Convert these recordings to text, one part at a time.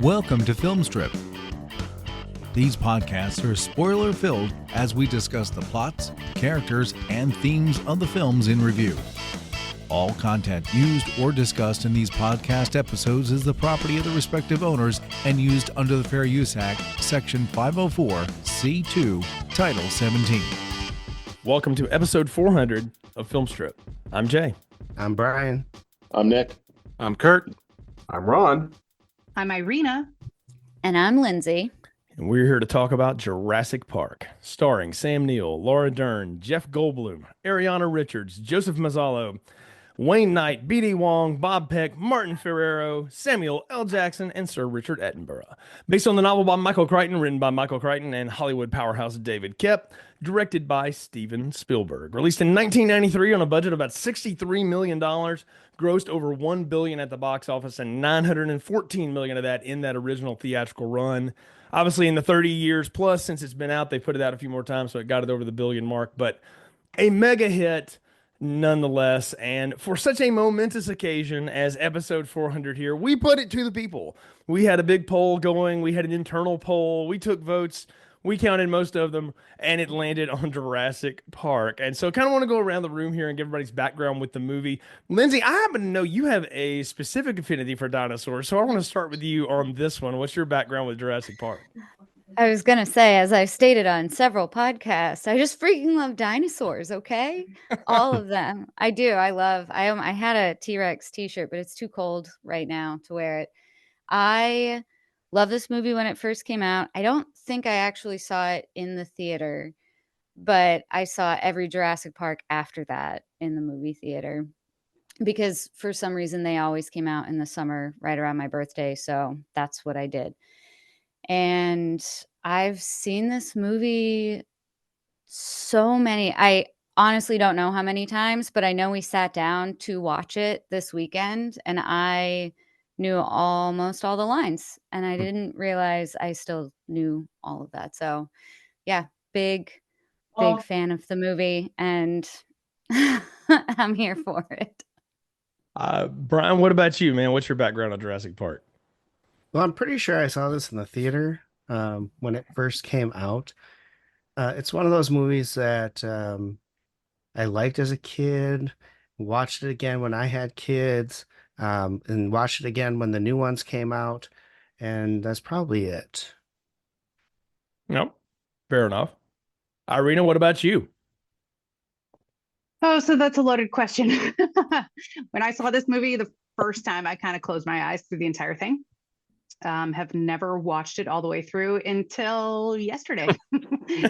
Welcome to Film Strip. These podcasts are spoiler-filled as we discuss the plots, characters, and themes of the films in review. All content used or discussed in these podcast episodes is the property of the respective owners and used under the Fair Use Act, Section 504(c)(2), Title 17. Welcome to episode 400 of Film Strip. I'm Jay. I'm Brian. I'm Nick. I'm Kurt. I'm Ron. I'm Irina. And I'm Lindsay. And we're here to talk about Jurassic Park, starring Sam Neill, Laura Dern, Jeff Goldblum, Ariana Richards, Joseph Mazzallo, Wayne Knight, B.D. Wong, Bob Peck, Martin Ferrero, Samuel L. Jackson, and Sir Richard Attenborough. Based on the novel by Michael Crichton, written by Michael Crichton and Hollywood powerhouse David Koepp, directed by Steven Spielberg. Released in 1993 on a budget of about $63 million, grossed over $1 billion at the box office and $914 million of that in that original theatrical run. Obviously, in the 30 years plus since it's been out, they put it out a few more times, so it got it over the billion mark. But a mega hit nonetheless, and for such a momentous occasion as episode 400 here, we put it to the people. We had a big poll going. We had an internal poll. We took votes. We counted most of them, and it landed on Jurassic Park. And so I kind of want to go around the room here and give everybody's background with the movie. Lindsay, I happen to know you have a specific affinity for dinosaurs, so I want to start with you on this one. What's your background with Jurassic Park? I was going to say, as I've stated on several podcasts, I just freaking love dinosaurs, okay? All of them. I do. I had a T-Rex t-shirt, but it's too cold right now to wear it. I love this movie when it first came out. I don't think I actually saw it in the theater, but I saw every Jurassic Park after that in the movie theater because for some reason they always came out in the summer right around my birthday. So that's what I did. And I've seen this movie I honestly don't know how many times, but I know we sat down to watch it this weekend and I knew almost all the lines and I didn't realize I still knew all of that. So yeah, big fan of the movie and I'm here for it. Brian, what about you, man? What's your background on Jurassic Park? Well, I'm pretty sure I saw this in the theater when it first came out. It's one of those movies that I liked as a kid, watched it again when I had kids, and watched it again when the new ones came out, and that's probably it. Nope. Fair enough. Irina, what about you? Oh, so that's a loaded question. When I saw this movie the first time, I kind of closed my eyes through the entire thing. Have never watched it all the way through until yesterday.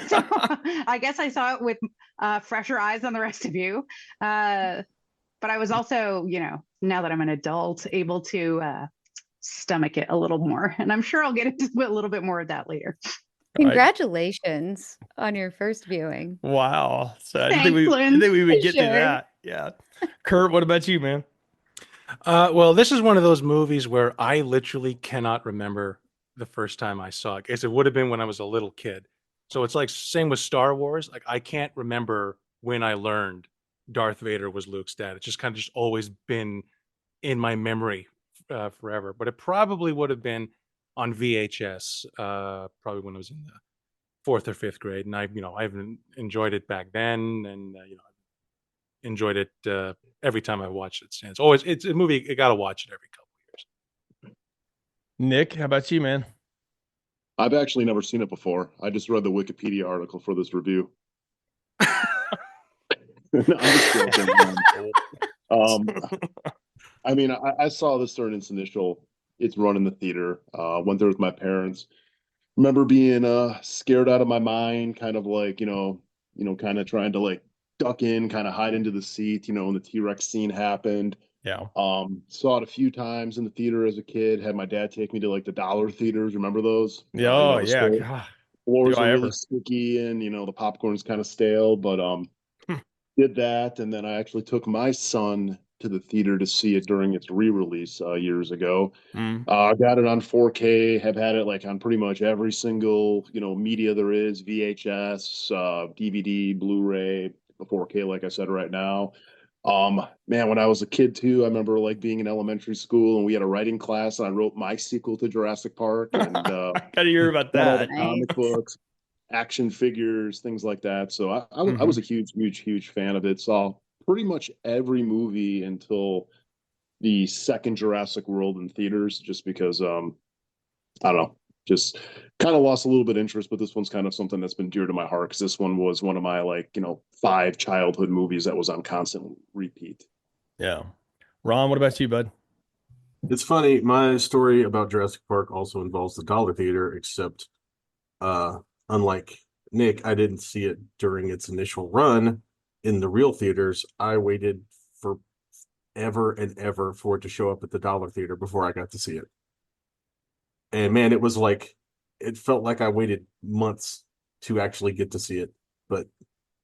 So I guess I saw it with fresher eyes than the rest of you. But I was also, now that I'm an adult, able to stomach it a little more. And I'm sure I'll get into a little bit more of that later. Congratulations on your first viewing. Wow. So I Thanks, didn't think we would get to Sure. that. Yeah. Kurt, what about you, man? Well, this is one of those movies where I literally cannot remember the first time I saw it. It would have been when I was a little kid. So it's like same with Star Wars. Like I can't remember when I learned Darth Vader was Luke's dad. It's just kind of just always been in my memory forever. But it probably would have been on VHS, probably when I was in the 4th or 5th grade, and I've enjoyed it back then, and enjoyed it every time I watched it since. It's a movie, you got to watch it every couple of years. Nick, how about you, man? I've actually never seen it before. I just read the Wikipedia article for this review. No, I'm just joking, man. I saw this during its run in the theater. Went there with my parents. Remember being scared out of my mind, kind of like, kind of trying to like duck in, kind of hide into the seat, when the T-Rex scene happened. Yeah. Saw it a few times in the theater as a kid. Had my dad take me to like the dollar theaters. Remember those? Yeah. Oh, yeah. God. Floors Do are I really ever. sticky and the popcorn's kind of stale. But did that, and then I actually took my son to the theater to see it during its re-release years ago. I got it on 4K. Have had it like on pretty much every single media there is: VHS, DVD, Blu-ray, 4K. Like I said, right now. Man, when I was a kid too, I remember like being in elementary school and we had a writing class and I wrote my sequel to Jurassic Park and I gotta hear about got all the that. comic Nice. books, action figures, things like that. So I Mhm. was a huge fan of it. Saw pretty much every movie until the second Jurassic World in theaters, just because I don't know, just kind of lost a little bit of interest. But this one's kind of something that's been dear to my heart because this one was one of my like five childhood movies that was on constant repeat. Yeah. Ron, what about you, bud? It's funny. My story about Jurassic Park also involves the Dollar Theater, except uh, unlike Nick, I didn't see it during its initial run in the real theaters. I waited for ever and ever for it to show up at the Dollar Theater before I got to see it. And man, it felt like I waited months to actually get to see it. But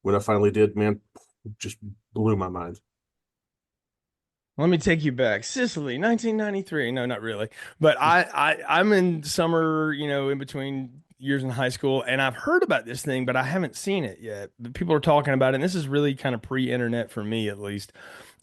when I finally did, man, just blew my mind. Let me take you back. Sicily, 1993. No, not really. But I'm in summer, in between years in high school, and I've heard about this thing, but I haven't seen it yet. But people are talking about it, and this is really kind of pre-internet for me at least.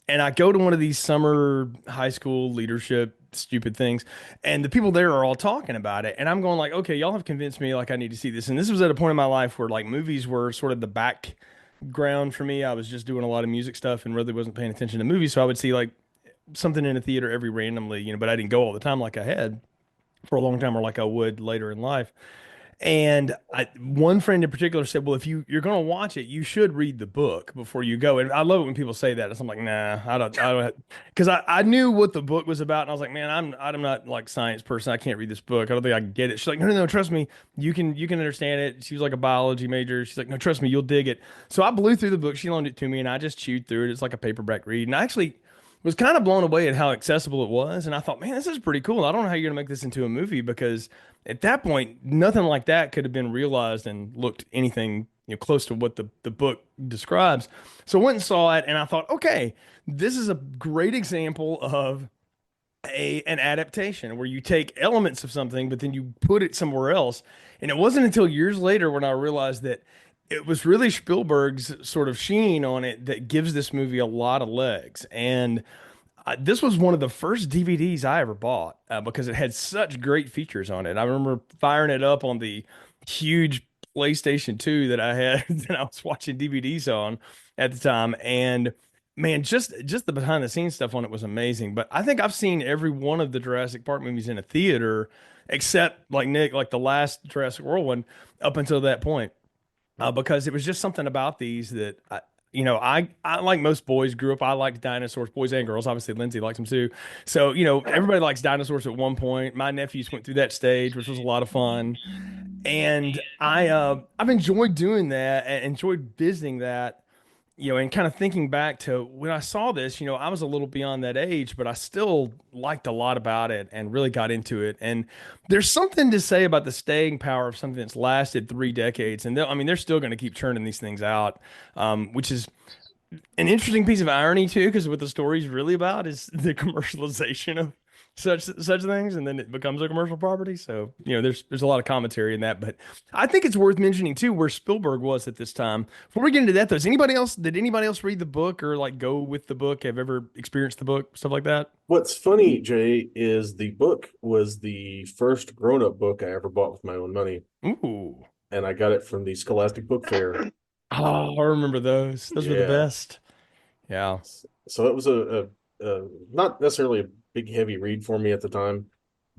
And I go to one of these summer high school leadership stupid things, and the people there are all talking about it. And I'm going like, okay, y'all have convinced me like I need to see this. And this was at a point in my life where like movies were sort of the background for me. I was just doing a lot of music stuff and really wasn't paying attention to movies. So I would see like something in a theater every randomly, but I didn't go all the time like I had for a long time or like I would later in life. And one friend in particular said, "Well, if you're going to watch it, you should read the book before you go." And I love it when people say that. I'm like, "Nah, I don't," because I knew what the book was about, and I was like, "Man, I'm not like science person. I can't read this book. I don't think I can get it." She's like, "No, trust me, you can understand it." She was like a biology major. She's like, "No, trust me, you'll dig it." So I blew through the book. She loaned it to me, and I just chewed through it. It's like a paperback read, and I actually was kind of blown away at how accessible it was. And I thought, man, this is pretty cool. I don't know how you're gonna make this into a movie because at that point, nothing like that could have been realized and looked anything close to what the book describes. So I went and saw it, and I thought, okay, this is a great example of an adaptation where you take elements of something, but then you put it somewhere else. And it wasn't until years later when I realized that it was really Spielberg's sort of sheen on it that gives this movie a lot of legs. And this was one of the first DVDs I ever bought because it had such great features on it. I remember firing it up on the huge PlayStation 2 that I had that I was watching DVDs on at the time. And man, just the behind the scenes stuff on it was amazing. But I think I've seen every one of the Jurassic Park movies in a theater, except like Nick, like the last Jurassic World one, up until that point because it was just something about these that I like most boys grew up. I liked dinosaurs, boys and girls. Obviously, Lindsay likes them too. So everybody likes dinosaurs at one point. My nephews went through that stage, which was a lot of fun, and I've enjoyed doing that and enjoyed visiting that. And kind of thinking back to when I saw this, I was a little beyond that age, but I still liked a lot about it and really got into it. And there's something to say about the staying power of something that's lasted 3 decades. And I mean, they're still going to keep churning these things out, which is an interesting piece of irony too, because what the story's really about is the commercialization of such things, and then it becomes a commercial property. So there's a lot of commentary in that, but I think it's worth mentioning too where Spielberg was at this time. Before we get into that, though, did anybody else read the book or like go with the book? Have ever experienced the book, stuff like that? What's funny, Jay, is the book was the first grown-up book I ever bought with my own money, Ooh, and I got it from the Scholastic Book Fair. oh, I remember those. Those were the Yeah. best. Yeah. So it was a not necessarily a big heavy read for me at the time,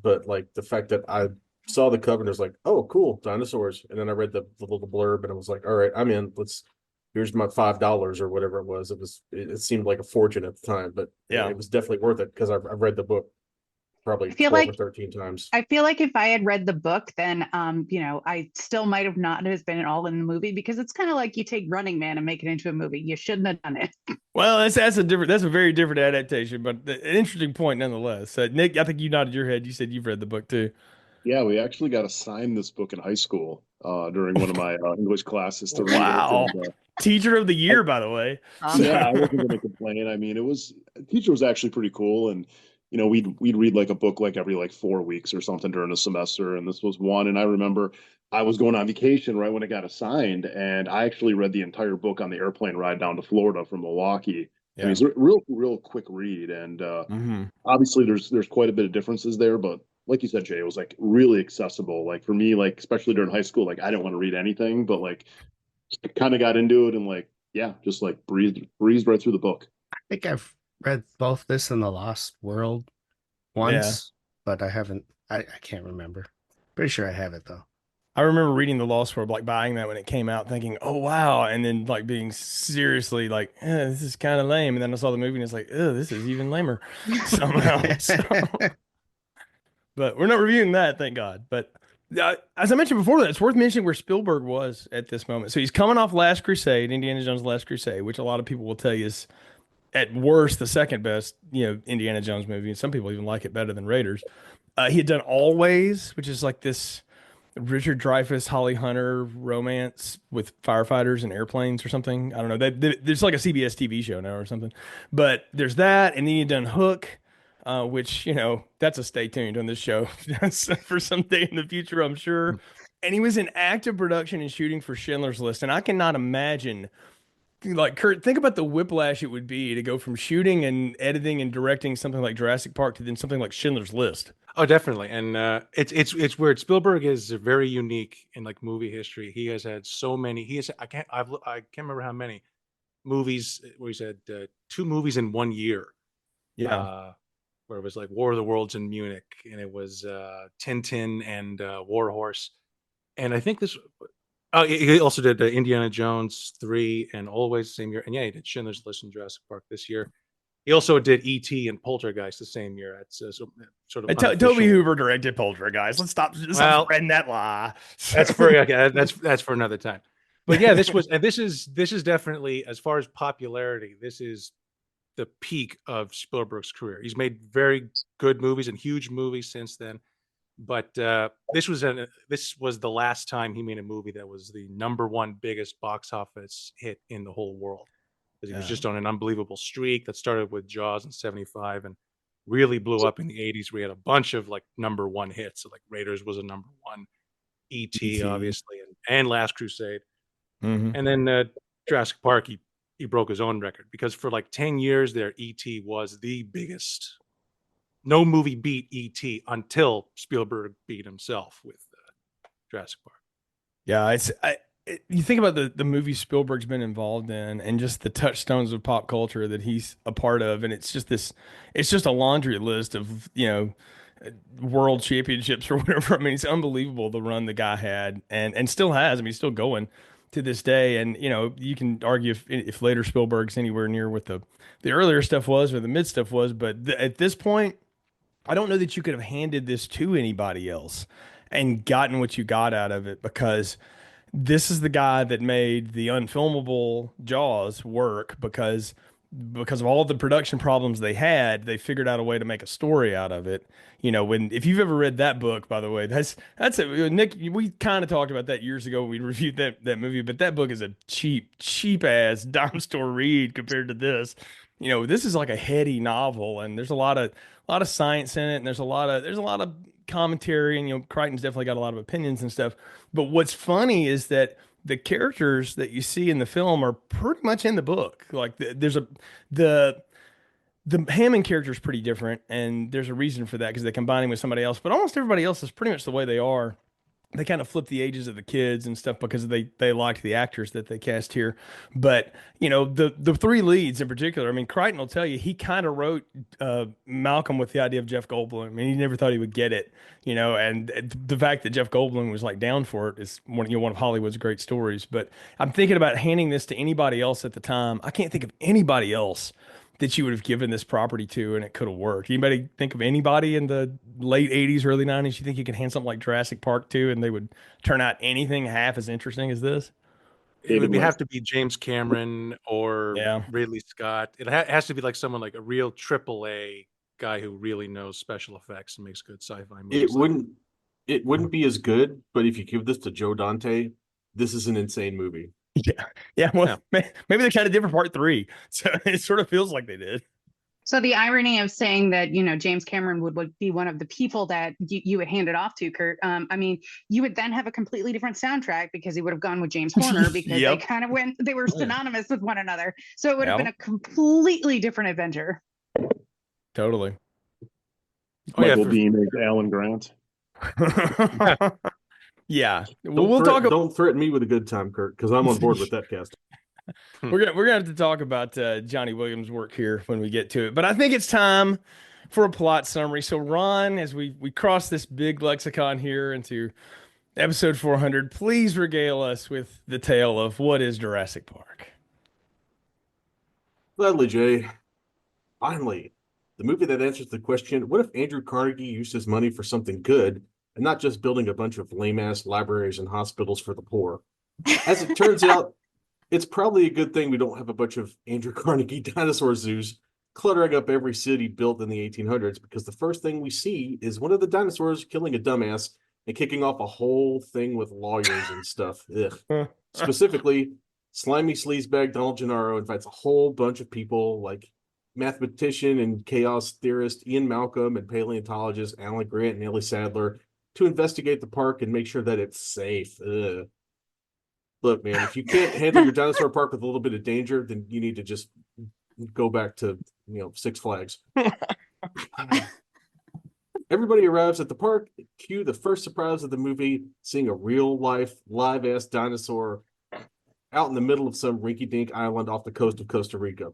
but like the fact that I saw the cover and was like, oh, cool, dinosaurs. And then I read the little blurb and I was like, all right, I'm in. Here's my $5 or whatever it was. It seemed like a fortune at the time, but Yeah. it was definitely worth it because I've read the book probably I feel 12 like or 13 times. I feel like if I had read the book, then I still might have not have been all in the movie because it's kind of like you take Running Man and make it into a movie. You shouldn't have done it. Well, that's a very different adaptation, but an interesting point nonetheless. Nick, I think you nodded your head. You said you've read the book too. Yeah, we actually got assigned this book in high school during one of my English classes to read it. Wow. And, Teacher of the year, by the way. yeah, I wasn't going to complain. I mean, teacher was actually pretty cool, and we'd read like a book like every like 4 weeks or something during a semester, and this was one. And I remember I was going on vacation right when it got assigned, and I actually read the entire book on the airplane ride down to Florida from Milwaukee. I mean, it's a real quick read, and obviously there's quite a bit of differences there, but like you said, Jay, it was like really accessible. Like for me, like especially during high school, like I didn't want to read anything, but like kind of got into it and like yeah, just like breezed right through the book. I think I've read both this and The Lost World once, but I haven't. I can't remember. Pretty sure I have it though. I remember reading The Lost World, like buying that when it came out, thinking, "Oh wow," and then like being seriously like, "This is kind of lame." And then I saw the movie, and it's like, "Oh, this is even lamer somehow." So, but we're not reviewing that, thank God. But as I mentioned before, that it's worth mentioning where Spielberg was at this moment. So he's coming off Last Crusade, Indiana Jones' Last Crusade, which a lot of people will tell you is at worst the second best, Indiana Jones movie, and some people even like it better than Raiders. He had done Always, which is like this Richard Dreyfuss, Holly Hunter romance with firefighters and airplanes or something. I don't know. There's like a CBS TV show now or something. But there's that, and then he done Hook, which that's a stay tuned on this show for someday in the future, I'm sure. And he was in active production and shooting for Schindler's List, and I cannot imagine. Like Kurt, think about the whiplash it would be to go from shooting and editing and directing something like Jurassic Park to then something like Schindler's List. Oh, definitely. And it's weird. Spielberg is very unique in like movie history. He has had so many. I can't remember how many movies where he's had 2 movies in 1 year. Yeah. Where it was like War of the Worlds in Munich, and it was Tintin and War Horse, and I think this. Oh, he also did Indiana Jones 3 and Always same year, and yeah, he did Schindler's List and Jurassic Park this year. He also did E.T. and Poltergeist the same year. That's sort of Toby Hoover directed Poltergeist. Let's stop spreading that lie. That's for that's for another time. But yeah, this is definitely, as far as popularity, this is the peak of Spielberg's career. He's made very good movies and huge movies since then. But this was the last time he made a movie that was the #1 biggest box office hit in the whole world. Because he was just on an unbelievable streak that started with Jaws in '75 and really blew up in the '80s. We had a bunch of like #1 hits. So like Raiders was a #1, E.T. obviously, and Last Crusade. And then Jurassic Park, he broke his own record because for like 10 years there, E.T. was the biggest. No movie beat E.T. until Spielberg beat himself with Jurassic Park. Yeah, you think about the movies Spielberg's been involved in and just the touchstones of pop culture that he's a part of, and it's just a laundry list of world championships or whatever. I mean, it's unbelievable the run the guy had and still has. I mean, he's still going to this day, and you can argue if later Spielberg's anywhere near what the earlier stuff was or the mid stuff was, but at this point, I don't know that you could have handed this to anybody else and gotten what you got out of it, because this is the guy that made the unfilmable Jaws work because of all the production problems they had. They figured out a way to make a story out of it. If you've ever read that book, by the way, that's it. Nick, we kind of talked about that years ago when we reviewed that movie, but that book is a cheap ass dime store read compared to this. This is like a heady novel, and there's a lot of science in it, and there's a lot of commentary, and Crichton's definitely got a lot of opinions and stuff. But what's funny is that the characters that you see in the film are pretty much in the book. Like the Hammond character is pretty different, and there's a reason for that because they combine him with somebody else. But almost everybody else is pretty much the way they are. They kind of flip the ages of the kids and stuff because they liked the actors that they cast here. But the 3 leads in particular, I mean, Crichton will tell you he kind of wrote Malcolm with the idea of Jeff Goldblum. I mean, he never thought he would get it, and the fact that Jeff Goldblum was like down for it is one of Hollywood's great stories. But I'm thinking about handing this to anybody else at the time. I can't think of anybody else that you would have given this property to and it could have worked. Anybody think of anybody in the late 80s, early 90s you think you could hand something like Jurassic Park to and they would turn out anything half as interesting as this? It would have to be James Cameron or Ridley Scott. It has to be like someone like a real AAA guy who really knows special effects and makes good sci-fi movies. It wouldn't be as good, but if you give this to Joe Dante, this is an insane movie. Yeah. Well, maybe they kind of did for part 3, so it sort of feels like they did. So the irony of saying that, James Cameron would be one of the people that you would hand it off to, Kurt. I mean, you would then have a completely different soundtrack because he would have gone with James Horner because Yep. they were synonymous with one another. So it would have Yep. been a completely different adventure. Totally. Michael Biehn as Alan Grant. Yeah. Don't threaten me with a good time, Kurt, because I'm on board with that cast. We're gonna have to talk about Johnny Williams' work here when we get to it, but I think it's time for a plot summary. So, Ron, as we cross this big lexicon here into episode 400, please regale us with the tale of what is Jurassic Park. Gladly, Jay. Finally, the movie that answers the question: what if Andrew Carnegie used his money for something good and not just building a bunch of lame-ass libraries and hospitals for the poor? As it turns out, it's probably a good thing we don't have a bunch of Andrew Carnegie dinosaur zoos cluttering up every city built in the 1800s, because the first thing we see is one of the dinosaurs killing a dumbass and kicking off a whole thing with lawyers and stuff. Ugh. Specifically, slimy sleazebag Donald Gennaro invites a whole bunch of people like mathematician and chaos theorist Ian Malcolm and paleontologist Alan Grant and Ellie Sadler to investigate the park and make sure that it's safe. Ugh. Look, man, if you can't handle your dinosaur park with a little bit of danger, then you need to just go back to, Six Flags. Everybody arrives at the park. Cue the first surprise of the movie, seeing a real-life, live-ass dinosaur out in the middle of some rinky-dink island off the coast of Costa Rica.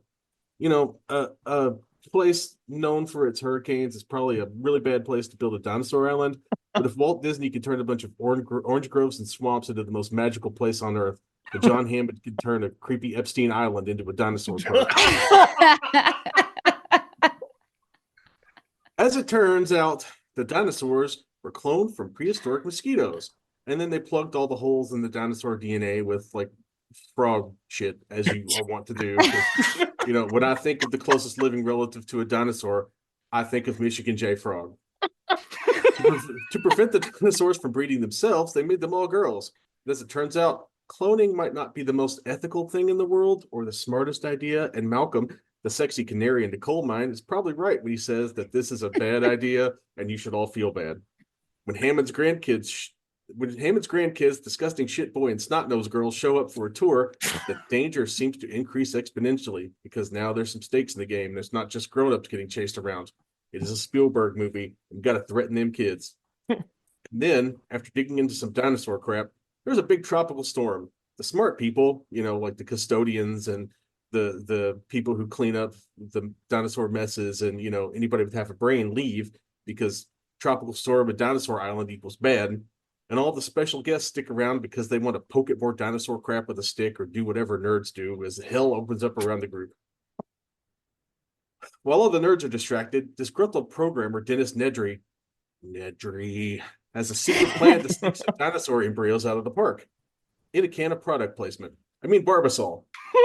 A place known for its hurricanes is probably a really bad place to build a dinosaur island. But if Walt Disney could turn a bunch of orange groves and swamps into the most magical place on earth, then John Hammond could turn a creepy Epstein Island into a dinosaur park. As it turns out, the dinosaurs were cloned from prehistoric mosquitoes. And then they plugged all the holes in the dinosaur DNA with frog shit, as you want to do. When I think of the closest living relative to a dinosaur, I think of Michigan J. Frog. To prevent the dinosaurs from breeding themselves, they made them all girls. And as it turns out, cloning might not be the most ethical thing in the world or the smartest idea, and Malcolm, the sexy canary in the coal mine, is probably right when he says that this is a bad idea and you should all feel bad. When Hammond's grandkids, disgusting shit boy and snot-nosed girls show up for a tour, the danger seems to increase exponentially because now there's some stakes in the game. There's not just grown-ups getting chased around. It is a Spielberg movie, and got to threaten them kids. And then, after digging into some dinosaur crap, there's a big tropical storm. The smart people, like the custodians and the people who clean up the dinosaur messes and, anybody with half a brain leave because tropical storm at dinosaur island equals bad. And all the special guests stick around because they want to poke at more dinosaur crap with a stick or do whatever nerds do as hell opens up around the group. While all the nerds are distracted, disgruntled programmer Dennis Nedry has a secret plan to sneak some dinosaur embryos out of the park in a can of product placement. Barbasol.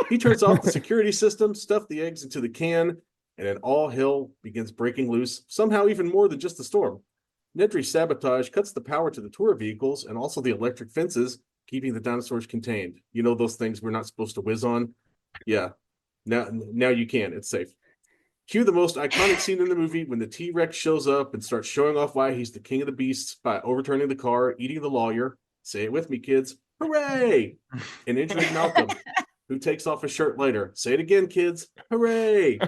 He turns off the security system, stuffs the eggs into the can, and then all hell begins breaking loose, somehow even more than just the storm. Nedry's sabotage cuts the power to the tour vehicles and also the electric fences, keeping the dinosaurs contained. Those things we're not supposed to whiz on? Yeah. Now you can. It's safe. Cue the most iconic scene in the movie when the T-Rex shows up and starts showing off why he's the king of the beasts by overturning the car, eating the lawyer. Say it with me, kids. Hooray! And injuring Malcolm, who takes off his shirt later. Say it again, kids. Hooray!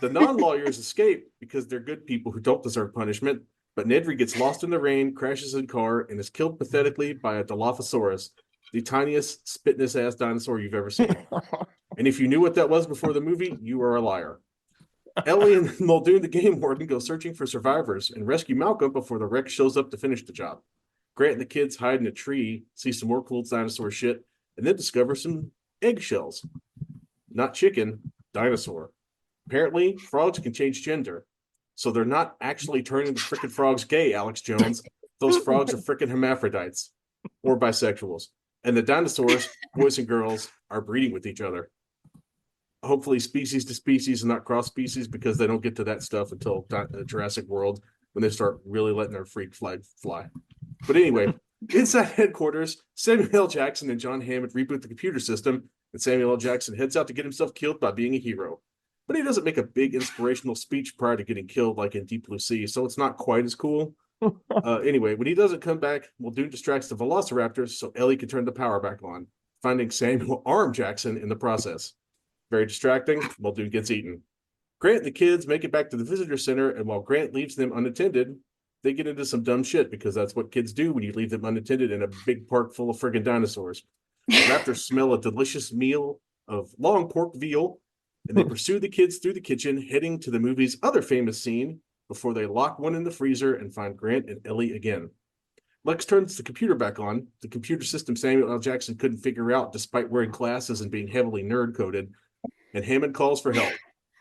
The non-lawyers escape because they're good people who don't deserve punishment, but Nedry gets lost in the rain, crashes in car, and is killed pathetically by a Dilophosaurus, the tiniest, spitness-ass dinosaur you've ever seen. And if you knew what that was before the movie, you are a liar. Ellie and Muldoon, the game warden, go searching for survivors and rescue Malcolm before the Rex shows up to finish the job. Grant and the kids hide in a tree, see some more cool dinosaur shit, and then discover some eggshells. Not chicken, dinosaur. Apparently, frogs can change gender. So they're not actually turning the frickin' frogs gay, Alex Jones. Those frogs are frickin' hermaphrodites or bisexuals. And the dinosaurs, boys and girls, are breeding with each other. Hopefully species to species and not cross species, because they don't get to that stuff until Jurassic World when they start really letting their freak flag fly. But anyway, inside headquarters, Samuel L. Jackson and John Hammond reboot the computer system, and Samuel L. Jackson heads out to get himself killed by being a hero. but he doesn't make a big inspirational speech prior to getting killed like in Deep Blue Sea, so it's not quite as cool. Anyway, when he doesn't come back, Muldoon distracts the Velociraptors so Ellie can turn the power back on, finding Samuel Arm Jackson in the process. Very distracting. Muldoon gets eaten. Grant and the kids make it back to the visitor center, and while Grant leaves them unattended, they get into some dumb shit because that's what kids do when you leave them unattended in a big park full of friggin' dinosaurs. The raptors smell a delicious meal of long pork veal, and they pursue the kids through the kitchen, heading to the movie's other famous scene before they lock one in the freezer and find Grant and Ellie again. Lex turns the computer back on, the computer system Samuel L. Jackson couldn't figure out despite wearing glasses and being heavily nerd-coded, and Hammond calls for help.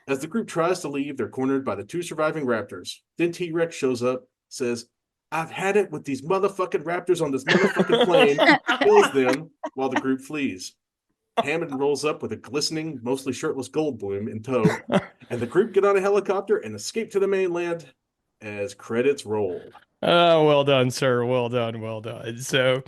As the group tries to leave, they're cornered by the two surviving raptors. Then T-Rex shows up, says, "I've had it with these motherfucking raptors on this motherfucking plane," kills them while the group flees. Hammond rolls up with a glistening, mostly shirtless Goldblum in tow, and the group get on a helicopter and escape to the mainland as credits roll. Oh, well done, sir. Well done. Well done. So,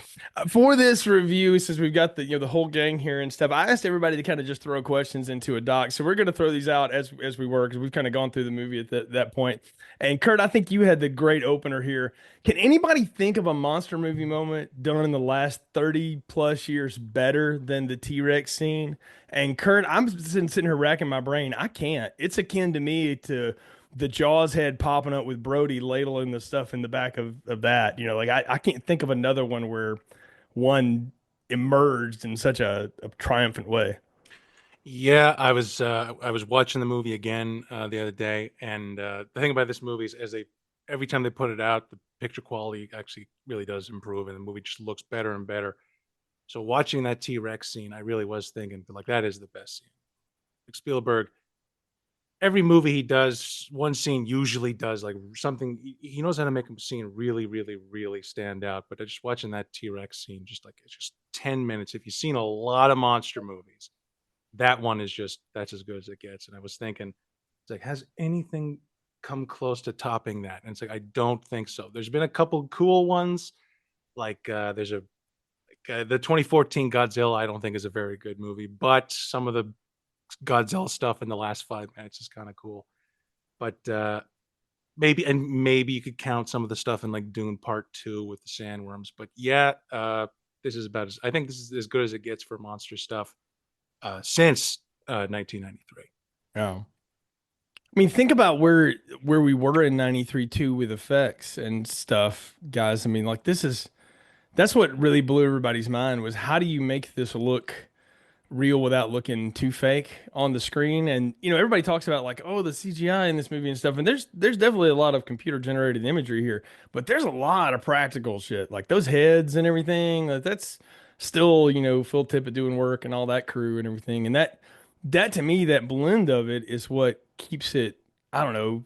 for this review, since we've got the whole gang here and stuff, I asked everybody to kind of just throw questions into a doc. So we're going to throw these out as we work because we've kind of gone through the movie at that point. And Kurt, I think you had the great opener here. Can anybody think of a monster movie moment done in the last 30 plus years better than the T-Rex scene? And Kurt, I'm sitting here racking my brain. I can't. It's akin to me to the Jaws head popping up with Brody ladling the stuff in the back of that. Like I can't think of another one where one emerged in such a triumphant way. Yeah, I was watching the movie again the other day, and the thing about this movie is every time they put it out, the picture quality actually really does improve, and the movie just looks better and better. So watching that T-Rex scene, I really was thinking like that is the best scene. Like Spielberg, every movie he does, one scene usually does like something. He knows how to make a scene really, really, really stand out. But just watching that T-Rex scene, just like it's just 10 minutes. If you've seen a lot of monster movies, that one is that's as good as it gets. And I was thinking, it's like, has anything come close to topping that? And it's like, I don't think so. There's been a couple cool ones, like there's the 2014 Godzilla. I don't think is a very good movie, but some of the Godzilla stuff in the last 5 minutes is kind of cool. But maybe you could count some of the stuff in like Dune Part 2 with the sandworms. But yeah, this is I think this is as good as it gets for monster stuff since 1993. Oh. I mean, think about where we were in 93 too with effects and stuff, guys. I mean, like that's what really blew everybody's mind was how do you make this look real without looking too fake on the screen? And everybody talks about like, oh, the CGI in this movie and stuff, and there's definitely a lot of computer generated imagery here, but there's a lot of practical shit, like those heads and everything. That's still Phil Tippett doing work and all that crew and everything, and that to me, that blend of it is what keeps it, I don't know,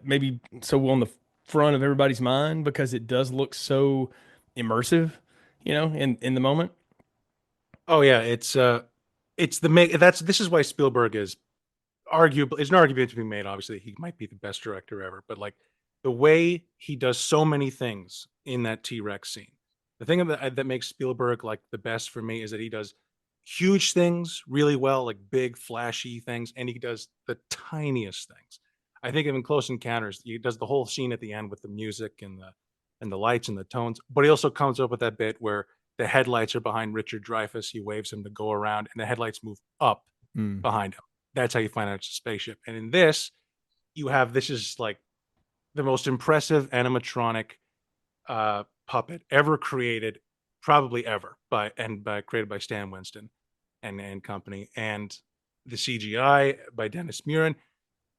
maybe so on the front of everybody's mind because it does look so immersive, in the moment. Oh yeah, it's this is why Spielberg is arguably, it's an argument to be made. Obviously, he might be the best director ever, but like the way he does so many things in that T-Rex scene, the thing that makes Spielberg like the best for me is that he does huge things really well, like big flashy things, and he does the tiniest things. I think in Close Encounters, he does the whole scene at the end with the music and the lights and the tones, but he also comes up with that bit where the headlights are behind Richard Dreyfuss. He waves him to go around, and the headlights move up behind him. That's how you find out it's a spaceship. And in this, this is like the most impressive animatronic puppet ever created, probably ever, created by Stan Winston and company, and the CGI by Dennis Muren.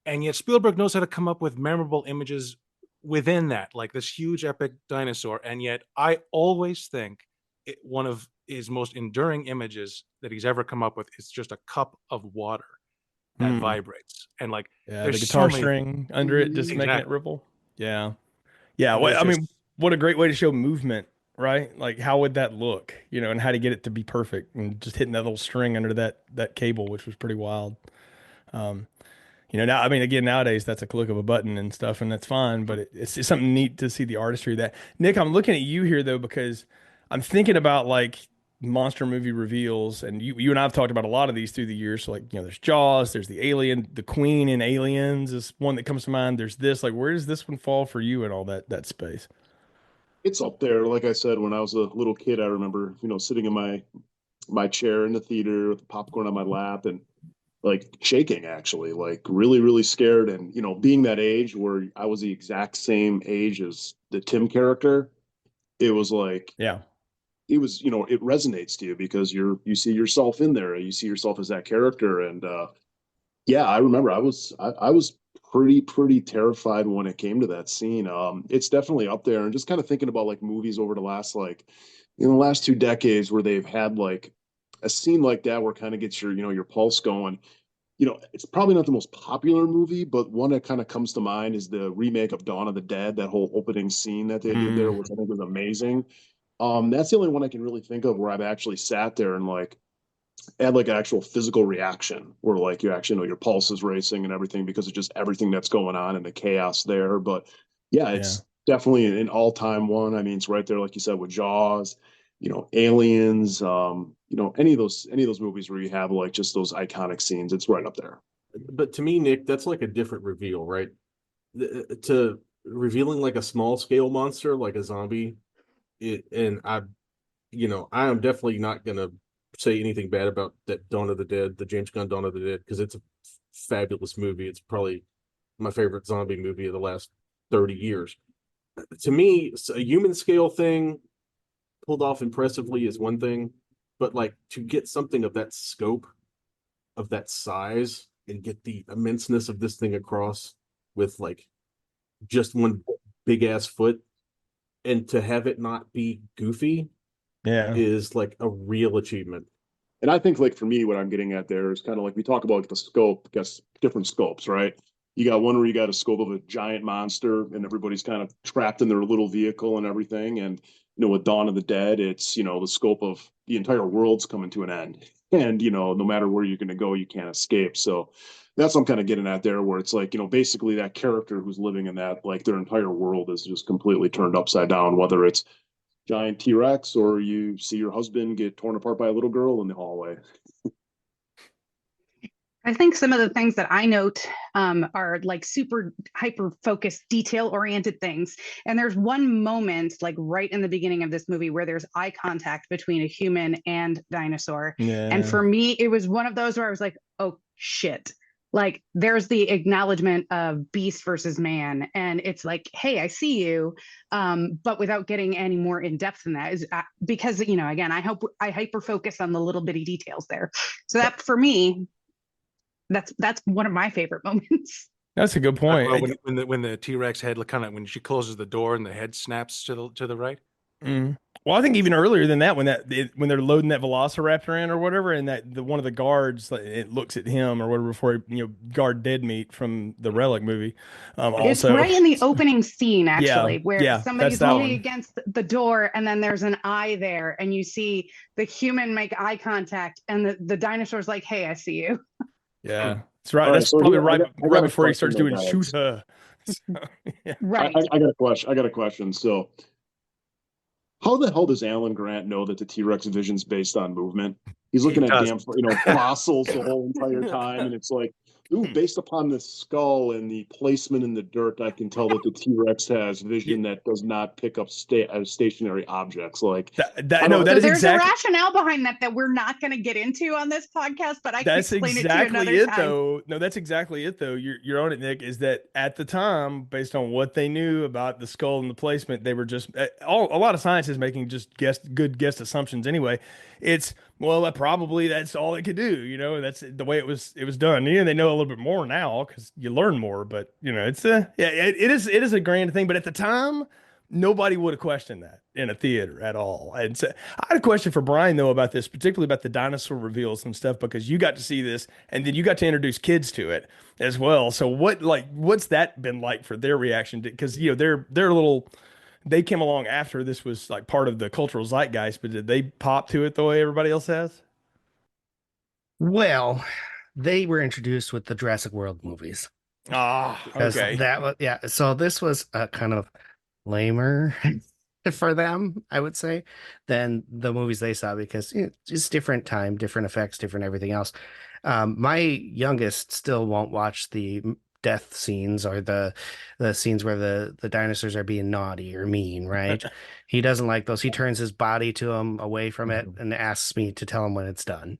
And yet Spielberg knows how to come up with memorable images within that, like this huge epic dinosaur. And yet I always think one of his most enduring images that he's ever come up with is just a cup of water that vibrates, and like the guitar string under it just making it ripple. Yeah. Well, I mean, what a great way to show movement, right? Like how would that look, and how to get it to be perfect, and just hitting that little string under that cable, which was pretty wild. Now, I mean, again, nowadays that's a click of a button and stuff, and that's fine, but it's something neat to see the artistry of that. Nick, I'm looking at you here though, because I'm thinking about like monster movie reveals, and you and I have talked about a lot of these through the years. So like, there's Jaws, there's the Alien, the Queen in Aliens is one that comes to mind. There's this, like, where does this one fall for you in all that space? It's up there. Like I said, when I was a little kid, I remember, sitting in my chair in the theater with the popcorn on my lap and like shaking, actually, like really, really scared. And, being that age where I was the exact same age as the Tim character, it was like, Yeah. it was, it resonates to you because you see yourself in there. You see yourself as that character. And yeah, I remember I was pretty terrified when it came to that scene. It's definitely up there. And just kind of thinking about like movies over the last, like, in the last 2 decades where they've had like a scene like that where kind of gets your pulse going. It's probably not the most popular movie, but one that kind of comes to mind is the remake of Dawn of the Dead. That whole opening scene that they did there, which I think was amazing. That's the only one I can really think of where I've actually sat there and like had like an actual physical reaction where like you actually know your pulse is racing and everything because of just everything that's going on and the chaos there. But yeah, it's definitely an all-time one. I mean, it's right there, like you said, with Jaws, Aliens, any of those movies where you have like just those iconic scenes, it's right up there. But to me, Nick, that's like a different reveal, right? To revealing like a small scale monster, like a zombie, and I am definitely not gonna say anything bad about that Dawn of the Dead, the James Gunn Dawn of the Dead, because it's a fabulous movie. It's probably my favorite zombie movie of the last 30 years. To me, a human scale thing pulled off impressively is one thing, but like to get something of that scope, of that size, and get the immenseness of this thing across with like just one big ass foot, and to have it not be goofy, is like a real achievement. And I think like for me, what I'm getting at there is kind of like we talk about the scope, I guess different scopes, right? You got one where you got a scope of a giant monster and everybody's kind of trapped in their little vehicle and everything. And with Dawn of the Dead, it's the scope of the entire world's coming to an end. And no matter where you're gonna go, you can't escape. So that's what I'm kind of getting at there, where it's like, basically that character who's living in that, like their entire world is just completely turned upside down, whether it's giant T-Rex or you see your husband get torn apart by a little girl in the hallway. I think some of the things that I note are like super hyper focused, detail oriented things. And there's one moment, like right in the beginning of this movie, where there's eye contact between a human and dinosaur. Yeah. And for me, it was one of those where I was like, oh shit. Like there's the acknowledgement of beast versus man. And it's like, hey, I see you. But without getting any more in depth than that is because, again, I hyper focus on the little bitty details there. So that for me, that's one of my favorite moments. That's a good point. Well, when the T-Rex head kind of when she closes the door and the head snaps to the right. Well, I think even earlier than that, when they're loading that Velociraptor in or whatever, and one of the guards it looks at him or whatever before guard dead meat from the Relic movie. It's right in the opening scene actually, where somebody's leaning against the door, and then there's an eye there, and you see the human make eye contact, and the dinosaur's like, "Hey, I see you." Yeah, that's right. That's probably right before he starts doing shoot her. Right. I got a question. So, how the hell does Alan Grant know that the T-Rex vision's based on movement? He's looking at damn, fossils the whole entire time, and it's like, ooh, based upon the skull and the placement in the dirt, I can tell that the T-Rex has vision that does not pick up stationary objects. Like there's a rationale behind that we're not going to get into on this podcast, but I can explain it to you another time. Though. No, that's exactly it, though. You're on it, Nick. Is that at the time, based on what they knew about the skull and the placement, they were just a lot of science is making just good guess assumptions. Anyway, it's probably that's all it could do. That's the way it was done. They know a little bit more now because you learn more. But it's it is a grand thing. But at the time, nobody would have questioned that in a theater at all. And so I had a question for Brian though about this, particularly about the dinosaur reveals and stuff, because you got to see this and then you got to introduce kids to it as well. So what's that been like for their reaction? Because they're a little. They came along after this was like part of the cultural zeitgeist, but did they pop to it the way everybody else has? Well, they were introduced with the Jurassic World movies. Okay. That was, so this was a kind of lamer for them, I would say, than the movies they saw because it's different time, different effects, different everything else. My youngest still won't watch the death scenes or the scenes where the dinosaurs are being naughty or mean, right? He doesn't like those. He turns his body to him away from it and asks me to tell him when it's done.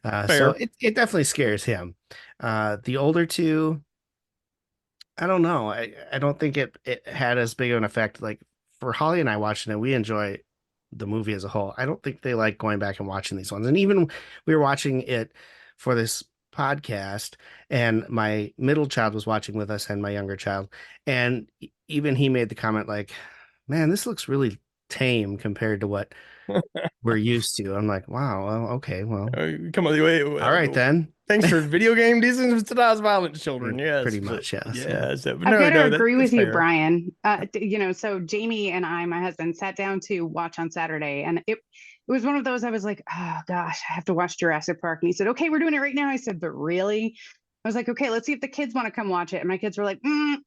So it definitely scares him. The older two, I don't know. I don't think it had as big of an effect. Like for Holly and I watching it, we enjoy the movie as a whole. I don't think they like going back and watching these ones. And even we were watching it for this podcast, and my middle child was watching with us and my younger child. And even he made the comment like, man, this looks really tame compared to what we're used to. I'm like, wow, well, okay, well, come on, wait, all right then. Thanks for video game desensitized violent children. Yes, pretty much, yes. Yeah, so, I've got to agree with you, Brian. So Jamie and I, my husband, sat down to watch on Saturday, and it was one of those. I was like, oh gosh, I have to watch Jurassic Park, and he said, okay, we're doing it right now. I said, but really? I was like, okay, let's see if the kids want to come watch it. And my kids were like,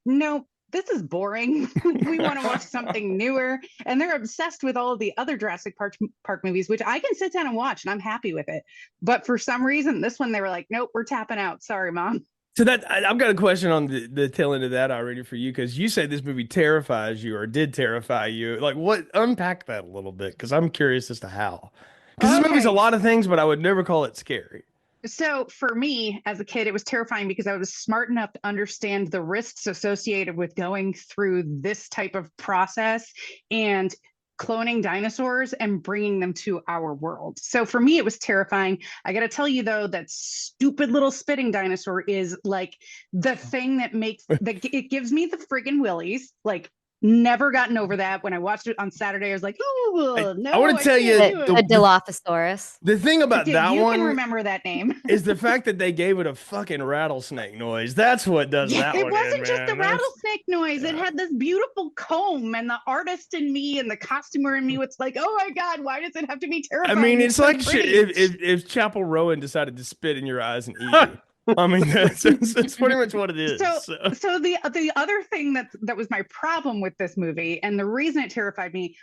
no, this is boring. We want to watch something newer. And they're obsessed with all of the other Jurassic Park movies, which I can sit down and watch and I'm happy with it. But for some reason, this one, they were like, nope, we're tapping out. Sorry, Mom. So I've got a question on the tail end of that already for you, because you said this movie terrifies you or did terrify you. Like, unpack that a little bit, because I'm curious as to how. Because this movie's a lot of things, but I would never call it scary. So for me as a kid, it was terrifying because I was smart enough to understand the risks associated with going through this type of process and cloning dinosaurs and bringing them to our world. So for me, it was terrifying. I got to tell you, though, that stupid little spitting dinosaur is like the thing that it gives me the friggin' willies. Like, never gotten over that. When I watched it on Saturday, I was like, oh, no. I want to tell you, a Dilophosaurus. The thing about that you one, can remember that name, is the fact that they gave it a fucking rattlesnake noise. That's what does that one. It wasn't just a rattlesnake noise. Yeah. It had this beautiful comb, and the artist in me and the costumer in me was like, oh my God, why does it have to be terrifying? I mean, it's like if Chapel Rowan decided to spit in your eyes and eat you. I mean, that's pretty much what it is. So the other thing that was my problem with this movie, and the reason it terrified me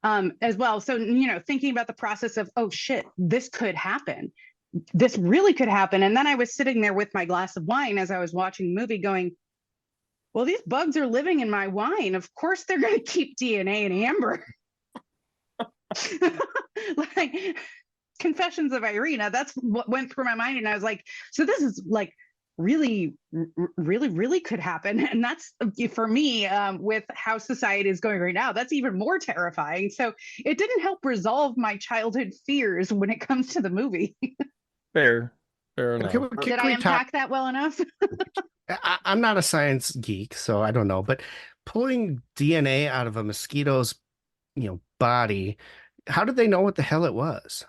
as well. So, thinking about the process of, oh shit, this could happen. This really could happen. And then I was sitting there with my glass of wine as I was watching the movie going, well, these bugs are living in my wine. Of course they're going to keep DNA in amber. Like, Confessions of Irina, that's what went through my mind. And I was like, so this is like really could happen. And that's, for me, with how society is going right now, that's even more terrifying. So it didn't help resolve my childhood fears when it comes to the movie. Fair enough. Did I unpack that well enough? I'm not a science geek, so I don't know, but pulling DNA out of a mosquito's body, how did they know what the hell it was?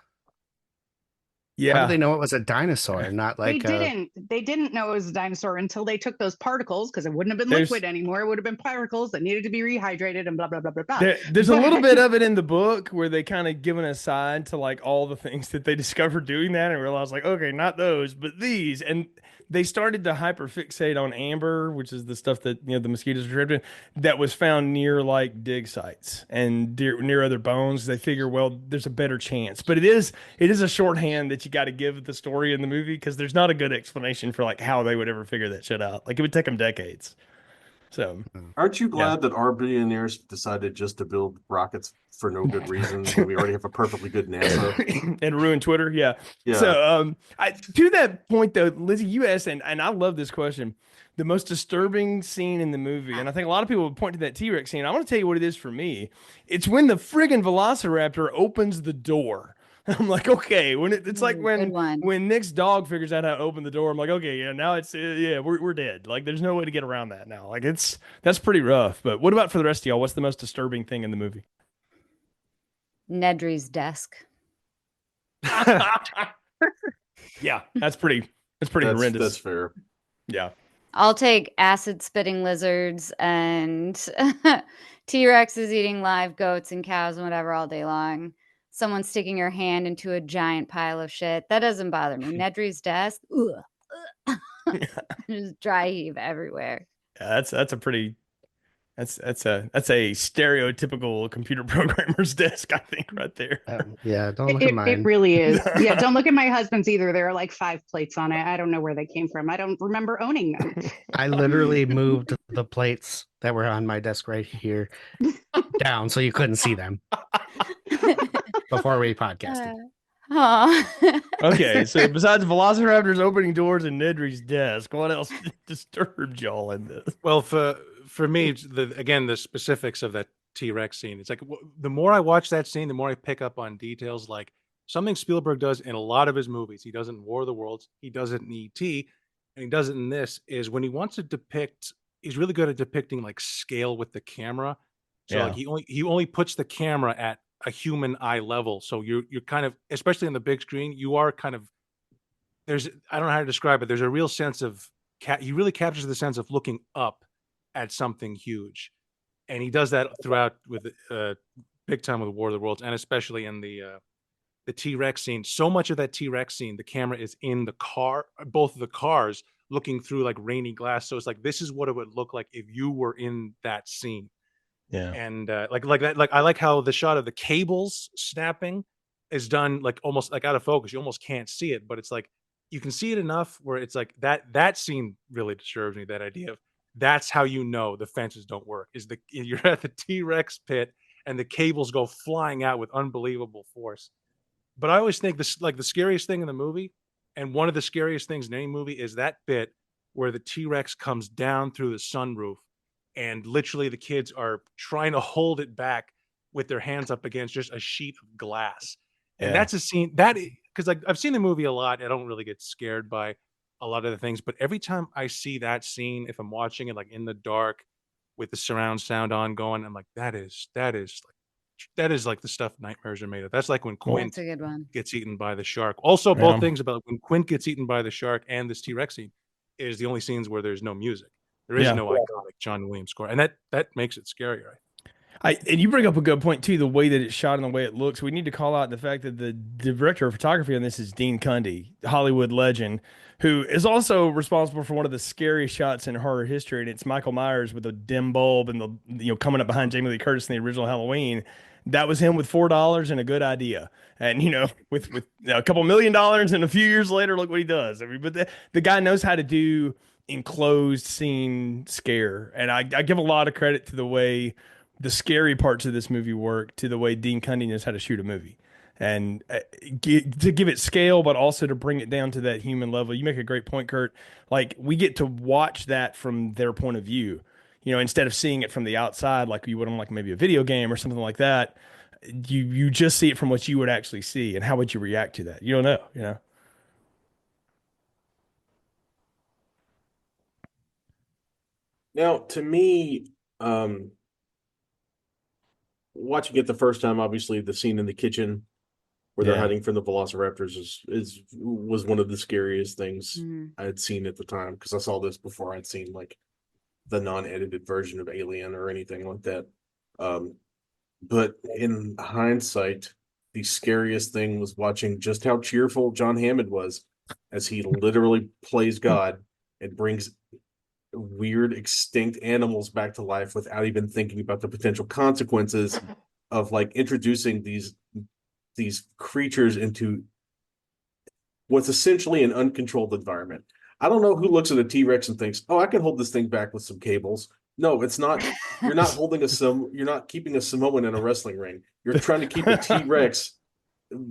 Yeah. How did they know it was a dinosaur and not like they didn't know it was a dinosaur until they took those particles, because it wouldn't have been liquid anymore. It would have been particles that needed to be rehydrated and blah, blah, blah, blah, blah. There's a little bit of it in the book where they kind of give an aside to like all the things that they discovered doing that and realized like, okay, not those, but these. And they started to hyperfixate on amber, which is the stuff that, the mosquitoes are trapped in, that was found near like dig sites and near other bones. They figure, well, there's a better chance, but it is a shorthand that you got to give the story in the movie, because there's not a good explanation for like how they would ever figure that shit out. Like, it would take them decades. So, aren't you glad that our billionaires decided just to build rockets for no good reason when we already have a perfectly good NASA and ruin Twitter? Yeah. So, to that point though, Lizzie, you asked, and I love this question, the most disturbing scene in the movie, and I think a lot of people would point to that T-Rex scene. I want to tell you what it is for me. It's when the friggin' Velociraptor opens the door. I'm like, okay, when it's like when Nick's dog figures out how to open the door, I'm like, okay, yeah, now it's we're dead. Like, there's no way to get around that now. Like, that's pretty rough. But what about for the rest of y'all? What's the most disturbing thing in the movie? Nedry's desk. Yeah, that's pretty horrendous. That's fair. Yeah. I'll take acid spitting lizards and T-Rexes eating live goats and cows and whatever all day long. Someone sticking your hand into a giant pile of shit. That doesn't bother me. Nedry's desk. Just dry heave everywhere. Yeah, that's a pretty That's a stereotypical computer programmer's desk, I think, right there. Yeah, don't look at It mine. really is. Yeah, don't look at my husband's either. There are like 5 plates on it. I don't know where they came from. I don't remember owning them. I literally moved the plates that were on my desk right here down so you couldn't see them before we podcasted. Okay, so besides Velociraptors opening doors and Nedry's desk, what else disturbed y'all in this? Well, for me, the specifics of that T-Rex scene. It's like the more I watch that scene, the more I pick up on details like something Spielberg does in a lot of his movies. He does it in War of the Worlds, he does it in E.T., and he does it in this, is when he wants to depict, he's really good at depicting like scale with the camera. So like he only puts the camera at a human eye level. So you're kind of, especially on the big screen, you are kind of, there's, I don't know how to describe it. There's a real sense of he really captures the sense of looking up at something huge. And he does that throughout with big time with War of the Worlds, and especially in the T-Rex scene. So much of that T-Rex scene, the camera is in the car, both of the cars, looking through like rainy glass. So it's like, this is what it would look like if you were in that scene. Yeah. And like that, like I like how the shot of the cables snapping is done like almost like out of focus. You almost can't see it, but it's like you can see it enough where it's like that scene really disturbs me. That idea of that's how you know the fences don't work, is you're at the T-Rex pit and the cables go flying out with unbelievable force. But I always think this, like, the scariest thing in the movie, and one of the scariest things in any movie, is that bit where the T-Rex comes down through the sunroof and literally the kids are trying to hold it back with their hands up against just a sheet of glass. And that's a scene that, because like I've seen the movie a lot, I don't really get scared by a lot of the things, but every time I see that scene, if I'm watching it like in the dark with the surround sound on going, I'm like, that is like the stuff nightmares are made of. That's like when Quint That's a good one. gets eaten by the shark. Also, both things about when Quint gets eaten by the shark and this T-Rex scene is the only scenes where there's no music. There is no iconic John Williams score, and that makes it scarier. And you bring up a good point too, the way that it's shot and the way it looks. We need to call out the fact that the director of photography on this is Dean Cundey, Hollywood legend, who is also responsible for one of the scariest shots in horror history, and it's Michael Myers with a dim bulb and the coming up behind Jamie Lee Curtis in the original Halloween. That was him with $4 and a good idea, and with a couple $1 million, and a few years later, look what he does. I mean, but the guy knows how to do enclosed scene scare, and I give a lot of credit to the way the scary parts of this movie work, to the way Dean Cundey knows how to shoot a movie, and to give it scale, but also to bring it down to that human level. You make a great point, Kurt. Like, we get to watch that from their point of view, instead of seeing it from the outside, like you would on like maybe a video game or something like that. You just see it from what you would actually see, and how would you react to that? You don't know. Now, to me, watching it the first time, obviously the scene in the kitchen where they're hiding from the Velociraptors was one of the scariest things I had seen at the time, because I saw this before I'd seen like the non-edited version of Alien or anything like that. But in hindsight, the scariest thing was watching just how cheerful John Hammond was as he literally plays God and brings weird extinct animals back to life without even thinking about the potential consequences of like introducing these creatures into what's essentially an uncontrolled environment. I don't know who looks at a T-Rex and thinks, "Oh, I can hold this thing back with some cables." No, it's not. You're not you're not keeping a Samoan in a wrestling ring. You're trying to keep a T-Rex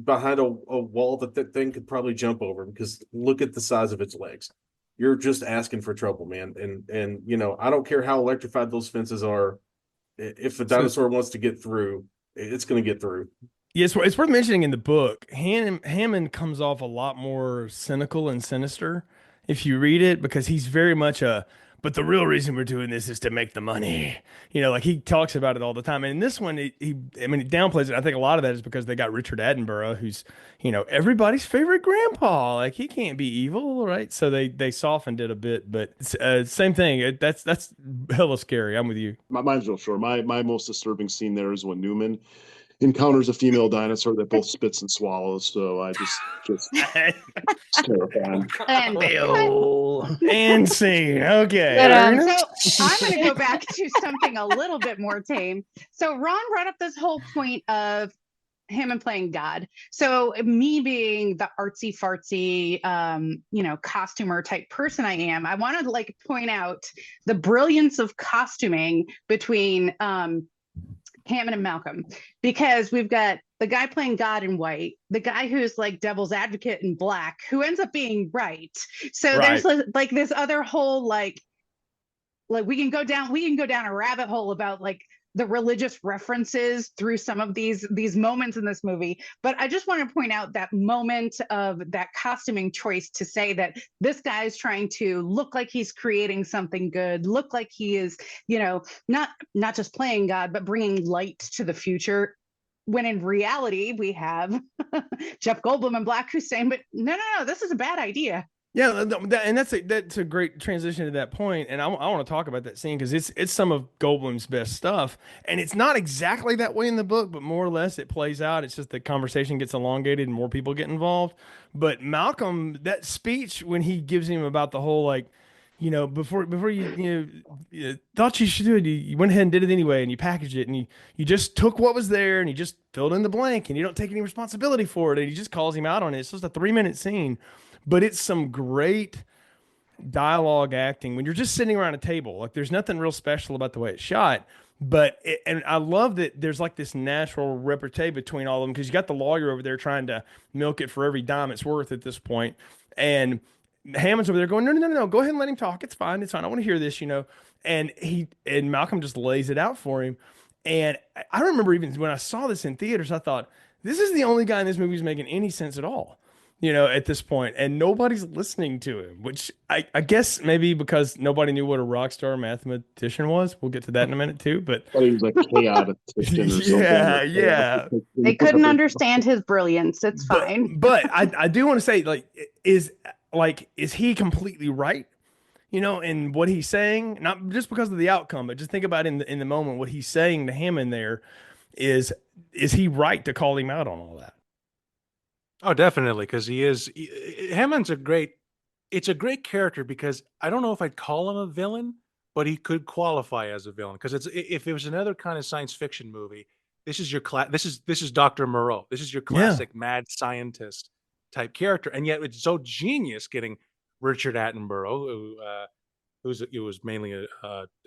behind a wall that thing could probably jump over, because look at the size of its legs. You're just asking for trouble, man. And I don't care how electrified those fences are. If a dinosaur wants to get through, it's going to get through. Yes, it's worth mentioning in the book, Hammond comes off a lot more cynical and sinister if you read it, because he's very much but the real reason we're doing this is to make the money. Like he talks about it all the time. And in this one, he downplays it. I think a lot of that is because they got Richard Attenborough, who's, everybody's favorite grandpa. Like, he can't be evil, right? So they softened it a bit, but same thing. That's hella scary. I'm with you. Mine's real short. My most disturbing scene there is when Newman encounters a female dinosaur that both spits and swallows. So I just it's terrifying. And and scene. Okay. But, Arena? so I'm going to go back to something a little bit more tame. So Ron brought up this whole point of him and playing God. So me being the artsy fartsy, costumer type person I am, I want to like point out the brilliance of costuming between Hammond and Malcolm, because we've got the guy playing God in white, the guy who's like devil's advocate in black, who ends up being right. So there's like this other whole like we can go down a rabbit hole about like the religious references through some of these moments in this movie. But I just want to point out that moment of that costuming choice to say that this guy is trying to look like he's creating something good, look like he is, not just playing God, but bringing light to the future. When in reality, we have Jeff Goldblum in black who's saying, but no, this is a bad idea. Yeah, and that's a great transition to that point, and I want to talk about that scene because it's some of Goldblum's best stuff, and it's not exactly that way in the book, but more or less it plays out. It's just the conversation gets elongated and more people get involved. But Malcolm, that speech when he gives him about the whole like, before you thought you should do it, you went ahead and did it anyway, and you packaged it, and you just took what was there and you just filled in the blank, and you don't take any responsibility for it, and he just calls him out on it. It's just a 3-minute scene. But it's some great dialogue acting when you're just sitting around a table. Like there's nothing real special about the way it's shot, and I love that there's like this natural repartee between all of them because you got the lawyer over there trying to milk it for every dime it's worth at this point, and Hammond's over there going, no, go ahead and let him talk. It's fine. I want to hear this, And Malcolm just lays it out for him. And I remember even when I saw this in theaters, I thought this is the only guy in this movie who's making any sense at all. At this point, and nobody's listening to him, which I guess maybe because nobody knew what a rock star mathematician was. We'll get to that in a minute too, but he was like chaotician or something. Yeah. They couldn't understand his brilliance. It's fine. But I do want to say, is he completely right? In what he's saying, not just because of the outcome, but just think about in the moment what he's saying to Hammond there is he right to call him out on all that? Oh, definitely, because Hammond's it's a great character because I don't know if I'd call him a villain, but he could qualify as a villain because if it was another kind of science fiction movie, this is your this is Dr. Moreau. This is your classic mad scientist type character, and yet it's so genius getting Richard Attenborough, who was mainly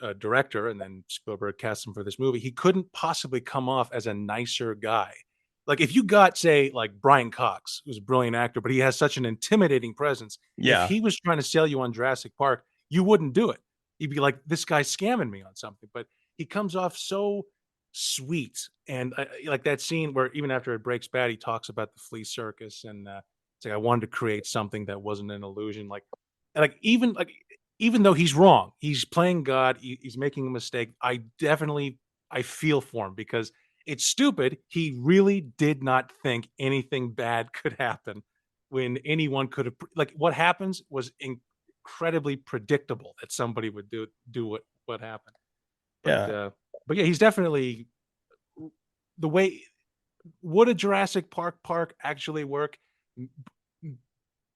a director, and then Spielberg cast him for this movie. He couldn't possibly come off as a nicer guy. Like if you got, say, like Brian Cox, who's a brilliant actor, but he has such an intimidating presence. Yeah. If he was trying to sell you on Jurassic Park, you wouldn't do it. You'd be like, this guy's scamming me on something. But he comes off so sweet. And like that scene where even after it breaks bad, he talks about the flea circus. And it's like, I wanted to create something that wasn't an illusion. Even though he's wrong, he's playing God, he's making a mistake. I feel for him because it's stupid. He really did not think anything bad could happen when anyone could have. Like what happens was incredibly predictable that somebody would do what happened. But yeah, he's definitely the way. Would a Jurassic Park actually work?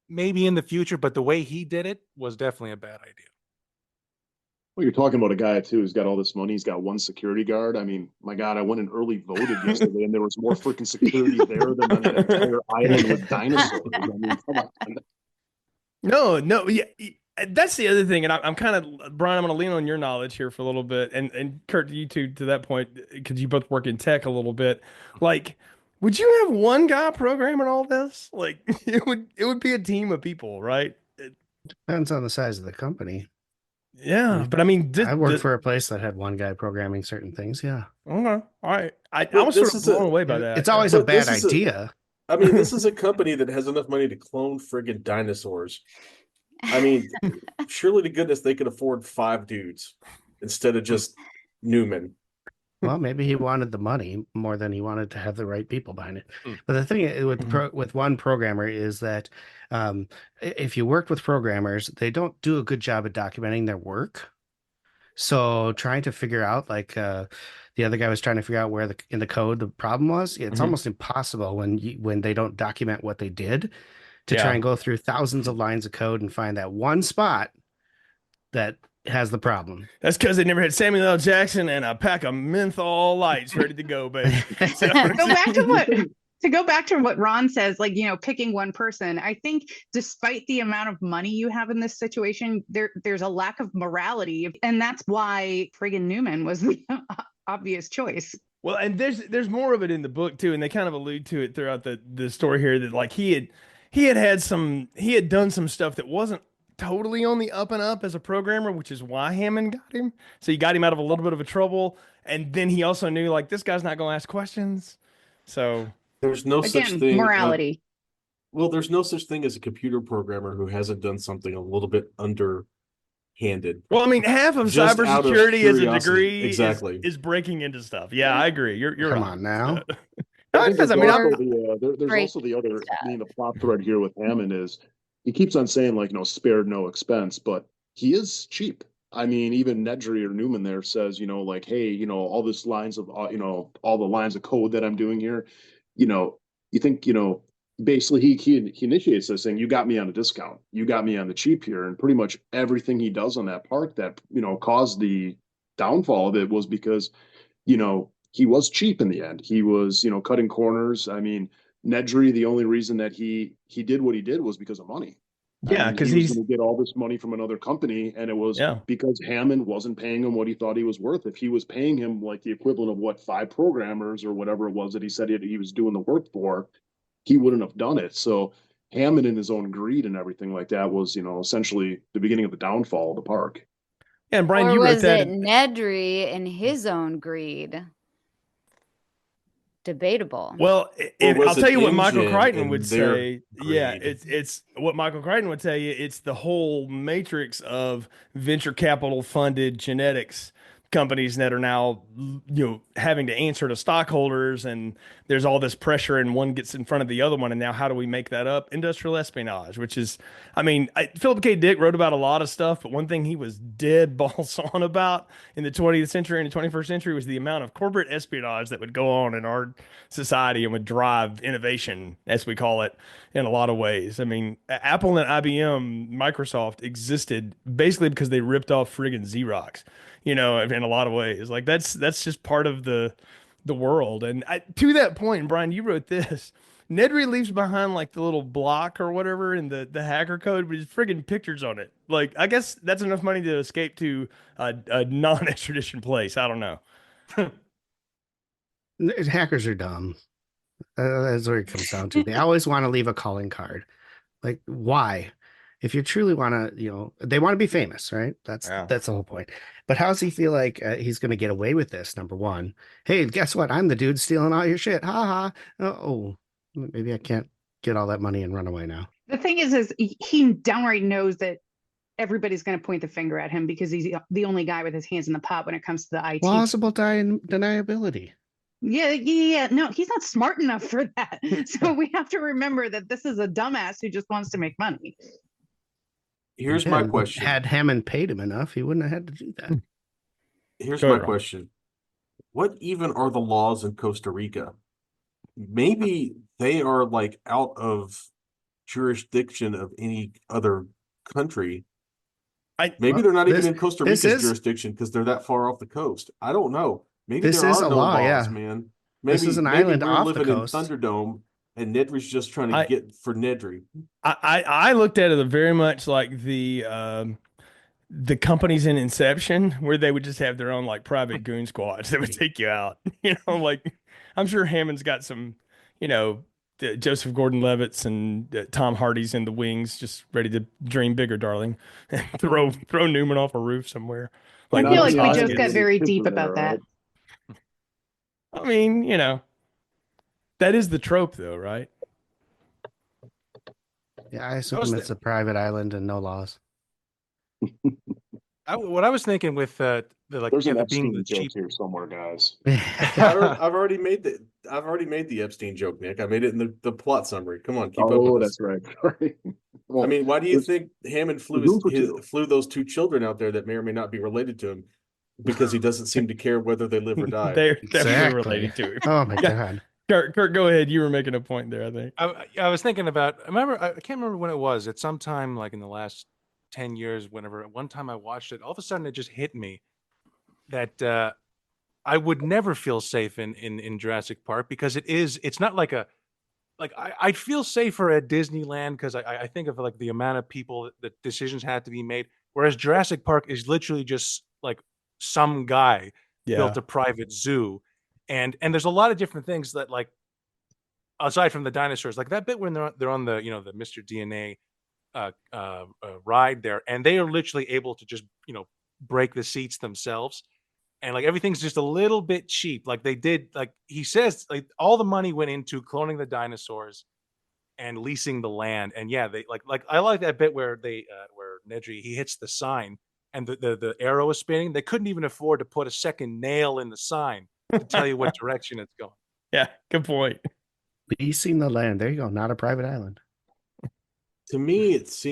Maybe in the future, but the way he did it was definitely a bad idea. Well, you're talking about a guy too who's got all this money. He's got one security guard. I mean, my God, I went and early voted yesterday, and there was more freaking security there than on that entire island with dinosaurs. I mean, come on. No, yeah, that's the other thing, and I'm kind of Brian. I'm going to lean on your knowledge here for a little bit, and Kurt, you two to that point because you both work in tech a little bit. Like, would you have one guy programming all this? Like, it would be a team of people, right? Depends on the size of the company. Yeah, but I mean, I worked for a place that had one guy programming certain things. Yeah. Okay. All right. I was sort of blown away by that. It's always a bad idea. I mean, this is a company that has enough money to clone friggin' dinosaurs. I mean, surely to goodness they could afford 5 dudes instead of just Newman. Well, maybe he wanted the money more than he wanted to have the right people behind it. But the thing with one programmer is that if you work with programmers, they don't do a good job of documenting their work. So trying to figure out like the other guy was trying to figure out where in the code the problem was. It's Mhm. almost impossible when they don't document what they did to try and go through thousands of lines of code and find that one spot that has the problem. That's because they never had Samuel L. Jackson and a pack of menthol lights ready to go, baby. So, go back to what Ron says, like, picking one person. I think despite the amount of money you have in this situation, there's a lack of morality. And that's why friggin' Newman was the obvious choice. Well, and there's more of it in the book too, and they kind of allude to it throughout the story here that like he had done some stuff that wasn't totally on the up and up as a programmer, which is why Hammond got him. So he got him out of a little bit of a trouble, and then he also knew like this guy's not going to ask questions. So there's no again, such thing. Morality. Well, there's no such thing as a computer programmer who hasn't done something a little bit underhanded. Well, I mean, half of Just out of cybersecurity as a curiosity. degree Exactly. is breaking into stuff. Yeah, I agree. You're Come right. on now. No, it does. I mean, there's also the other, the plot thread here with Hammond is he keeps on saying like, spared no expense, but he is cheap. I mean, even Nedry or Newman there says, like, hey, all this lines of, all the lines of code that I'm doing here, you think, basically he initiates this saying, you got me on a discount, you got me on the cheap here, and pretty much everything he does on that park that caused the downfall of it was because he was cheap in the end. He was cutting corners. I mean, Nedry, the only reason that he did what he did was because of money. Yeah, because he was going to get all this money from another company, and it was because Hammond wasn't paying him what he thought he was worth. If he was paying him like the equivalent of what 5 programmers or whatever it was that he said he was doing the work for, he wouldn't have done it. So Hammond, in his own greed and everything like that, was essentially the beginning of the downfall of the park. Yeah, and Brian, or you wrote was that. it Nedry in his own greed? Debatable. Well, I'll tell you what Michael Crichton would say. Greed. Yeah, it's what Michael Crichton would tell you. It's the whole matrix of venture capital funded genetics companies that are now having to answer to stockholders, and there's all this pressure, and one gets in front of the other one, and now how do we make that up? Industrial espionage, which is, I mean, Philip K. Dick wrote about a lot of stuff, but one thing he was dead balls on about in the 20th century and the 21st century was the amount of corporate espionage that would go on in our society and would drive innovation, as we call it, in a lot of ways. I mean, Apple and IBM, Microsoft existed basically because they ripped off friggin' Xerox, in a lot of ways. Like that's just part of the world. And to that point, Brian, you wrote this. Nedry leaves behind like the little block or whatever in the hacker code, but his friggin' pictures on it. Like, I guess that's enough money to escape to a non-extradition place. I don't know. Hackers are dumb. That's what it comes down to. They always want to leave a calling card. Like, why? If you truly want to, they want to be famous, right? That's the whole point. But how does he feel like he's going to get away with this? Number one, hey, guess what? I'm the dude stealing all your shit. Ha ha. Oh, maybe I can't get all that money and run away now. The thing is he downright knows that everybody's going to point the finger at him because he's the only guy with his hands in the pot when it comes to the IT. Plausible deniability. Yeah. No, he's not smart enough for that. So we have to remember that this is a dumbass who just wants to make money. Here's my question. Had Hammond paid him enough, he wouldn't have had to do that. Here's my question. What even are the laws in Costa Rica? Maybe they are like out of jurisdiction of any other country. Maybe they're not even in Costa Rica's jurisdiction because they're that far off the coast. I don't know. Maybe there are no laws, man. Maybe this is an island off the coast. In Thunderdome, and Nedry's just trying to get for Nedry. I looked at it very much like the companies in Inception, where they would just have their own like private goon squads that would take you out. Like I'm sure Hammond's got some, Joseph Gordon-Levitt's and Tom Hardy's in the wings, just ready to dream bigger, darling, and throw Newman off a roof somewhere. Like, I feel like we just got very deep about that. I mean, that is the trope, though, right? Yeah, I assume it's a private island and no laws. What I was thinking with there's an Epstein being joke here somewhere, guys. I've already made the Epstein joke, Nick. I made it in the plot summary. Come on, keep up with that's right. Well, I mean, why do you think Hammond flew those 2 children out there that may or may not be related to him? because he doesn't seem to care whether they live or die. They're definitely Exactly. related to him. Oh my Yeah. god. Kurt, go ahead. You were making a point there, I think. I was thinking about. I can't remember when it was. At some time, like in the last 10 years, whenever one time I watched it, all of a sudden it just hit me that I would never feel safe in Jurassic Park because it's not like I'd feel safer at Disneyland because I think of like the amount of people that decisions had to be made. Whereas Jurassic Park is literally just like some guy built a private zoo. And there's a lot of different things that like aside from the dinosaurs, like that bit when they're on the the Mr. DNA ride there, and they are literally able to just break the seats themselves, and like everything's just a little bit cheap. Like they did, like he says, like all the money went into cloning the dinosaurs and leasing the land. And yeah, they like I like that bit where where Nedry he hits the sign and the arrow is spinning. They couldn't even afford to put a second nail in the sign to tell you what direction it's going. Yeah, good point. Leasing the land. There you go. Not a private island. To me, it's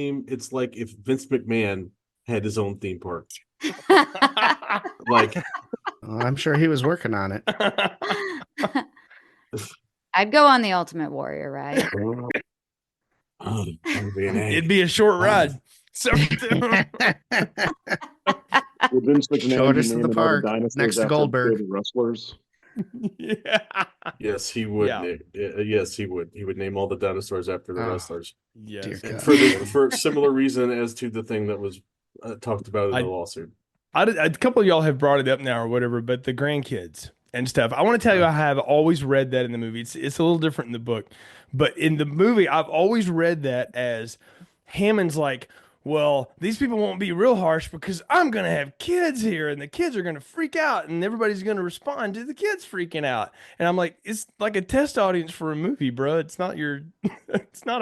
like if Vince McMahon had his own theme park. Like, Well, I'm sure he was working on it. I'd go on the Ultimate Warrior ride. It'd be a short ride. So Would Vince McMahon Shortest be of the naming all park, dinosaurs next to after Goldberg. favorite wrestlers? yeah. yes, he would. Yeah. Yes, he would. He would name all the dinosaurs after the Oh. wrestlers. Yes. Dear And God. for similar reason as to the thing that was talked about in the lawsuit. A couple of y'all have brought it up now or whatever, but the grandkids and stuff. I want to tell you, I have always read that in the movie. It's a little different in the book, but in the movie, I've always read that as Hammond's like, well, these people won't be real harsh because I'm going to have kids here and the kids are going to freak out and everybody's going to respond to the kids freaking out. And I'm like, it's like a test audience for a movie, bro. It's not it's not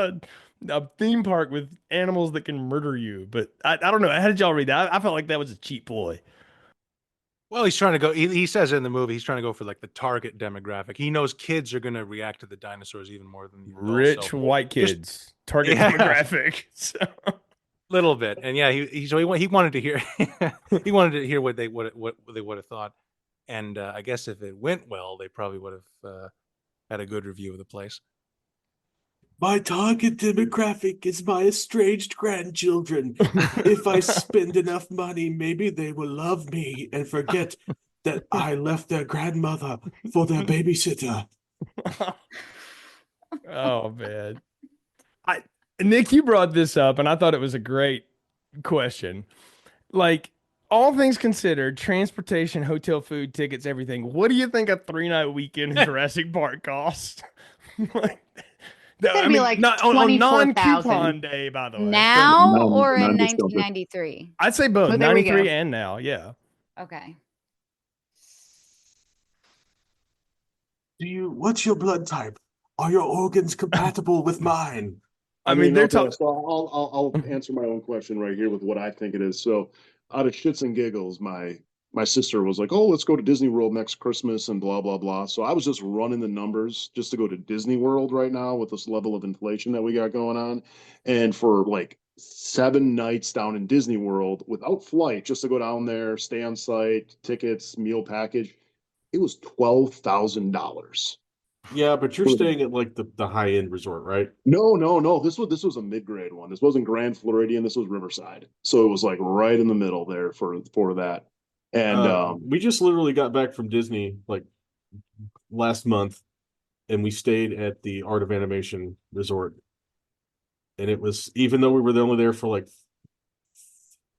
a theme park with animals that can murder you. But I don't know. How did y'all read that? I felt like that was a cheap ploy. Well, he's trying to go. He says in the movie he's trying to go for like the target demographic. He knows kids are going to react to the dinosaurs even more than the adults, Rich so white just- kids, target Yeah. demographic. So. little bit, and yeah, he wanted to hear he wanted to hear what they would have thought, and I guess if it went well, they probably would have had a good review of the place. My target demographic is my estranged grandchildren. If I spend enough money, maybe they will love me and forget that I left their grandmother for their babysitter. Oh man, Nick, you brought this up, and I thought it was a great question. Like all things considered, transportation, hotel, food, tickets, everything. What do you think a 3-night weekend in Jurassic Park cost? Like, gotta be like not on 24,000. non-coupon day, by the way. Now None- or in none discounted. 1993? I'd say both, Oh, there we 93 go. and now. Yeah. Okay. What's your blood type? Are your organs compatible with mine? I mean, they're okay, talking. so I'll answer my own question right here with what I think it is. So, out of shits and giggles, my sister was like, "Oh, let's go to Disney World next Christmas," and blah blah blah. So I was just running the numbers just to go to Disney World right now with this level of inflation that we got going on, and for like 7 nights down in Disney World without flight, just to go down there, stay on site, tickets, meal package, it was $12,000. Yeah, but you're staying at like the high end resort, right? No. This was a mid-grade one. This wasn't Grand Floridian. This was Riverside. So it was like right in the middle there for that. And We just literally got back from Disney like last month, and we stayed at the Art of Animation Resort. And it was, even though we were only there for like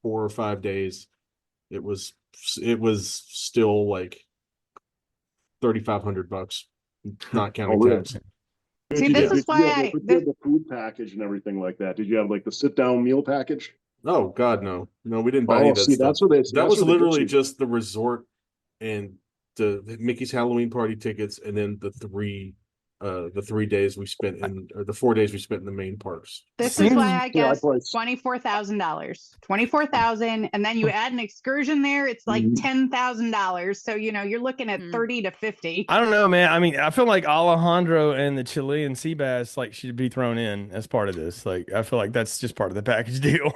4 or 5 days, it was still like $3,500, not counting really? tax. See, this is why did you have the food package and everything like that? Did you have like the sit-down meal package? Oh God, no, we didn't buy any of that see, stuff. that's what they. That that's was what they get literally you. just the resort and the Mickey's Halloween party tickets, and then the 3 the 3 days we spent or the 4 days we spent in the main parks. This is why I Yeah, guess $24,000. 24,000, and then you add an excursion there, it's like $10,000. So you're looking at 30 to 50. I don't know, man. I mean, I feel like Alejandro and the Chilean sea bass should be thrown in as part of this. I feel like that's just part of the package deal.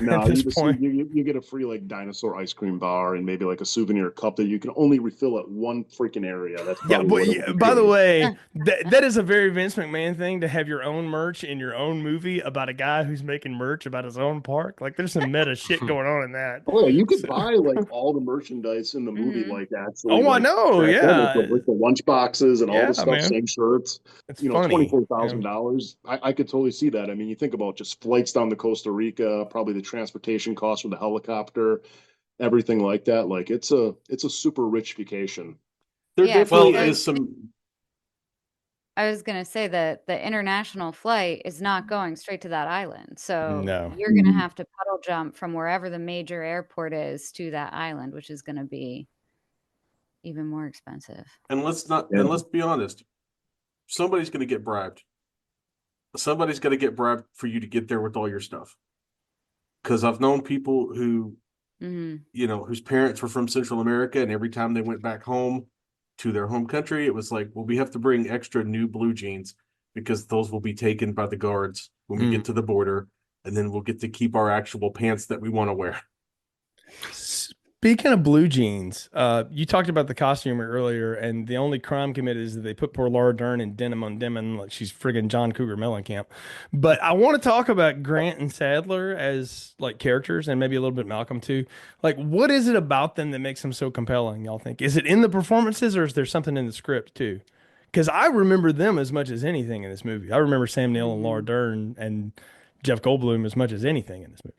No, at this point. you get a free dinosaur ice cream bar and maybe a souvenir cup that you can only refill at one freaking area. That's probably by the way, that is a very Vince McMahon thing to have your own merch in your own movie about a guy who's making merch about his own park. There's some meta shit going on in that. Oh yeah, you could buy all the merchandise in the movie, actually. Oh, I know, yeah. The lunch boxes and all the stuff, man. same shirts. It's funny. $24,000. I could totally see that. I mean, you think about just flights down to Costa Rica, probably the transportation costs for the helicopter, everything like that. It's a super rich vacation. There definitely is some. I was going to say that the international flight is not going straight to that island. So you're going to have to puddle jump from wherever the major airport is to that island, which is going to be even more expensive. And let's be honest. Somebody's going to get bribed. Somebody's going to get bribed for you to get there with all your stuff. Because I've known people who, whose parents were from Central America, and every time they went back home to their home country, it was like, well, we have to bring extra new blue jeans because those will be taken by the guards when we get to the border, and then we'll get to keep our actual pants that we want to wear. Speaking of blue jeans, you talked about the costumer earlier, and the only crime committed is that they put poor Laura Dern in denim on denim like she's friggin' John Cougar Mellencamp. But I want to talk about Grant and Sadler as characters, and maybe a little bit Malcolm too. What is it about them that makes them so compelling, y'all think? Is it in the performances, or is there something in the script too? Because I remember them as much as anything in this movie. I remember Sam Neill and Laura Dern and Jeff Goldblum as much as anything in this movie.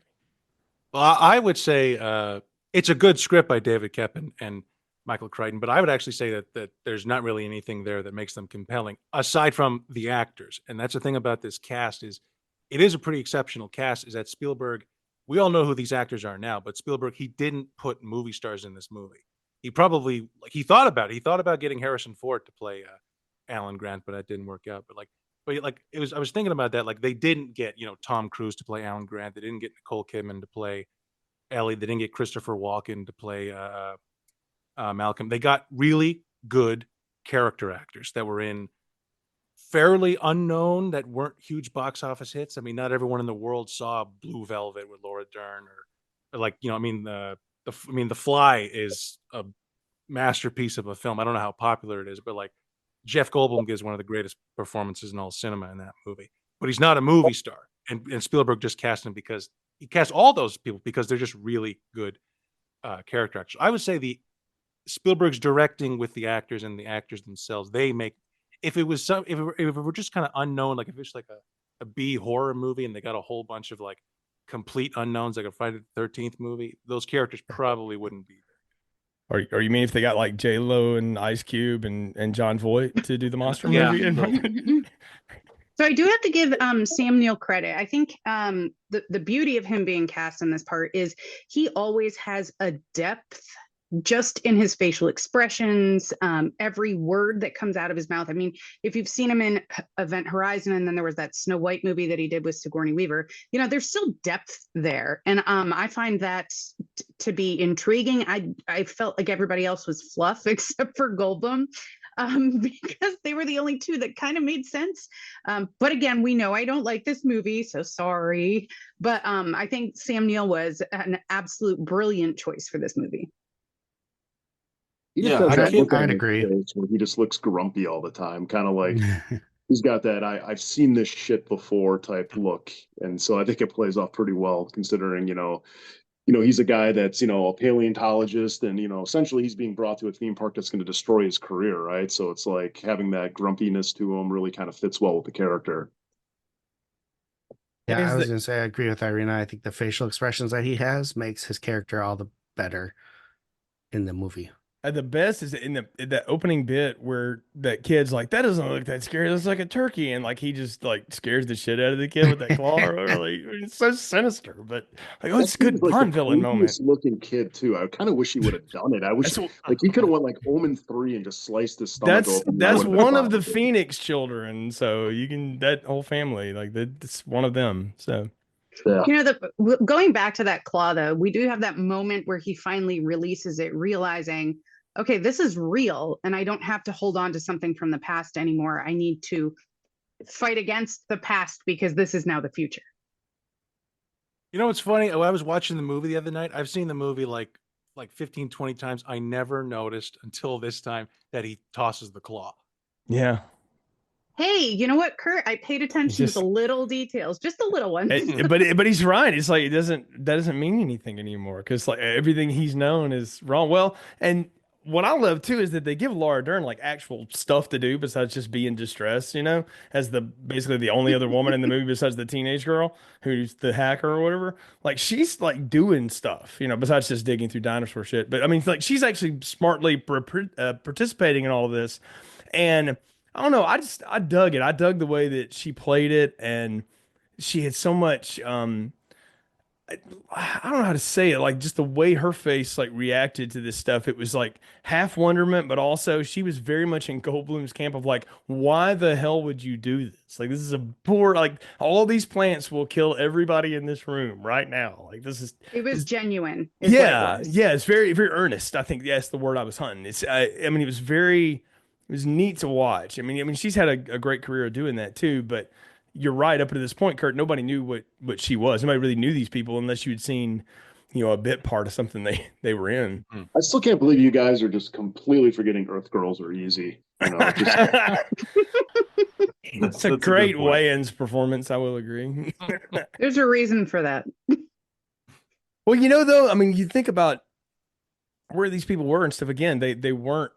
Well, I would say it's a good script by David Koepp and Michael Crichton, but I would actually say that there's not really anything there that makes them compelling aside from the actors. And that's the thing about this cast is it is a pretty exceptional cast. Is that Spielberg? We all know who these actors are now, but Spielberg, he didn't put movie stars in this movie. He probably he thought about it. He thought about getting Harrison Ford to play Alan Grant, but that didn't work out. But it was. I was thinking about that. They didn't get Tom Cruise to play Alan Grant. They didn't get Nicole Kidman to play Ellie. They didn't get Christopher Walken to play Malcolm. They got really good character actors that were in fairly unknown, that weren't huge box office hits. I mean, not everyone in the world saw Blue Velvet with Laura Dern, The Fly is a masterpiece of a film. I don't know how popular it is, but Jeff Goldblum gives one of the greatest performances in all cinema in that movie. But he's not a movie star, and Spielberg just cast him because he cast all those people because they're just really good character actors. I would say Spielberg's directing with the actors and the actors themselves, they make. If it were just kind of unknown, if it's a B horror movie and they got a whole bunch of complete unknowns, like a Friday the 13th movie, those characters probably wouldn't be there. Or you mean if they got J-Lo and Ice Cube and John Voight to do the monster movie? So I do have to give Sam Neill credit. I think the beauty of him being cast in this part is he always has a depth just in his facial expressions, every word that comes out of his mouth. I mean, if you've seen him in Event Horizon, and then there was that Snow White movie that he did with Sigourney Weaver, there's still depth there. And I find that to be intriguing. I felt like everybody else was fluff except for Goldblum. Because they were the only two that kind of made sense. But again, we know I don't like this movie, so sorry. But I think Sam Neill was an absolute brilliant choice for this movie. I'd agree. Where he just looks grumpy all the time, kind of he's got that I've seen this shit before type look. And so I think it plays off pretty well considering, he's a guy that's, a paleontologist and, essentially he's being brought to a theme park that's going to destroy his career, right? So it's having that grumpiness to him really kind of fits well with the character. Yeah, I was going to say, I agree with Irina. I think the facial expressions that he has makes his character all the better in the movie. The best is in the opening bit where that kid's like, that doesn't look that scary. It looks like a turkey. And like he just like scares the shit out of the kid with that claw. Or whatever. Like, it's so sinister, but like, oh, That it's a kid was good like the Bond villain moment. creepiest looking kid too. I kind of wish he would have done it. I wish That's like he could have went like Omen 3 and just sliced his stomach open. and I that's would have been one fine of the with it. Phoenix children. So you can that whole family, like that's one of them. So Yeah. You know, going back to that claw, though, we do have that moment where he finally releases it, realizing, okay, this is real, and I don't have to hold on to something from the past anymore. I need to fight against the past because this is now the future. You know what's funny? I was watching the movie the other night. I've seen the movie like 15, 20 times. I never noticed until this time that he tosses the claw. yeah. Hey, you know what, Kurt? I paid attention to the little details, just the little ones. But he's right. It's like that doesn't mean anything anymore because like everything he's known is wrong. Well, and what I love too is that they give Laura Dern like actual stuff to do besides just be in distress, as basically the only other woman in the movie besides the teenage girl who's the hacker or whatever. Like she's like doing stuff, besides just digging through dinosaur shit. But I mean, like she's actually smartly participating in all of this, and I don't know. I dug it. I dug the way that she played it, and she had so much. I don't know how to say it. Like just the way her face like reacted to this stuff. It was like half wonderment, but also she was very much in Goldblum's camp of like, why the hell would you do this? Like this is a poor. Like all these plants will kill everybody in this room right now. Like this is. It was This, genuine. Is yeah, what it was. yeah. It's very very earnest. I think that's the word I was hunting. I mean, it was very. It was neat to watch. I mean, she's had a great career of doing that too. But you're right. Up to this point, Kurt, nobody knew what she was. Nobody really knew these people unless you'd seen, a bit part of something they were in. I still can't believe you guys are just completely forgetting Earth Girls are easy. It's a great Wayans performance. I will agree. There's a reason for that. Well, though, I mean, you think about where these people were and stuff. Again, they weren't.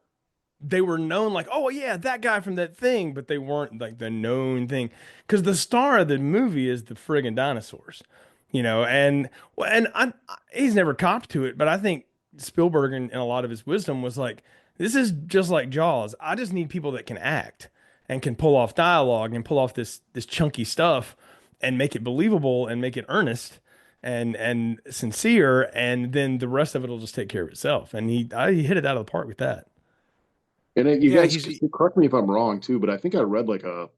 They were known like, oh yeah, that guy from that thing, but they weren't like the known thing because the star of the movie is the friggin' dinosaurs, he's never copped to it, but I think Spielberg in a lot of his wisdom was like, this is just like Jaws. I just need people that can act and can pull off dialogue and pull off this chunky stuff and make it believable and make it earnest and sincere, and then the rest of it will just take care of itself. And he hit it out of the park with that. And you guys correct me if I'm wrong too, but I think I read like a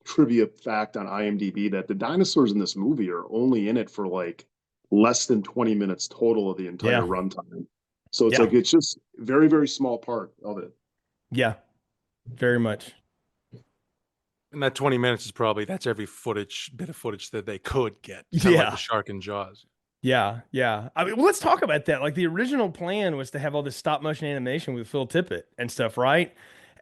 trivia fact on IMDb that the dinosaurs in this movie are only in it for like less than 20 minutes total of the entire runtime. So it's like it's just very, very small part of it. Yeah, very much. And that 20 minutes is that's every bit of footage that they could get. Like the shark in Jaws. Yeah, yeah. I mean, well, let's talk about that. Like the original plan was to have all this stop motion animation with Phil Tippett and stuff, right?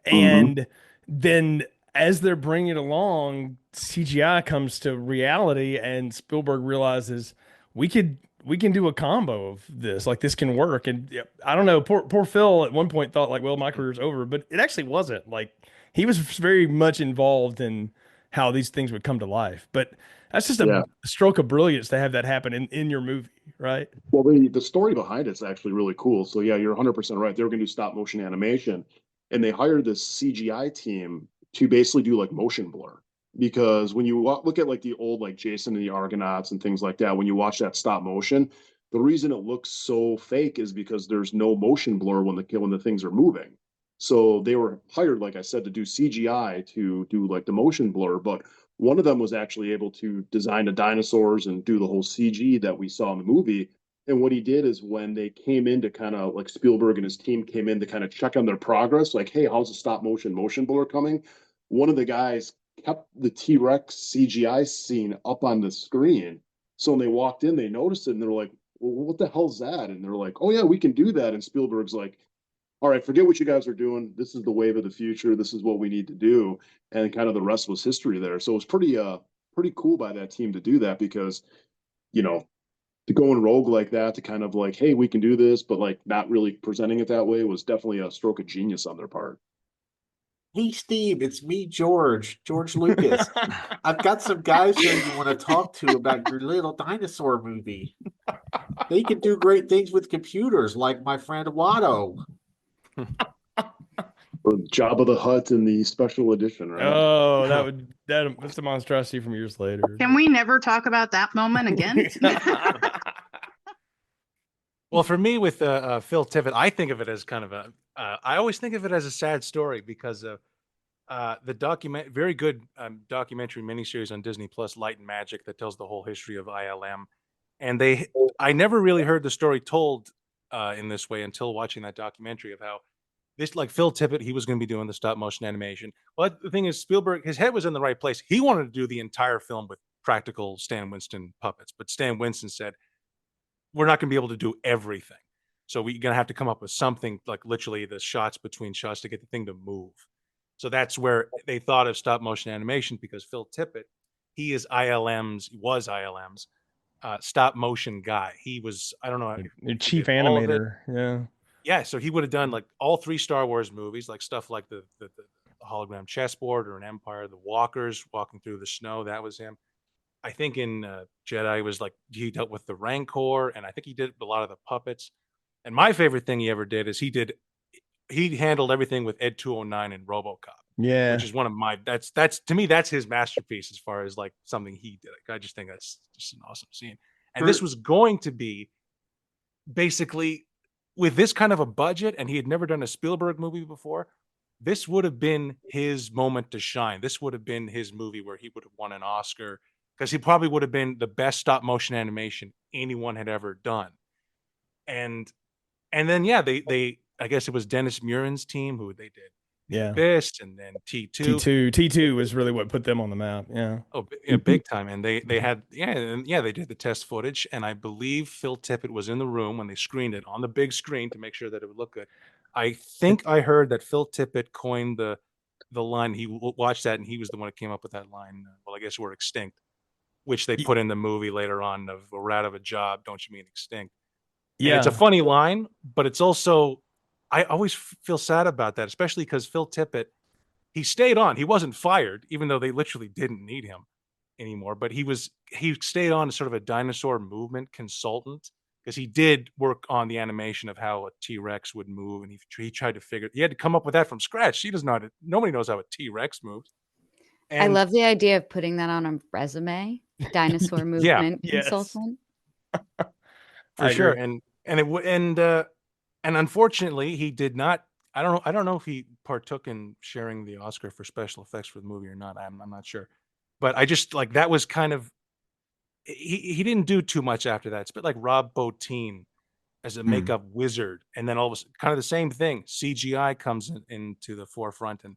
And then as they're bringing it along, CGI comes to reality, and Spielberg realizes we can do a combo of this. Like this can work. And I don't know. Poor Phil at one point thought like, well, my career's over, but it actually wasn't. Like he was very much involved in how these things would come to life, but. That's just a stroke of brilliance to have that happen in your movie, right? Well, the story behind it's actually really cool. So yeah, you're 100% right. They were going to do stop motion animation, and they hired this CGI team to basically do like motion blur. Because when you look at like the old like Jason and the Argonauts and things like that, when you watch that stop motion, the reason it looks so fake is because there's no motion blur when the things are moving. So they were hired, like I said, to do CGI to do like the motion blur, but one of them was actually able to design the dinosaurs and do the whole CG that we saw in the movie. And what he did is when they came in to kind of like Spielberg and his team came in to kind of check on their progress, like, hey, how's the stop motion blur coming? One of the guys kept the T-Rex CGI scene up on the screen. So when they walked in, they noticed it and they're like, well, what the hell's that? And they're like, oh yeah, we can do that. And Spielberg's like, all right, forget what you guys are doing. This is the wave of the future. This is what we need to do. And kind of the rest was history there. So it was pretty cool by that team to do that because, to go in rogue like that, to kind of like, hey, we can do this, but like not really presenting it that way was definitely a stroke of genius on their part. Hey, Steve, it's me, George Lucas. I've got some guys here you want to talk to about your little dinosaur movie. They can do great things with computers, like my friend Watto. Or Jabba the Hutt in the special edition, right? Oh, that's a monstrosity from years later. Can we never talk about that moment again? Well, for me with Phil Tippett, I think of it as kind of I always think of it as a sad story because of the very good documentary miniseries on Disney Plus, Light and Magic, that tells the whole history of ILM. And I never really heard the story told in this way until watching that documentary of how this, like Phil Tippett, he was going to be doing the stop motion animation. Well, the thing is, Spielberg, his head was in the right place. He wanted to do the entire film with practical Stan Winston puppets, but Stan Winston said, we're not going to be able to do everything. So we're going to have to come up with something like literally the shots between shots to get the thing to move. So that's where they thought of stop motion animation, because Phil Tippett, he was ILM's stop motion guy. He was, I don't know, Your chief animator. Yeah. So he would have done like all 3 Star Wars movies, like stuff like the hologram chessboard or an Empire, the walkers walking through the snow. That was him. I think in Jedi was like he dealt with the Rancor, and I think he did a lot of the puppets. And my favorite thing he ever did is he handled everything with Ed 209 and RoboCop. Yeah, which is one of my that's to me that's his masterpiece as far as like something he did. Like, I just think that's just an awesome scene. And this was going to be basically with this kind of a budget, and he had never done a Spielberg movie before. This would have been his moment to shine. This would have been his movie where he would have won an Oscar, because he probably would have been the best stop motion animation anyone had ever done. And then they I guess it was Dennis Muren's team who they did Abyss, and then T2 was really what put them on the map. Oh, yeah, big time. And they had they did the test footage, and I believe Phil Tippett was in the room when they screened it on the big screen to make sure that it would look good. I think I heard that Phil Tippett coined the line. He watched that, and he was the one that came up with that line. Well, I guess we're extinct, which they put in the movie later on of, we're out of a job, don't you mean extinct? Yeah, and it's a funny line, but it's also, I always feel sad about that, especially because Phil Tippett, he stayed on. He wasn't fired, even though they literally didn't need him anymore. But he stayed on as sort of a dinosaur movement consultant, because he did work on the animation of how a T-Rex would move, and he tried to figure. He had to come up with that from scratch. Nobody knows how a T-Rex moves. I love the idea of putting that on a resume. Dinosaur movement consultant. For sure. And unfortunately, he did not. I don't know if he partook in sharing the Oscar for special effects for the movie or not. I'm not sure. But I just like, that was kind of, he didn't do too much after that. It's a bit like Rob Bottin as a makeup wizard, and then all of a sudden, kind of the same thing. CGI comes into the forefront, and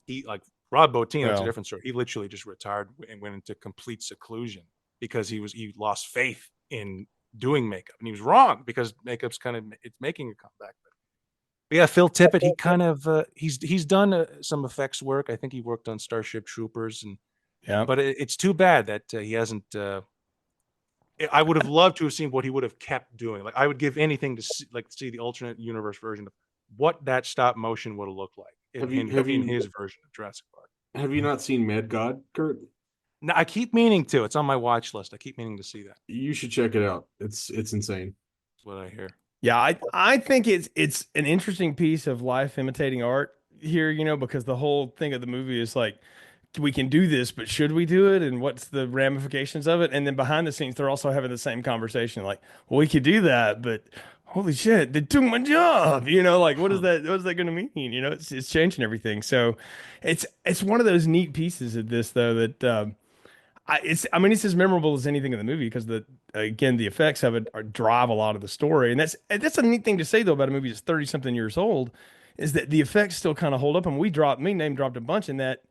he, like Rob Bottin, that's a different story. He literally just retired and went into complete seclusion because he lost faith in doing makeup, and he was wrong, because makeup's it's making a comeback. But yeah, Phil Tippett, he kind of he's done some effects work. I think he worked on Starship Troopers, but it's too bad that he hasn't. I would have loved to have seen what he would have kept doing. Like, I would give anything to see the alternate universe version of what that stop motion would have looked like in his version of Jurassic Park. Have you not seen Mad God, Kurt? No, I keep meaning to. It's on my watch list. I keep meaning to see that. You should check it out. It's insane. That's what I hear. Yeah, I think it's an interesting piece of life imitating art here, because the whole thing of the movie is like, we can do this, but should we do it? And what's the ramifications of it? And then behind the scenes, they're also having the same conversation, like, well, we could do that, but holy shit, they took my job. Like, what is that going to mean? It's changing everything. So it's one of those neat pieces of this, though, that it's as memorable as anything in the movie, because the effects of it drive a lot of the story. And that's a neat thing to say, though, about a movie that's 30 something years old, is that the effects still kind of hold up. And we name dropped a bunch in that,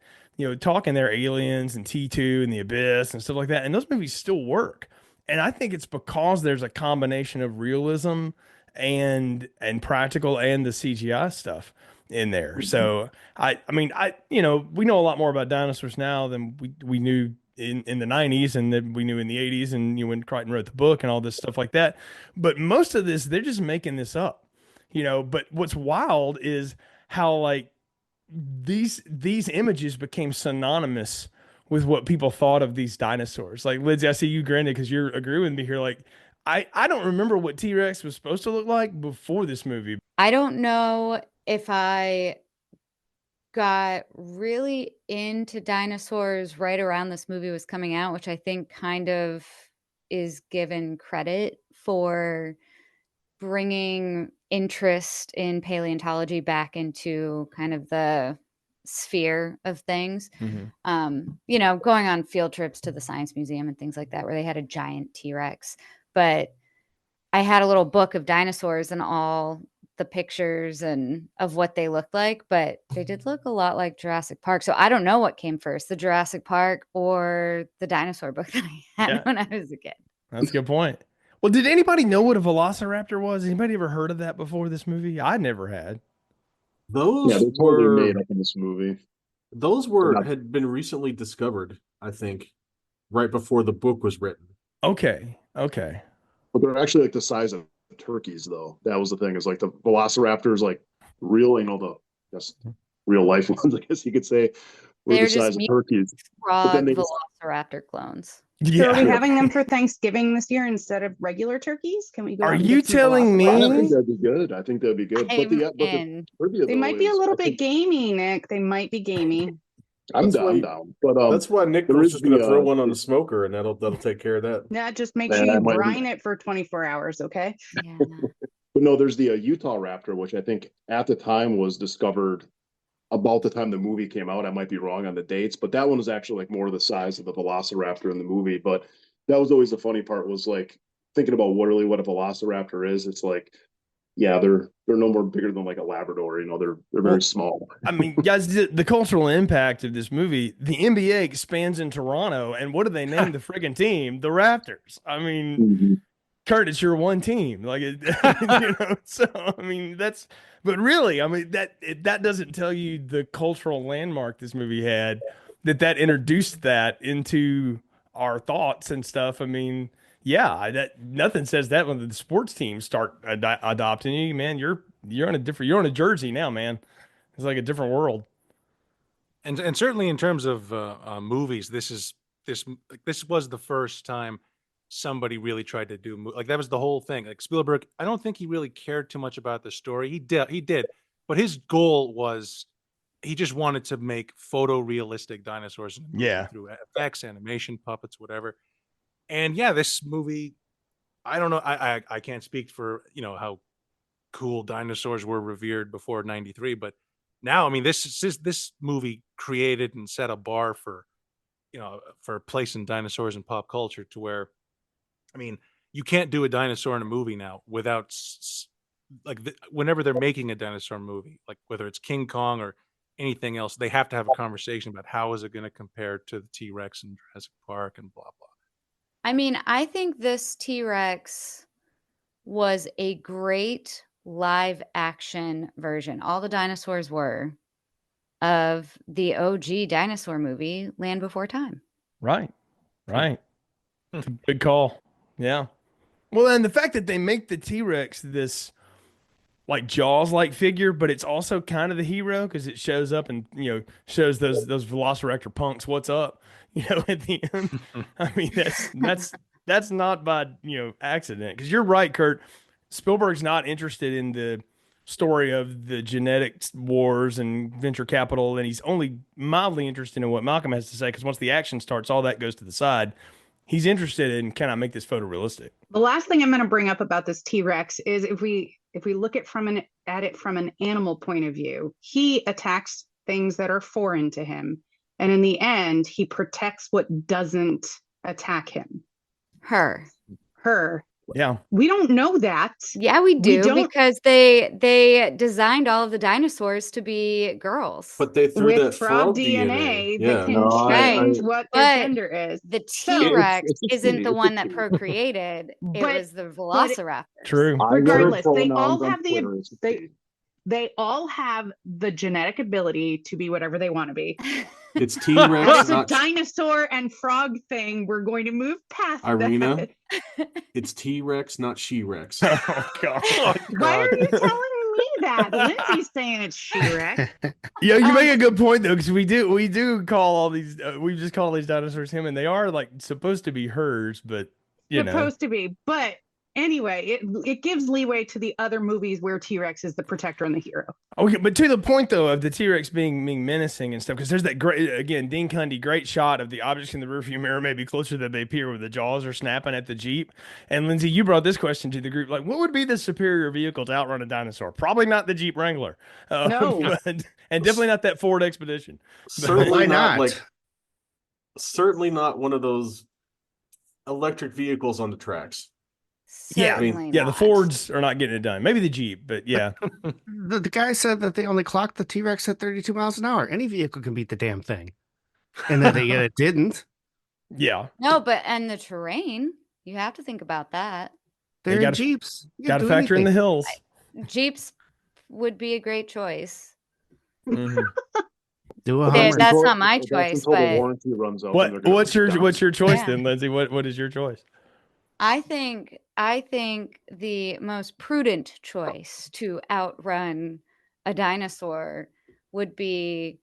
talking there, Aliens and T2 and The Abyss and stuff like that. And those movies still work. And I think it's because there's a combination of realism and practical and the CGI stuff in there. So we know a lot more about dinosaurs now than we knew in the 90s, and then we knew in the 80s, and when Crichton wrote the book and all this stuff like that. But most of this, they're just making this up, but what's wild is how, like, these images became synonymous with what people thought of these dinosaurs. Like, Lindsay, I see you grinning because you're agreeing with me here. Like, I don't remember what T-Rex was supposed to look like before this movie. I don't know if I got really into dinosaurs right around this movie was coming out, which I think kind of is given credit for bringing interest in paleontology back into kind of the sphere of things. You know, going on field trips to the science museum and things like that, where they had a giant T-Rex. But I had a little book of dinosaurs and all the pictures and of what they looked like, but they did look a lot like Jurassic Park. So I don't know what came first, the Jurassic Park or the dinosaur book that I had when I was a kid. That's a good point. Well, did anybody know what a velociraptor was? Anybody ever heard of that before this movie? I never had. Those they're totally were made up in this movie. Those were had been recently discovered, I think, right before the book was written. Okay. But they're actually like the size of turkeys, though. That was the thing. Is like the velociraptors, like real, real life ones, I guess you could say, were They're the size just of turkeys. But frog then they velociraptor clones. So are we Yeah. having them for Thanksgiving this year instead of regular turkeys? Can we go? Are out and you get some telling me? I velociraptors? think that'd be good. I think that'd be good. But the in. trivia, They though, might be a is, little I bit think gamey, Nick. They might be gamey. I'm That's down. why- I'm down. But That's why Nick there was is just going to the, throw one on the smoker, and that'll take care of that. Yeah, just make Man, sure I you might- brine it for 24 hours, okay? Yeah. But no, there's the Utah raptor, which I think at the time was discovered about the time the movie came out. I might be wrong on the dates, but that one was actually like more the size of the velociraptor in the movie. But that was always the funny part, was like thinking about what a velociraptor is. It's like, yeah, they're no more bigger than like a Labrador. They're very Well, small. I mean, guys, the cultural impact of this movie, the NBA expands in Toronto, and what do they name the friggin' team? The Raptors. I mean, Mhm. Kurt, it's your one team. Like, so I mean, but really, I mean, that doesn't tell you the cultural landmark this movie had, that introduced that into our thoughts and stuff. I mean, yeah, that nothing says that when the sports teams start adopting you, man. You're on a jersey now, man. It's like a different world. And certainly in terms of movies, this was the first time somebody really tried to do like that was the whole thing. Like Spielberg, I don't think he really cared too much about the story. He did, but his goal was he just wanted to make photorealistic dinosaurs in the movie Yeah. through effects, animation, puppets, whatever. And yeah, this movie, I don't know, I can't speak for how cool dinosaurs were revered before '93, but now, I mean, this movie created and set a bar for for placing dinosaurs in pop culture, to where, I mean, you can't do a dinosaur in a movie now without whenever they're making a dinosaur movie, like whether it's King Kong or anything else, they have to have a conversation about how is it going to compare to the T-Rex in Jurassic Park and blah blah. I mean, I think this T-Rex was a great live action version. All the dinosaurs were of the OG dinosaur movie, Land Before Time. Right. It's a good call. Yeah. Well, and the fact that they make the T-Rex this like Jaws-like figure, but it's also kind of the hero because it shows up and shows those Velociraptor punks what's up. At the end. I mean, that's not by accident. Because you're right, Kurt. Spielberg's not interested in the story of the genetics wars and venture capital, and he's only mildly interested in what Malcolm has to say. Because once the action starts, all that goes to the side. He's interested in, can I make this photorealistic? The last thing I'm going to bring up about this T-Rex is if we look at it from an animal point of view, he attacks things that are foreign to him, and in the end, he protects what doesn't attack him. Her. Yeah. We don't know that. Yeah, we do, because they designed all of the dinosaurs to be girls. But they threw With that frog DNA. that can change what their gender is. The T-Rex isn't the one that procreated. It But- was the Velociraptor. True. Regardless, they pronouns all on have Twitter. It's they all have the genetic ability to be whatever they want to be. It's T-Rex, It's a not dinosaur and frog thing. We're going to move past Irina. that. It's T-Rex, not She-Rex. Oh God. Why are you telling me that? Lindsay's saying it's She-Rex. Yeah, you make a good point though, because we do call all these. We just call these dinosaurs him, and they are like supposed to be hers, but Supposed to be, but Anyway, it gives leeway to the other movies where T-Rex is the protector and the hero. Okay, but to the point though of the T-Rex being menacing and stuff, because there's that great, again, Dean Cundy, great shot of the objects in the rearview mirror maybe closer than they appear, where the jaws are snapping at the Jeep. And Lindsay, you brought this question to the group, like, what would be the superior vehicle to outrun a dinosaur? Probably not the Jeep Wrangler, No. and definitely not that Ford Expedition. Certainly Why not not? like, certainly not one of those electric vehicles on the tracks. Yeah, Certainly yeah, the not. Fords are not getting it done. Maybe the Jeep, but yeah. The guy said that they only clocked the T-Rex at 32 miles an hour. Any vehicle can beat the damn thing. And then it didn't. Yeah. No, and the terrain, you have to think about that. They're gotta- Jeeps. You Got to can do factor in the anything. hills. Jeeps would be a great choice. Mhm. Do a Yeah, Hummer. that's until- not my that's choice, until the but warranty runs out. and they're What gonna what's be your done. what's your choice Yeah. then, Lindsay? What is your choice? I think the most prudent choice to outrun a dinosaur would be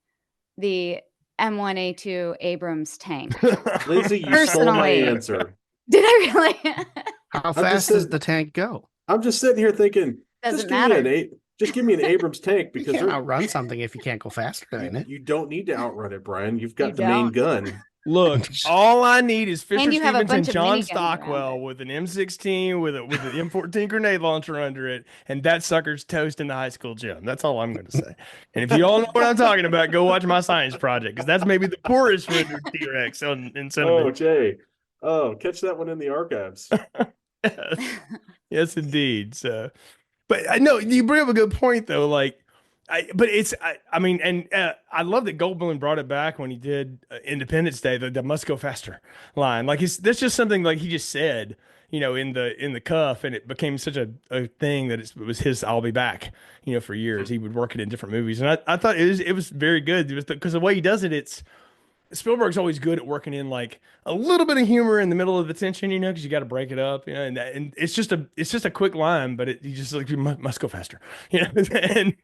the M1A2 Abrams tank. Lindsay, you stole my Personally. answer. Did I really? How just fast does saying- the tank go? I'm just sitting here thinking, Doesn't just give me an Abrams tank You because can't outrun something if you can't go faster than it. you don't need to outrun it, Brian. You've got You the main don't. gun. Look, all I need is Fisher And you have a Stevens and bunch of John miniguns around Stockwell it. with an M16 with an M14 grenade launcher under it, and that sucker's toast in the high school gym. That's all I'm going to say. And if you all know what I'm talking about, go watch my science project, because that's maybe the poorest rendered T-Rex in Oh, cinema. Jay. Oh, catch that one in the archives. Yes. Yes, indeed. So, but I know you bring up a good point though. Like, I mean, and I love that Goldblum brought it back when he did Independence Day, the "Must Go Faster" line. Like, that's just something like he just said, in the cuff, and it became such a thing that it was his "I'll be back," for years. He would work it in different movies, and I thought it was very good because the way he does it, Spielberg's always good at working in like a little bit of humor in the middle of the tension, because you got to break it up, and it's just a quick line, but you just like, you must go faster, and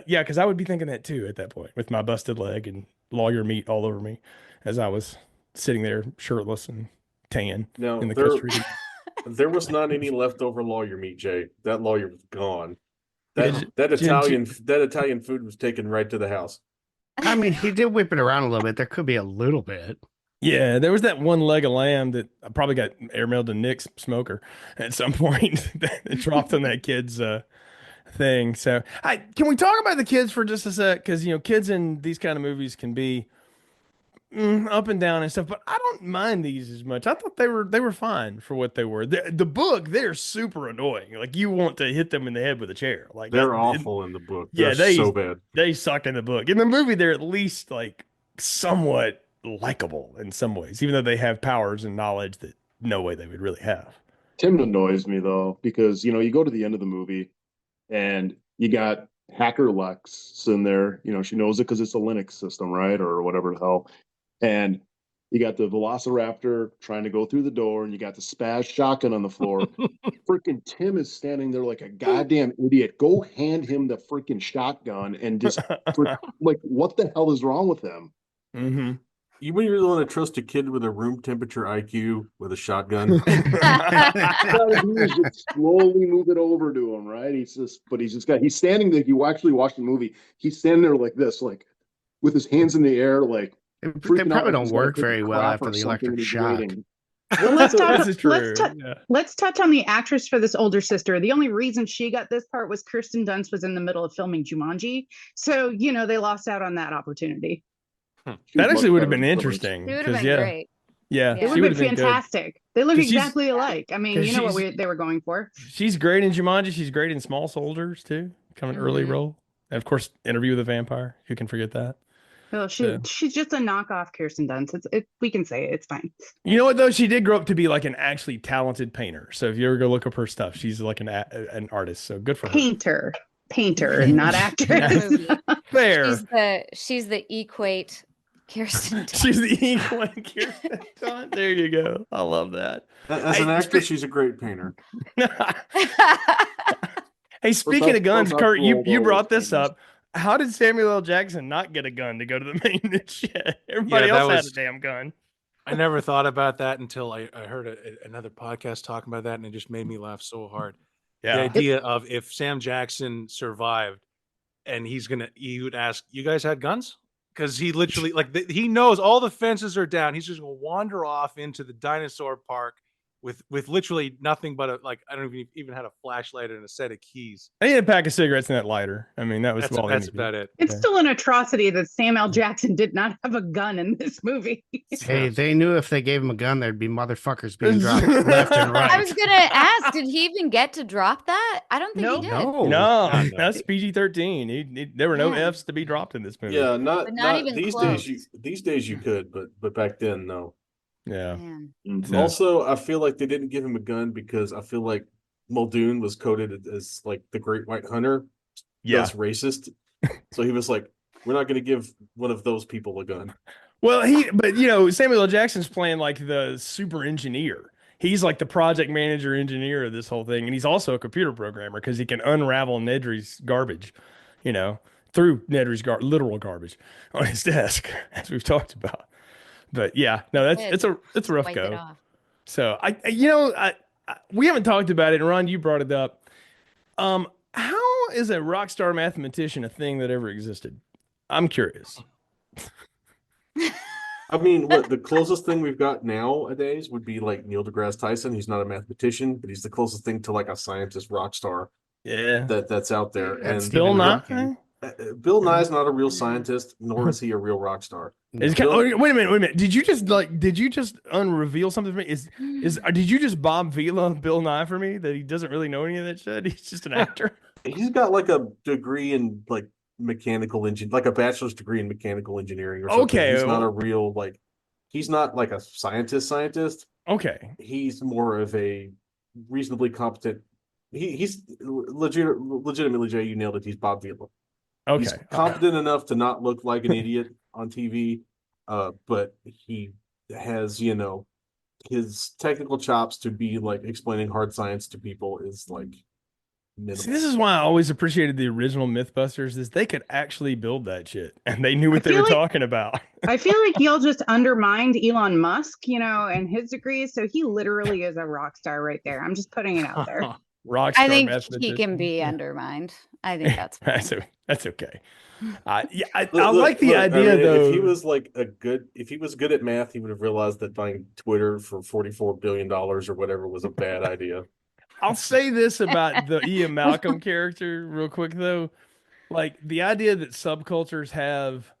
yeah, because I would be thinking that too at that point with my busted leg and lawyer meat all over me as I was sitting there shirtless and tan No, in the there, Costa Rican. there was not any leftover lawyer meat, Jay. That lawyer was gone. Yeah, That Italian food was taken right to the house. I mean, he did whip it around a little bit. There could be a little bit. Yeah, there was that one leg of lamb that I probably got airmailed to Nick's smoker at some point that dropped on that kid's thing. So, can we talk about the kids for just a sec? Because kids in these kind of movies can be up and down and stuff, but I don't mind these as much. I thought they were fine for what they were. The book, they're super annoying. Like, you want to hit them in the head with a chair. Like, They're awful in the book. Yeah, They're so bad. They suck in the book. In the movie, they're at least like somewhat likable in some ways, even though they have powers and knowledge that no way they would really have. Tim annoys me though, because you go to the end of the movie and you got Hacker Lex in there. She knows it because it's a Linux system, right? Or whatever the hell. And you got the Velociraptor trying to go through the door, and you got the spaz shotgun on the floor. Freaking Tim is standing there like a goddamn idiot. Go hand him the freaking shotgun and just like, what the hell is wrong with him? Mm-hmm. You really want to trust a kid with a room temperature IQ with a shotgun? You just slowly move it over to him, right? He's standing there. You actually watch the movie. He's standing there like this, like with his hands in the air, like They freaking out probably like don't he's gonna work take a very well crap after or the something electric and he's shock. waiting. Well, let's talk. This is true. Yeah. Let's touch on the actress for this older sister. The only reason she got this part was Kirsten Dunst was in the middle of filming Jumanji, so they lost out on that opportunity. That actually would have been She interesting. It would have 'cause, been yeah, great. Yeah, It It she would have been good. fantastic. They look 'Cause she's- exactly alike. I mean, 'cause you know what she's- they were going for. She's great in Jumanji. She's great in Small Soldiers too. Kind of an early Mhm. role. And of course, Interview with a Vampire. Who can forget that? Well, she's just a knockoff Kirsten Dunst. We can say it. It's fine. You know what though? She did grow up to be like an actually talented painter. So if you ever go look up her stuff, she's like an artist. So good for her. Painter, not actress. Fair. She's the equate Kirsten Dunst. She's the equal Kirsten Dunst. There you go. I love that. As an actor, she's a great painter. Hey, speaking of guns, that's Kurt, you cool, brought those this up. How did Samuel L. Jackson not get a gun to go to the maintenance shed? Everybody Yeah, that else had was- a damn gun. I never thought about that until I heard another podcast talking about that, and it just made me laugh so hard. The Yeah. idea of if Sam Jackson survived, and he would ask, "You guys had guns?" Because he literally, he knows all the fences are down. He's just gonna wander off into the dinosaur park with literally nothing but I don't even had a flashlight and a set of keys. I need a pack of cigarettes and that lighter. I mean, that was all That's about it. It's still an atrocity that Samuel Jackson did not have a gun in this movie. Hey, they knew if they gave him a gun, there'd be motherfuckers being dropped left and right. I was gonna ask, did he even get to drop that? I don't think he did. No, that's PG-13. There were no Fs to be dropped in this movie. Yeah, But not not even these close. days. These days you could, but back then no. Yeah. Man. Also, I feel like they didn't give him a gun because I feel like Muldoon was coded as like the Great White Hunter. Yeah. That's racist. So he was like, "We're not going to give one of those people a gun." Well, but Samuel L. Jackson's playing like the super engineer. He's like the project manager engineer of this whole thing, and he's also a computer programmer because he can unravel Nedry's garbage, through Nedry's literal garbage on his desk, as we've talked about. But yeah, no, it's a rough Wipe go. it off. So we haven't talked about it, and Ron, you brought it up. How is a rock star mathematician a thing that ever existed? I'm curious. I mean, what the closest thing we've got nowadays would be like Neil deGrasse Tyson. He's not a mathematician, but he's the closest thing to like a scientist rock star. Yeah, that's out there. And Bill Nye. Bill Nye's not a real scientist, nor is he a real rock star. Wait a minute. Did you just unreveal something for me? Did you just Bob Vila Bill Nye for me that he doesn't really know any of that shit? He's just an actor. He's got like a degree in like mechanical engine, like a bachelor's degree in mechanical engineering or something. Okay. He's not a real he's not like a scientist. Okay. He's more of a reasonably competent. He's legitimately, Jay, you nailed it. He's Bob Vila. Okay. He's competent enough to not look like an idiot on TV, but he has, his technical chops to be like explaining hard science to people is like minimal. See, this is why I always appreciated the original Mythbusters is they could actually build that shit and they knew what they were talking about. I feel like y'all just undermined Elon Musk, and his degrees. So he literally is a rock star right there. I'm just putting it out there. Rockstar I think mathematician. he can be undermined. I think that's fine. that's okay. I like the idea though. If he was if he was good at math, he would have realized that buying Twitter for $44 billion or whatever was a bad idea. I'll say this about the Ian Malcolm character real quick though. Like the idea that subcultures have,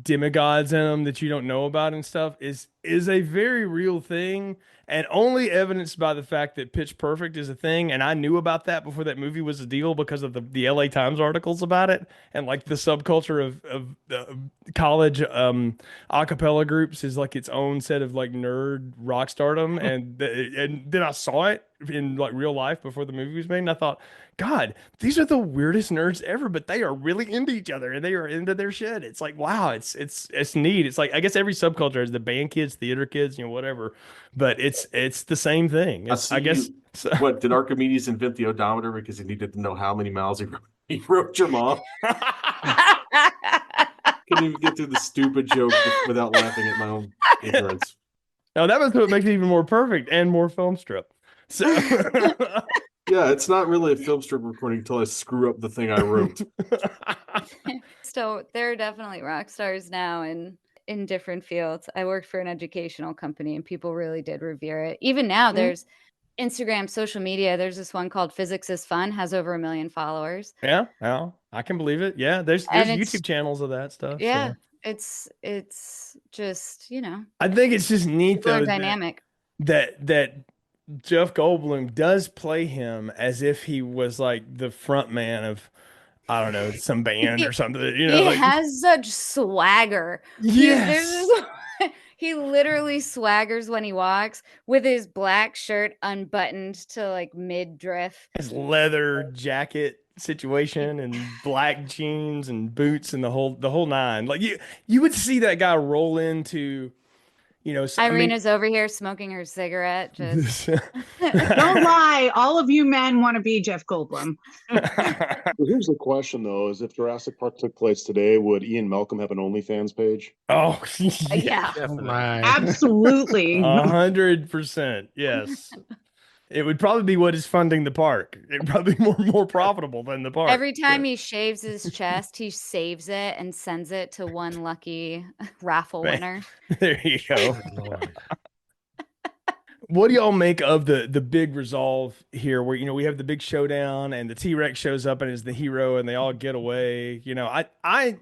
demigods in them that you don't know about and stuff is a very real thing and only evidenced by the fact that Pitch Perfect is a thing. And I knew about that before that movie was a deal because of the LA Times articles about it and like the subculture of college a cappella groups is like its own set of like nerd rock stardom. And then I saw it in like real life before the movie was made. And I thought, God, these are the weirdest nerds ever, but they are really into each other and they are into their shit. It's like, wow, it's neat. It's like, I guess every subculture has the band kids, theater kids, whatever, but it's the same thing. I guess. What did Archimedes invent the odometer because he needed to know how many miles he rode your mom? Couldn't even get through the stupid joke without laughing at my own ignorance. No, that was what makes it even more perfect and more film strip. So yeah, it's not really a film strip recording until I screw up the thing I wrote. So there are definitely rock stars now in different fields. I worked for an educational company and people really did revere it. Even now there's Instagram, social media. There's this one called Physics is Fun, has over 1 million followers. Yeah, I can believe it. Yeah, there's YouTube channels of that stuff. Yeah, so. it's just, I think it's just neat though. Dynamic. That Jeff Goldblum does play him as if he was like the front man of, I don't know, some band or something. He has such swagger. Yes. He literally swaggers when he walks with his black shirt unbuttoned to like midriff. His leather jacket situation and black jeans and boots and the whole nine. Like you would see that guy roll into You know, so, Irina's over here smoking her cigarette. Just Don't lie. All of you men want to be Jeff Goldblum. Well, here's the question, though: is if Jurassic Park took place today, would Ian Malcolm have an OnlyFans page? Oh, Yeah. Oh Definitely. my. Absolutely. 100%. Yes. It would probably be what is funding the park. It'd probably be more profitable than the park. every time he shaves his chest, he saves it and sends it to one lucky raffle Man. winner. There you go. Lord. What do y'all make of the big resolve here where, you know, we have the big showdown and the T-Rex shows up and is the hero and they all get away? You know, I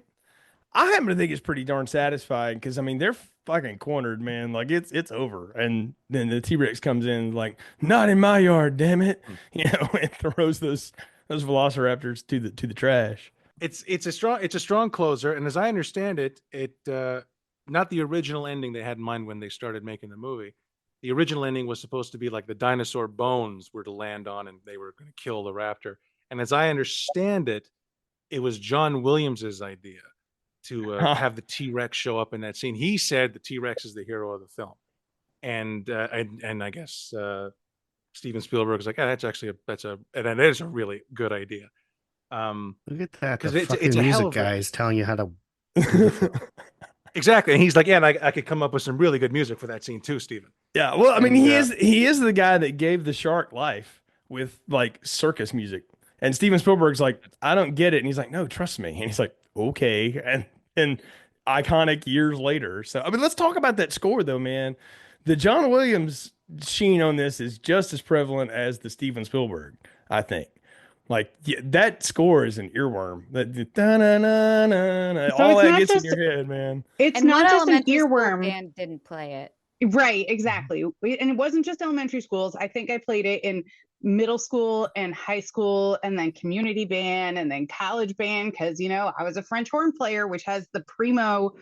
happen to think it's pretty darn satisfying because, I mean, they're fucking cornered, man. Like it's over. And then the T-Rex comes in like, not in my yard, damn it. You know, and throws those velociraptors to the trash. It's a strong closer, and as I understand it, not the original ending they had in mind when they started making the movie. The original ending was supposed to be like the dinosaur bones were to land on, and they were going to kill the raptor. And as I understand it, it was John Williams's idea to have the T-Rex show up in that scene. He said the T-Rex is the hero of the film, and I guess Steven Spielberg was like, "Yeah, that is a really good idea." Look at that. 'Cause The it's a fucking hell music of a- guy is telling you how to do the film. Exactly, and he's like, "Yeah, and I could come up with some really good music for that scene too, Steven." Yeah, well, I mean, And, he is the guy that gave the shark life with like circus music. And Steven Spielberg's like, I don't get it. And he's like, no, trust me. And he's like, okay. And iconic years later. So I mean, let's talk about that score though, man. The John Williams sheen on this is just as prevalent as the Steven Spielberg, I think. Like that score is an earworm. That So all it's that not gets in just- your head, man. It's And not what just an elementary school earworm. band didn't play it? Right, exactly. And it wasn't just elementary schools. I think I played it in middle school and high school and then community band and then college band because, you know, I was a French horn player, which has the primo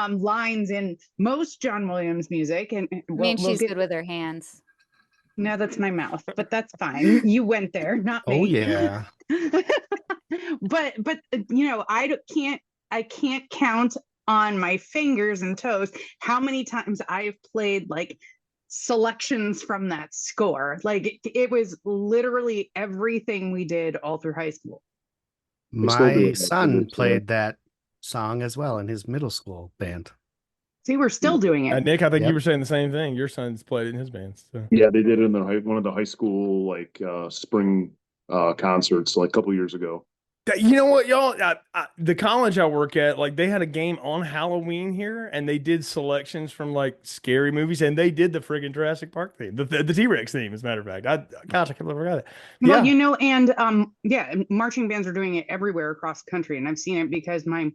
lines in most John Williams music. And I mean, she's good with her hands. No, that's my mouth, but that's fine. You went there, not me. Oh yeah. but you know, I can't count on my fingers and toes how many times I've played like selections from that score. Like it was literally everything we did all through high school. My son played that song as well in his middle school band. See, we're still doing it. Nick, I think Yep. you were saying the same thing. Your son's played it in his band. So. Yeah, they did it in one of the high school like spring concerts like a couple years ago. You know what, y'all? The college I work at, like they had a game on Halloween here, and they did selections from like scary movies, and they did the friggin' Jurassic Park theme, the T-Rex theme, as a matter of fact. Gosh, I completely forgot it. Well, Yeah. you know, and yeah, marching bands are doing it everywhere across the country, and I've seen it because my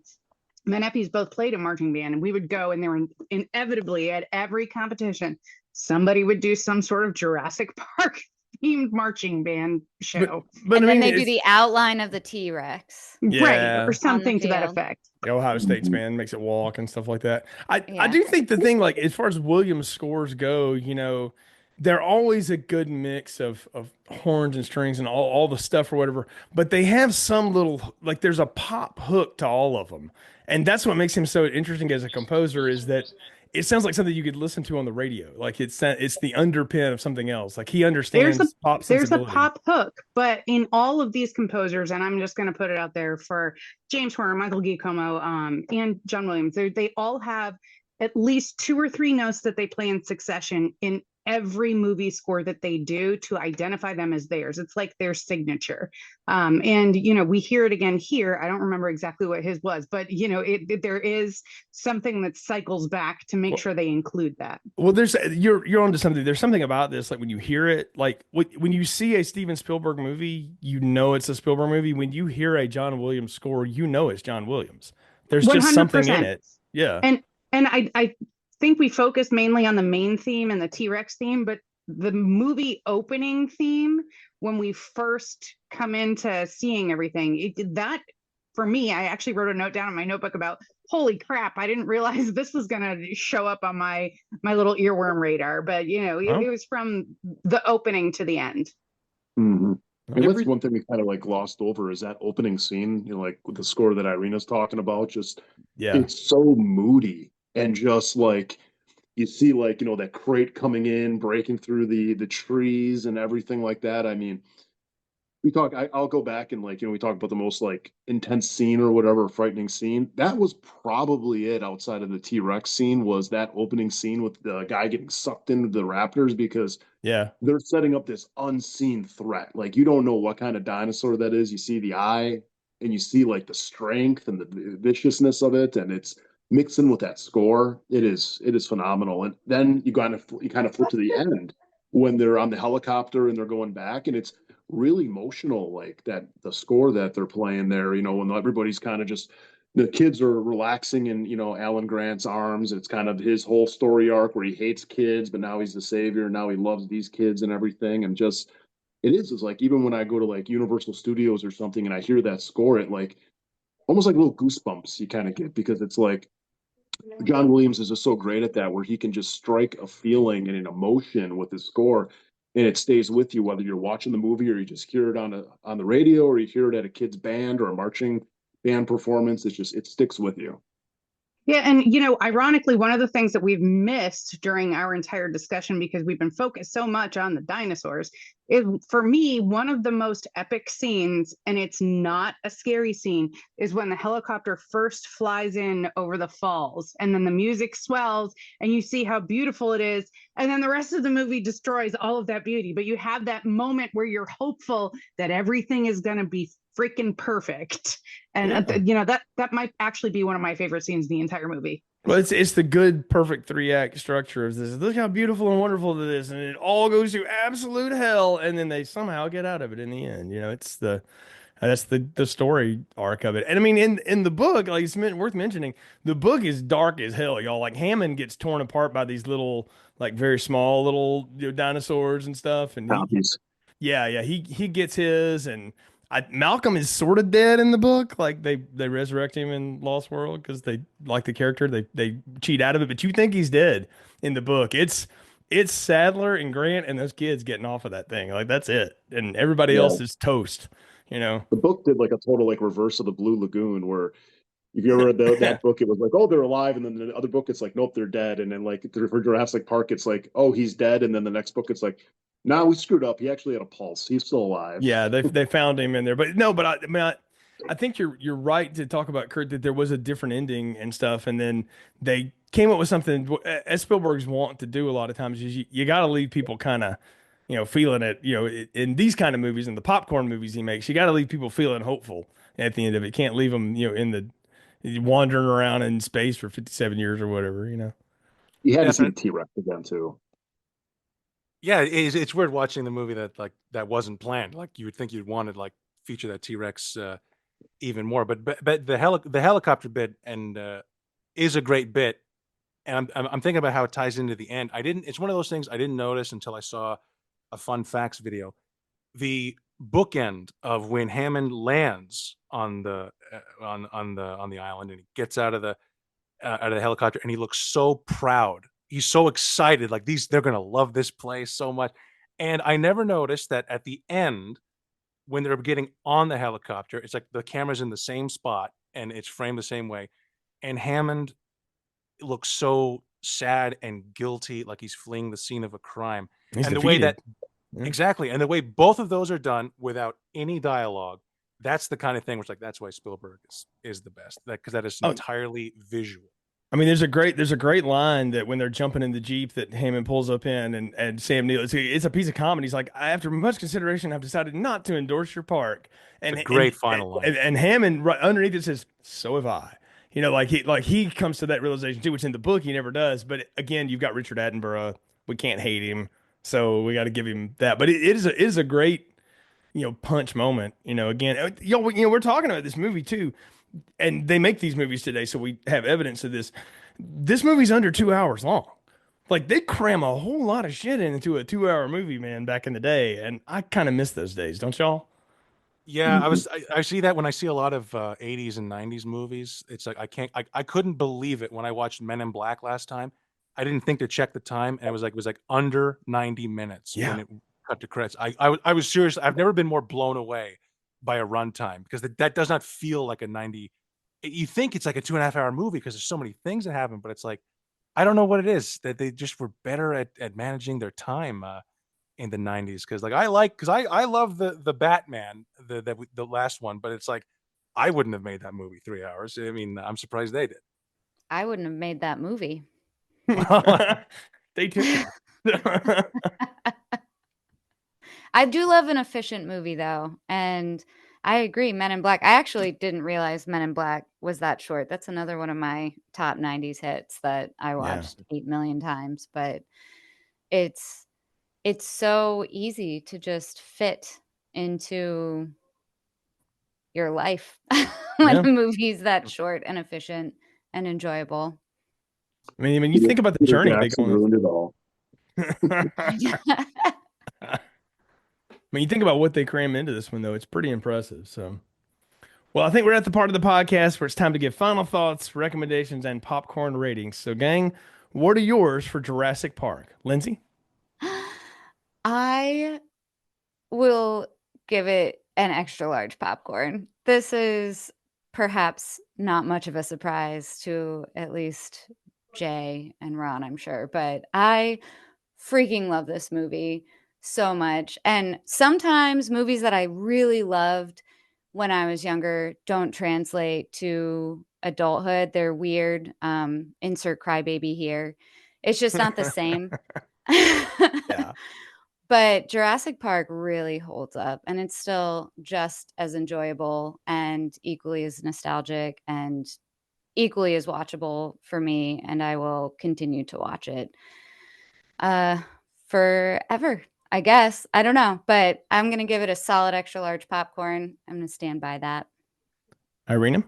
nephews both played a marching band, and we would go, and they were inevitably at every competition, somebody would do some sort of Jurassic Park themed marching band show, But And I then mean, they do the outline of the T-Rex. Yeah. right, or something to that field. effect. the Ohio State's band makes it walk and stuff like that. I Yeah. do think the thing, like as far as Williams scores go, you know, they're always a good mix of horns and strings and all the stuff or whatever, but they have some little, like there's a pop hook to all of them. And that's what makes him so interesting as a composer, is that it sounds like something you could listen to on the radio. Like it's the underpin of something else. Like he understands pop There's a sensibility. pop hook, but in all of these composers, and I'm just going to put it out there for James Horner, Michael Giacomo, and John Williams, they all have at least 2 or 3 notes that they play in succession in every movie score that they do to identify them as theirs. It's like their signature. And, you know, we hear it again here. I don't remember exactly what his was, but, you know, there is something that cycles back to make sure they include that. Well, you're onto something. There's something about this, like when you hear it, like when you see a Steven Spielberg movie, you know it's a Spielberg movie. When you hear a John Williams score, you know it's John Williams. There's just something in 100%. it. Yeah. And I think we focus mainly on the main theme and the T-Rex theme, but the movie opening theme, when we first come into seeing everything, that for me, I actually wrote a note down in my notebook about, holy crap, I didn't realize this was going to show up on my little earworm radar. But, you know, it was from the opening to the end. Mm-hmm. And that's one thing we kind of like glossed over, is that opening scene, you know, like with the score that Irina's talking about, just Yeah. it's so moody and just like you see like, that crate coming in, breaking through the trees and everything like that. I mean, I'll go back and like, we talk about the most like intense scene or whatever, frightening scene. That was probably it outside of the T-Rex scene, was that opening scene with the guy getting sucked into the raptors, because Yeah. they're setting up this unseen threat. Like, you don't know what kind of dinosaur that is. You see the eye and you see like the strength and the viciousness of it, and it's mixing with that score. It is phenomenal. And then you kind of flip to the end when they're on the helicopter and they're going back, and it's really emotional, like that the score that they're playing there, when everybody's kind of just, the kids are relaxing in, Alan Grant's arms. It's kind of his whole story arc where he hates kids, but now he's the savior. Now he loves these kids and everything. And just, it's like, even when I go to like Universal Studios or something and I hear that score, it like almost like little goosebumps you kind of get, because it's like John Williams is just so great at that, where he can just strike a feeling and an emotion with his score, and it stays with you whether you're watching the movie or you just hear it on the radio or you hear it at a kid's band or a marching band performance. It sticks with you. Yeah, and ironically, one of the things that we've missed during our entire discussion, because we've been focused so much on the dinosaurs, is, for me, one of the most epic scenes, and it's not a scary scene, is when the helicopter first flies in over the falls, and then the music swells, and you see how beautiful it is, and then the rest of the movie destroys all of that beauty. But you have that moment where you're hopeful that everything is going to be freaking perfect, and that might actually be one of my favorite scenes in the entire movie. Well, it's the good, perfect 3-act structure of this. Look how beautiful and wonderful it is, and it all goes to absolute hell, and then they somehow get out of it in the end. That's the story arc of it. And I mean, in the book, like, it's worth mentioning, the book is dark as hell, y'all. Like, Hammond gets torn apart by these little, like, very small little dinosaurs and stuff, and he gets his, and Malcolm is sort of dead in the book. Like, they resurrect him in Lost World because they like the character. They cheat out of it, but you think he's dead in the book. It's Sadler and Grant and those kids getting off of that thing. Like, that's it, and everybody Yeah. else is toast. The book did like a total like reverse of the Blue Lagoon, where if you ever read that book, it was like, oh, they're alive, and then the other book, it's like, nope, they're dead. And then like for Jurassic Park, it's like, oh, he's dead, and then the next book, it's like, no, we screwed up. He actually had a pulse. He's still alive. Yeah, they found him in there, but no, but I mean, I think you're right to talk about, Kurt, that there was a different ending and stuff, and then they came up with something, as Spielberg's want to do a lot of times, is you got to leave people kind of, feeling it. In these kind of movies and the popcorn movies he makes, you got to leave people feeling hopeful at the end of it. Can't leave them, in the wandering around in space for 57 years or whatever. You had to see the T-Rex again too. Yeah, it's weird watching the movie that wasn't planned. Like, you would think you'd want to like feature that T-Rex even more, but the helicopter bit is a great bit, and I'm thinking about how it ties into the end. It's one of those things I didn't notice until I saw a fun facts video. The bookend of when Hammond lands on the island, and he gets out of the helicopter, and he looks so proud. He's so excited. Like, they're gonna love this place so much. And I never noticed that at the end, when they're getting on the helicopter, it's like the camera's in the same spot and it's framed the same way. And Hammond looks so sad and guilty, like he's fleeing the scene of a crime. He's and defeated. the way that Yeah. exactly, and the way both of those are done without any dialogue, that's the kind of thing which, like, that's why Spielberg is the best. Because that is entirely visual. I mean, there's a great line that when they're jumping in the Jeep that Hammond pulls up in, and Sam Neill, it's a piece of comedy. He's like, after much consideration, I've decided not to endorse your park. And it's a great final line. And Hammond right underneath it says, so have I. He comes to that realization too, which in the book he never does. But again, you've got Richard Attenborough. We can't hate him, so we got to give him that. But it is a great, punch moment. Again, we're talking about this movie too. And they make these movies today, so we have evidence of this. This movie's under 2 hours long. Like, they cram a whole lot of shit into a 2-hour movie, man, back in the day. And I kind of miss those days, don't y'all? Yeah, I see that when I see a lot of 80s and 90s movies. It's like I couldn't believe it when I watched Men in Black last time. I didn't think to check the time, and it was like under 90 minutes when it cut to credits. I was serious. I've never been more blown away by a runtime, because that does not feel like a 90. You think it's like a 2.5 hour movie because there's so many things that happen, but it's like, I don't know what it is that they just were better at managing their time in the 90s. Because I love the Batman, the last one, but it's like I wouldn't have made that movie 3 hours. I mean, I'm surprised they did. I wouldn't have made that movie. They took off. I do love an efficient movie though, and I agree. Men in Black. I actually didn't realize Men in Black was that short. That's another one of my top 90s hits that I watched 8 million times, but it's so easy to just fit into your life when Yeah. a movie's that short and efficient and enjoyable. I mean, when you think about the Peter journey they Jackson go on. ruined it all. When you think about what they cram into this one, though, it's pretty impressive. So, well, I think we're at the part of the podcast where it's time to give final thoughts, recommendations, and popcorn ratings. So, gang, what are yours for Jurassic Park? Lindsay? I will give it an extra large popcorn. This is perhaps not much of a surprise to at least Jay and Ron, I'm sure, but I freaking love this movie so much. And sometimes movies that I really loved when I was younger don't translate to adulthood. They're weird. Insert crybaby here. It's just not the same. Yeah. But Jurassic Park really holds up, and it's still just as enjoyable and equally as nostalgic and equally as watchable for me, and I will continue to watch it forever, I guess. I don't know, but I'm going to give it a solid extra large popcorn. I'm going to stand by that. Irina?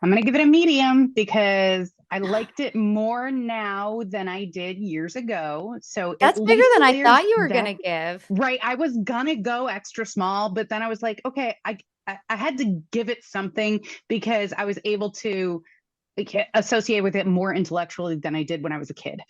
I'm going to give it a medium because I liked it more now than I did years ago. So That's at bigger least than I there's thought you were going that. to give. Right. I was going to go extra small, but then I was like, okay, I had to give it something because I was able to associate with it more intellectually than I did when I was a kid.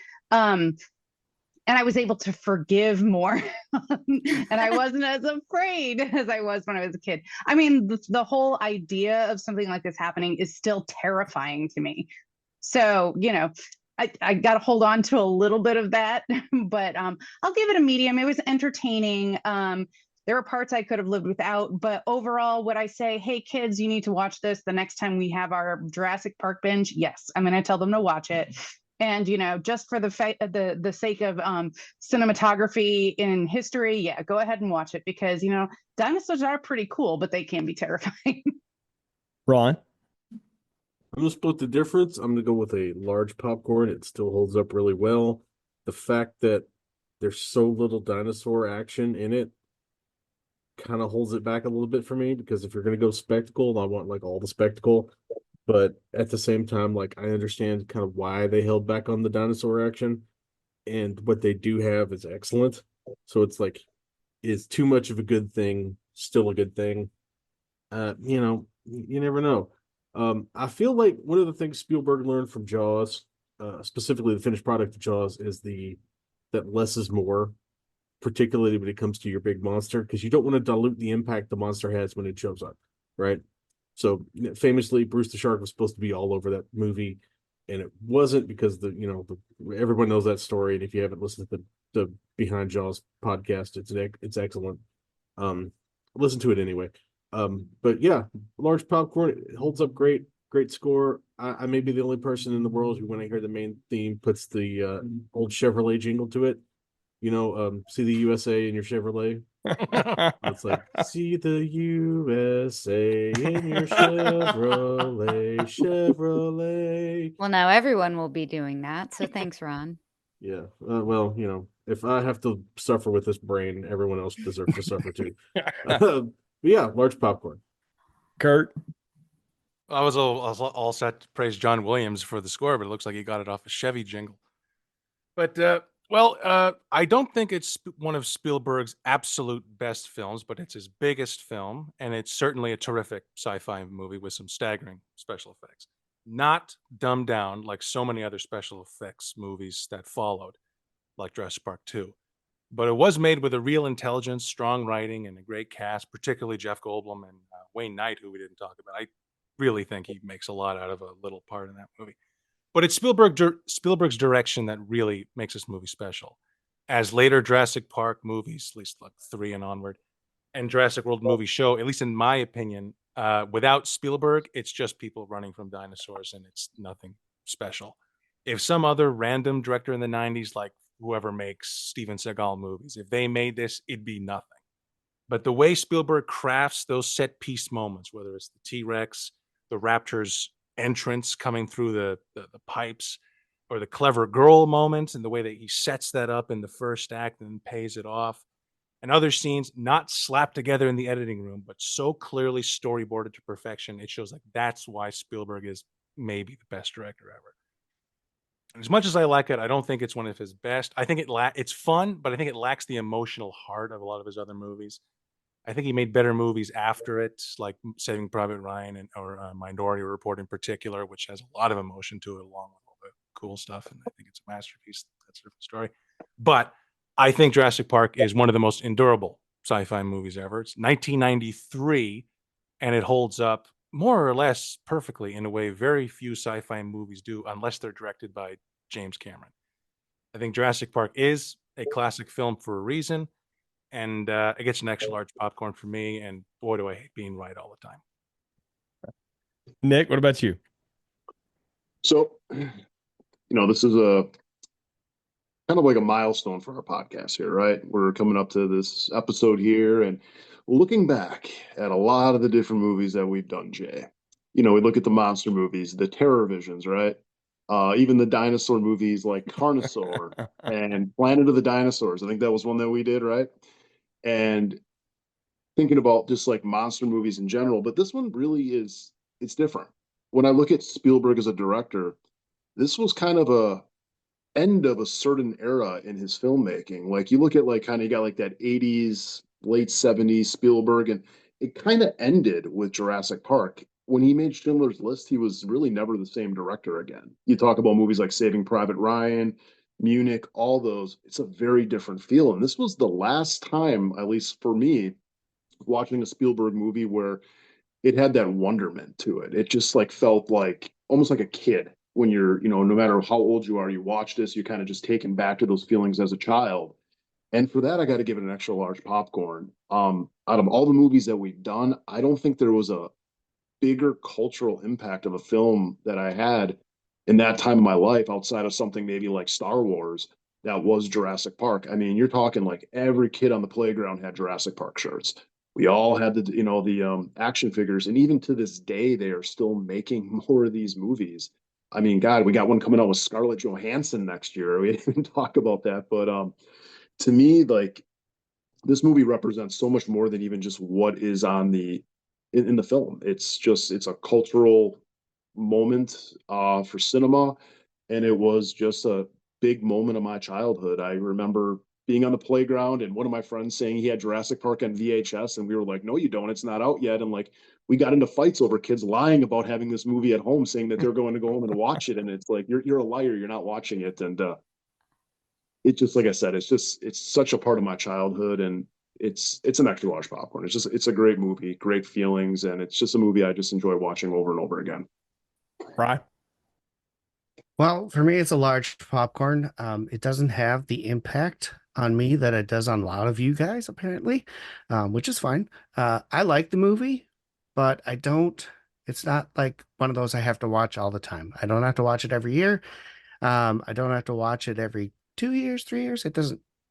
And I was able to forgive more. And I wasn't as afraid as I was when I was a kid. I mean, the whole idea of something like this happening is still terrifying to me. So, I got to hold on to a little bit of that, but I'll give it a medium. It was entertaining. There were parts I could have lived without, but overall, would I say, hey, kids, you need to watch this the next time we have our Jurassic Park binge? Yes, I'm going to tell them to watch it. And, just for the sake of cinematography in history, yeah, go ahead and watch it because, dinosaurs are pretty cool, but they can be terrifying. Ron? I'm going to split the difference. I'm going to go with a large popcorn. It still holds up really well. The fact that there's so little dinosaur action in it kind of holds it back a little bit for me because if you're going to go spectacle, I want like all the spectacle. But at the same time, like I understand kind of why they held back on the dinosaur action, and what they do have is excellent. So it's like, is too much of a good thing still a good thing? You never know. I feel like one of the things Spielberg learned from Jaws, specifically the finished product of Jaws, is that less is more, particularly when it comes to your big monster, because you don't want to dilute the impact the monster has when it shows up, right? So famously, Bruce the Shark was supposed to be all over that movie, and it wasn't because everyone knows that story. And if you haven't listened to the Behind Jaws podcast, it's excellent. Listen to it anyway. But yeah, large popcorn, it holds up great. Great score. I may be the only person in the world who, when I hear the main theme, puts the old Chevrolet jingle to it. See the USA in your Chevrolet. It's like, see the USA in your Chevrolet. Well, now everyone will be doing that. So thanks, Ron. Yeah. Well, if I have to suffer with this brain, everyone else deserves to suffer too. But yeah, large popcorn. Kurt? I was all set to praise John Williams for the score, but it looks like he got it off a Chevy jingle. But I don't think it's one of Spielberg's absolute best films, but it's his biggest film, and it's certainly a terrific sci-fi movie with some staggering special effects. Not dumbed down like so many other special effects movies that followed, like Jurassic Park 2. But it was made with a real intelligence, strong writing, and a great cast, particularly Jeff Goldblum and Wayne Knight, who we didn't talk about. I really think he makes a lot out of a little part in that movie. But it's Spielberg's direction that really makes this movie special. As later Jurassic Park movies, at least like 3 and onward, and Jurassic World movies show, at least in my opinion, without Spielberg, it's just people running from dinosaurs and it's nothing special. If some other random director in the 90s, like whoever makes Steven Seagal movies, if they made this, it'd be nothing. But the way Spielberg crafts those set piece moments, whether it's the T-Rex, the Raptor's entrance coming through the pipes, or the clever girl moments, and the way that he sets that up in the first act and then pays it off, and other scenes not slapped together in the editing room, but so clearly storyboarded to perfection, it shows like that's why Spielberg is maybe the best director ever. As much as I like it, I don't think it's one of his best. I think it's fun, but I think it lacks the emotional heart of a lot of his other movies. I think he made better movies after it, like Saving Private Ryan or Minority Report in particular, which has a lot of emotion to it, along with all the cool stuff. And I think it's a masterpiece. That's a different story. But I think Jurassic Park is one of the most endurable sci-fi movies ever. It's 1993, and it holds up more or less perfectly in a way very few sci-fi movies do, unless they're directed by James Cameron. I think Jurassic Park is a classic film for a reason, and it gets an extra large popcorn for me, and boy, do I hate being right all the time. Nick, what about you? So, this is a kind of like a milestone for our podcast here, right? We're coming up to this episode here and looking back at a lot of the different movies that we've done, Jay. We look at the monster movies, the terror visions, right? Even the dinosaur movies like Carnosaur and Planet of the Dinosaurs. I think that was one that we did, right? And thinking about just like monster movies in general, but this one really it's different. When I look at Spielberg as a director, this was kind of a end of a certain era in his filmmaking. Like you look at like kind of got like that 80s, late 70s Spielberg, and it kind of ended with Jurassic Park. When he made Schindler's List, he was really never the same director again. You talk about movies like Saving Private Ryan, Munich, all those, it's a very different feel. And this was the last time, at least for me, watching a Spielberg movie where it had that wonderment to it. It just like felt like almost like a kid when you're, no matter how old you are, you watch this, you're kind of just taken back to those feelings as a child. And for that, I got to give it an extra large popcorn. Out of all the movies that we've done, I don't think there was a bigger cultural impact of a film that I had in that time of my life outside of something maybe like Star Wars that was Jurassic Park. I mean, you're talking like every kid on the playground had Jurassic Park shirts. We all had the action figures, and even to this day, they are still making more of these movies. I mean, God, we got one coming out with Scarlett Johansson next year. We didn't even talk about that, but to me, like this movie represents so much more than even just what is on in the film. It's a cultural moment for cinema, and it was just a big moment of my childhood. I remember being on the playground and one of my friends saying he had Jurassic Park on VHS, and we were like, "No, you don't. It's not out yet." And like we got into fights over kids lying about having this movie at home, saying that they're going to go home and watch it, and it's like you're a liar. You're not watching it, and it just like I said, it's such a part of my childhood, and it's an extra large popcorn. It's a great movie, great feelings, and it's just a movie I just enjoy watching over and over again. Right. Well, for me, it's a large popcorn. It doesn't have the impact on me that it does on a lot of you guys, apparently, which is fine. I like the movie, but I don't. It's not like one of those I have to watch all the time. I don't have to watch it every year. I don't have to watch it every 2 years, 3 years. It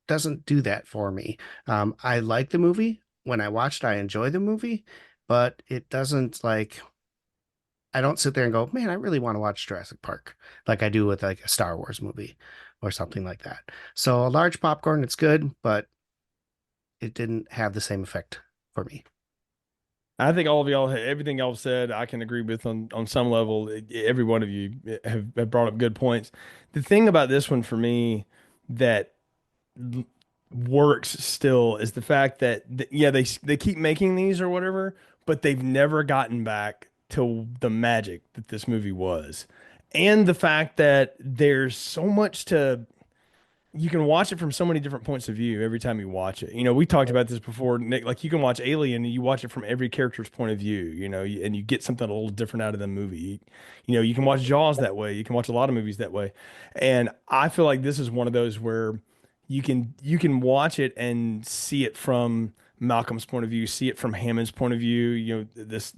doesn't do that for me. I like the movie. When I watched, I enjoy the movie, but it doesn't like. I don't sit there and go, man, I really want to watch Jurassic Park like I do with like a Star Wars movie or something like that. So a large popcorn, it's good, but it didn't have the same effect for me. I think all of y'all, everything y'all said, I can agree with on some level. Every one of you have brought up good points. The thing about this one for me that works still is the fact that yeah, they keep making these or whatever, but they've never gotten back to the magic that this movie was, and the fact that there's so much to you can watch it from so many different points of view every time you watch it. We talked about this before, Nick. Like you can watch Alien and you watch it from every character's point of view, and you get something a little different out of the movie. You can watch Jaws that way. You can watch a lot of movies that way. And I feel like this is one of those where you can watch it and see it from Malcolm's point of view, see it from Hammond's point of view, this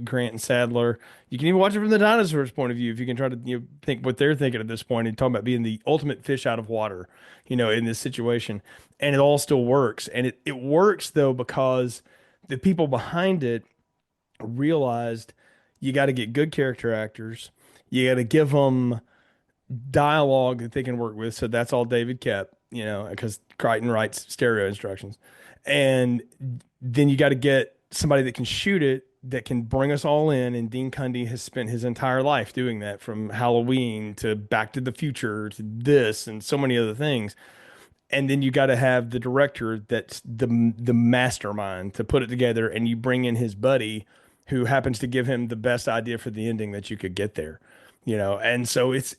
Grant and Sadler. You can even watch it from the dinosaurs' point of view if you can try to think what they're thinking at this point and talking about being the ultimate fish out of water, in this situation. And it all still works. And it works though because the people behind it realized you got to get good character actors. You got to give them dialogue that they can work with. So that's all David kept, because Crichton writes stereo instructions. And then you got to get somebody that can shoot it, that can bring us all in. And Dean Cundey has spent his entire life doing that, from Halloween to Back to the Future to this and so many other things. And then you got to have the director that's the mastermind to put it together, and you bring in his buddy who happens to give him the best idea for the ending that you could get there. And so it's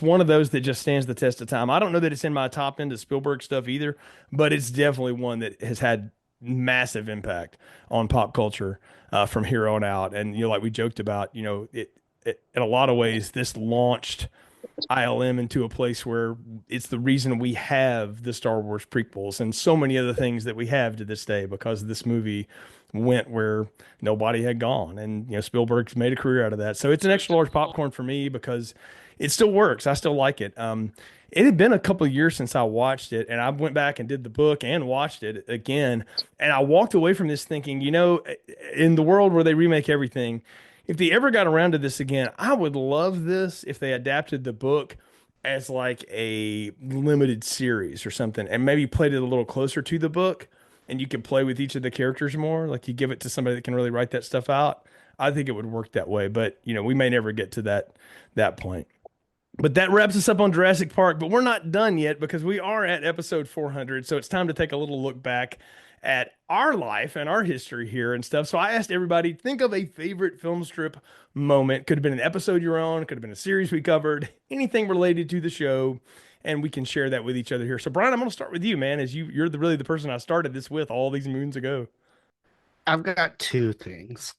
one of those that just stands the test of time. I don't know that it's in my top end of Spielberg stuff either, but it's definitely one that has had massive impact on pop culture from here on out. And like we joked about, it in a lot of ways this launched ILM into a place where it's the reason we have the Star Wars prequels and so many other things that we have to this day, because this movie went where nobody had gone. And, Spielberg's made a career out of that. So it's an extra large popcorn for me because it still works. I still like it. It had been a couple of years since I watched it, and I went back and did the book and watched it again. And I walked away from this thinking, in the world where they remake everything, if they ever got around to this again, I would love this if they adapted the book as like a limited series or something, and maybe played it a little closer to the book, and you could play with each of the characters more. Like you give it to somebody that can really write that stuff out. I think it would work that way, but we may never get to that point. But that wraps us up on Jurassic Park, but we're not done yet because we are at episode 400. So it's time to take a little look back at our life and our history here and stuff. So I asked everybody, think of a favorite film strip moment. Could have been an episode you're on, could have been a series we covered, anything related to the show, and we can share that with each other here. So Brian, I'm going to start with you, man, as you're really the person I started this with all these moons ago. I've got two things.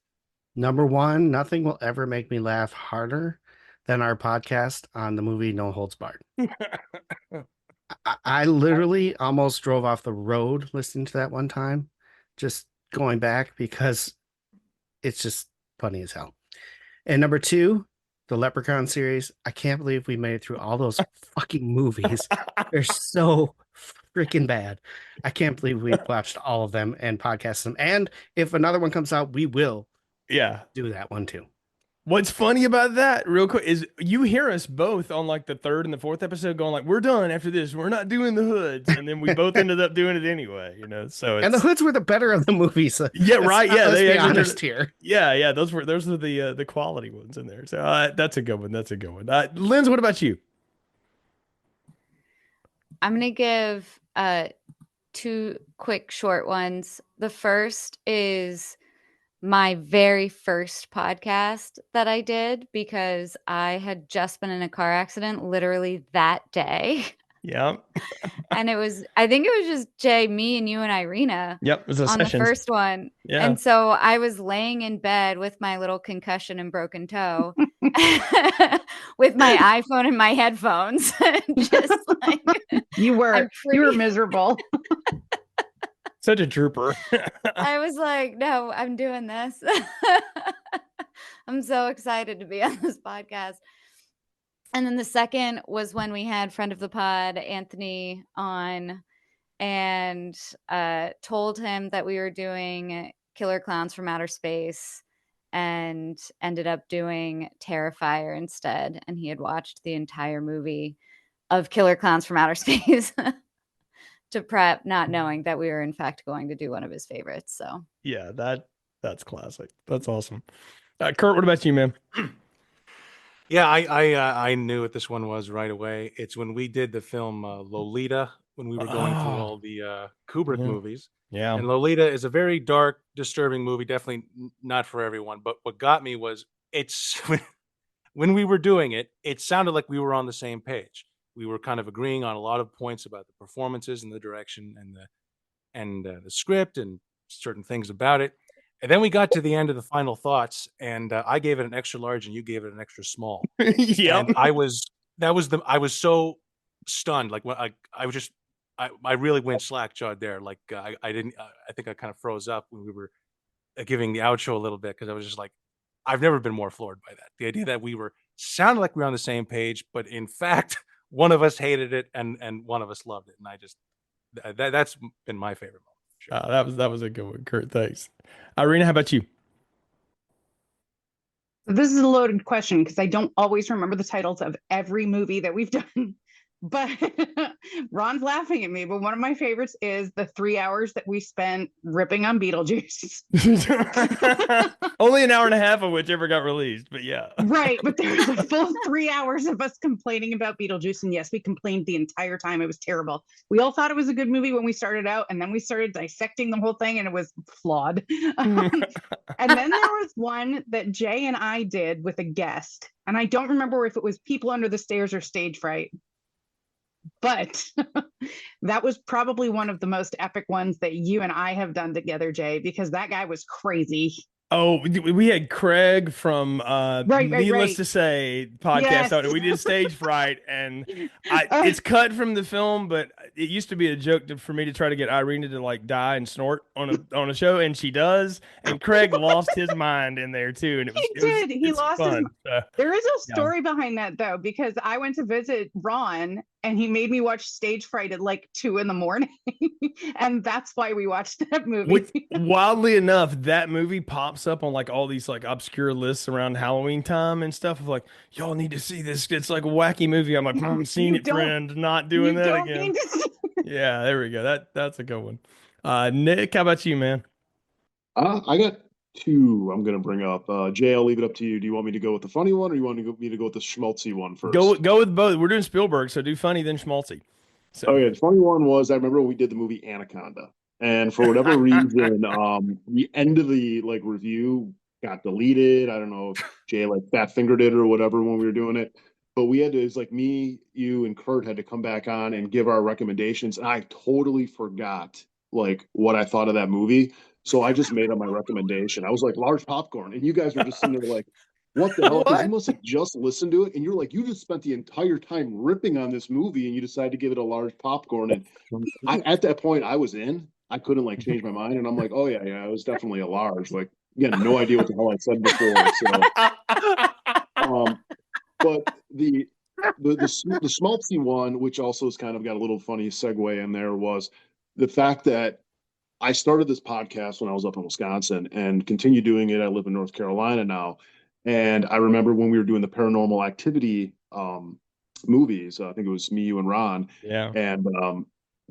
Number one, nothing will ever make me laugh harder than our podcast on the movie No Holds Barred. I literally almost drove off the road listening to that one time, just going back because it's just funny as hell. And number two, the Leprechaun series. I can't believe we made it through all those fucking movies. They're so freaking bad. I can't believe we watched all of them and podcast them. And if another one comes out, we will do that one too. What's funny about that, real quick, is you hear us both on like the third and the fourth episode going like, we're done after this. We're not doing the hoods. And then we both ended up doing it anyway, so and the hoods were the better of the movies. Yeah, right. Yeah. Let's be honest here. Yeah. Those are the quality ones in there. So that's a good one. Linz, what about you? I'm going to give two quick short ones. The first is my very first podcast that I did, because I had just been in a car accident literally that day. Yeah. And I think it was just Jay, me, and you and Irina. Yep. It was on the first one. Yeah. And so I was laying in bed with my little concussion and broken toe with my iPhone and my headphones. Just like you were miserable. Such a trooper. I was like, no, I'm doing this. I'm so excited to be on this podcast. And then the second was when we had friend of the pod, Anthony, on, and told him that we were doing Killer Clowns from Outer Space, and ended up doing Terrifier instead. And he had watched the entire movie of Killer Clowns from Outer Space to prep, not knowing that we were in fact going to do one of his favorites. So yeah, that's classic. That's awesome. Kurt, what about you, man? Yeah, I knew what this one was right away. It's when we did the film Lolita, when we were going through all the Kubrick movies. Yeah. And Lolita is a very dark, disturbing movie, definitely not for everyone. But what got me was when we were doing it, it sounded like we were on the same page. we were kind of agreeing on a lot of points about the performances and the direction and the script and certain things about it. And then we got to the end of the final thoughts, and I gave it an extra large, and you gave it an extra small. Yep. And I was so stunned. Like when I was just I really went slack-jawed there. Like I didn't. I think I kind of froze up when we were giving the outro a little bit because I was just like, I've never been more floored by that. The idea that we were sounded like we were on the same page, but in fact, one of us hated it and one of us loved it. And I just that's been my favorite moment. Sure. That was a good one, Kurt. Thanks. Irina, how about you? This is a loaded question because I don't always remember the titles of every movie that we've done. But Ron's laughing at me. But one of my favorites is the 3 hours that we spent ripping on Beetlejuice. Only an hour and a half of which ever got released, but yeah. Right. But there was a full 3 hours of us complaining about Beetlejuice. And yes, we complained the entire time. It was terrible. We all thought it was a good movie when we started out. And then we started dissecting the whole thing and it was flawed. And then there was one that Jay and I did with a guest. And I don't remember if it was People Under the Stairs or Stage Fright. But that was probably one of the most epic ones that you and I have done together, Jay, because that guy was crazy. Oh, we had Craig from Needless right. to Say podcast. Yes. We did Stage Fright, and it's cut from the film, but it used to be a joke for me to try to get Irina to like die and snort on a show, and she does. And Craig lost his mind in there too, and he lost his mind. There is a story behind that though, because I went to visit Ron and he made me watch Stage Fright at like 2 a.m. and that's why we watched that movie. Wildly enough, that movie pops up on like all these like obscure lists around Halloween time and stuff of like, y'all need to see this. It's like a wacky movie. I'm like, I'm seeing it, friend. Not doing that again. Yeah, there we go. That's a good one. Nick, how about you, man? I got two I'm going to bring up. Jay, I'll leave it up to you. Do you want me to go with the funny one, or you want me to go with the schmaltzy one first? Go with both. We're doing Spielberg, so do funny then schmaltzy. So. Okay, the funny one was I remember when we did the movie Anaconda, and for whatever reason, the end of the like review got deleted. I don't know if Jay like fat fingered it or whatever when we were doing it, but we had to. It's like me, you, and Kurt had to come back on and give our recommendations, and I totally forgot like what I thought of that movie. So I just made up my recommendation. I was like large popcorn, and you guys were just sitting there like, what the hell? Because you must have just listened to it, and you're like, you just spent the entire time ripping on this movie, and you decided to give it a large popcorn. And at that point, I was in. I couldn't like change my mind, and I'm like, oh yeah, it was definitely a large. Like, again, no idea what the hell I said before. So, but the schmaltzy one, which also has kind of got a little funny segue in there, was the fact that I started this podcast when I was up in Wisconsin and continue doing it. I live in North Carolina now. And I remember when we were doing the Paranormal Activity movies, I think it was me, you, and Ron. Yeah. And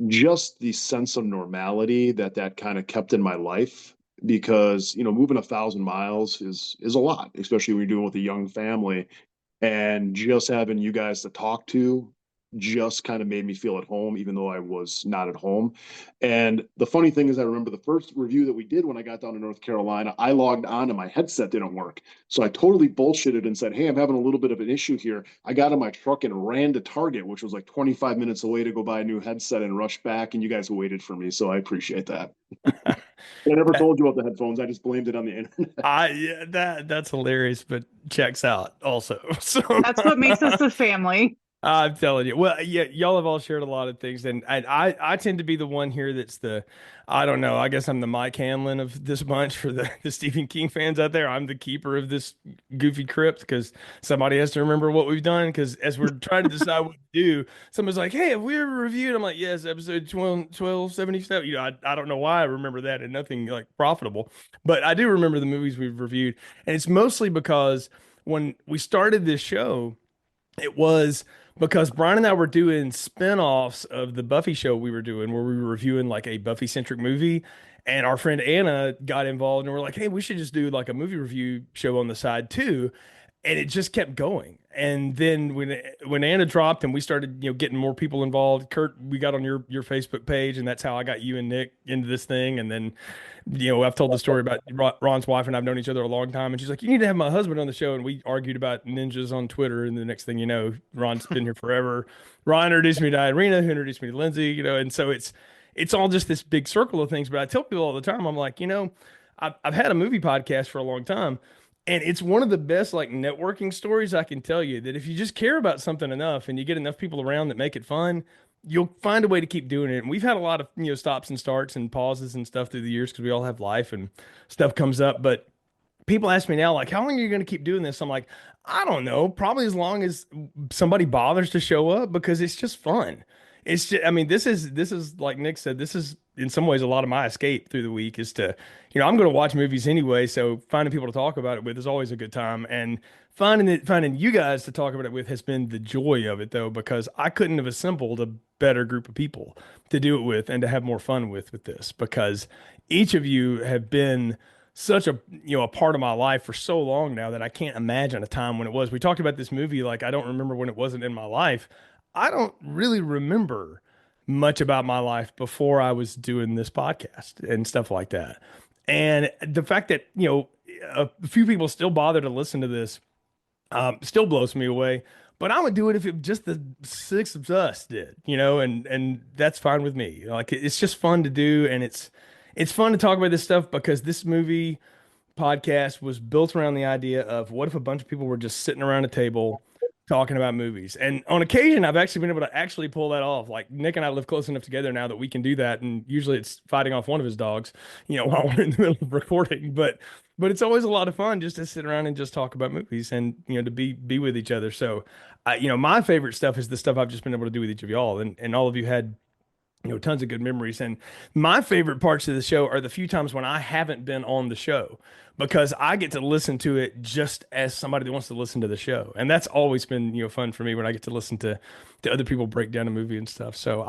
just the sense of normality that kind of kept in my life, because, moving 1,000 miles is a lot, especially when you're doing it with a young family. And just having you guys to talk to just kind of made me feel at home, even though I was not at home. And the funny thing is, I remember the first review that we did when I got down to North Carolina, I logged on and my headset didn't work. So I totally bullshitted and said, hey, I'm having a little bit of an issue here. I got in my truck and ran to Target, which was like 25 minutes away, to go buy a new headset and rush back. And you guys waited for me. So I appreciate that. I never told you about the headphones. I just blamed it on the internet. That's hilarious, but checks out also. So that's what makes us a family. I'm telling you. Well, yeah, y'all have all shared a lot of things, and I tend to be the one here that's I don't know, I guess I'm the Mike Hanlon of this bunch for the Stephen King fans out there. I'm the keeper of this goofy crypt because somebody has to remember what we've done, because as we're trying to decide what to do, someone's like, hey, have we ever reviewed? I'm like, yes, episode 1277. I don't know why I remember that, and nothing like profitable, but I do remember the movies we've reviewed, and it's mostly because when we started this show, it was because Brian and I were doing spinoffs of the Buffy show we were doing, where we were reviewing like a Buffy centric movie. And our friend Anna got involved, and we're like, hey, we should just do like a movie review show on the side too. And it just kept going. And then when Anna dropped and we started, getting more people involved, Kurt, we got on your Facebook page, and that's how I got you and Nick into this thing. And then I've told the story about Ron's wife and I've known each other a long time, and she's like, "You need to have my husband on the show." And we argued about ninjas on Twitter, and the next thing you know, Ron's been here forever. Ron introduced me to Irina, who introduced me to Lindsay. And so it's all just this big circle of things. But I tell people all the time, I'm like, I've had a movie podcast for a long time. And it's one of the best like networking stories I can tell you, that if you just care about something enough and you get enough people around that make it fun, you'll find a way to keep doing it. And we've had a lot of, stops and starts and pauses and stuff through the years because we all have life and stuff comes up. But people ask me now, like, how long are you going to keep doing this? I'm like, I don't know, probably as long as somebody bothers to show up, because it's just fun. It's just, I mean, this is like Nick said, this is in some ways a lot of my escape through the week is to, I'm going to watch movies anyway. So finding people to talk about it with is always a good time. And finding you guys to talk about it with has been the joy of it, though, because I couldn't have assembled a better group of people to do it with and to have more fun with this, because each of you have been such a a part of my life for so long now that I can't imagine a time when it was. We talked about this movie, like I don't remember when it wasn't in my life. I don't really remember much about my life before I was doing this podcast and stuff like that. And the fact that, a few people still bother to listen to this still blows me away. But I would do it if it just the six of us did, and that's fine with me. Like, it's just fun to do. And it's fun to talk about this stuff because this movie podcast was built around the idea of what if a bunch of people were just sitting around a table talking about movies. And on occasion, I've actually been able to actually pull that off. Like, Nick and I live close enough together now that we can do that. And usually it's fighting off one of his dogs, while we're in the middle of recording. But it's always a lot of fun just to sit around and just talk about movies and, to be with each other. So, my favorite stuff is the stuff I've just been able to do with each of y'all. And all of you had, tons of good memories. And my favorite parts of the show are the few times when I haven't been on the show, because I get to listen to it just as somebody that wants to listen to the show. And that's always been, fun for me when I get to listen to other people break down a movie and stuff. So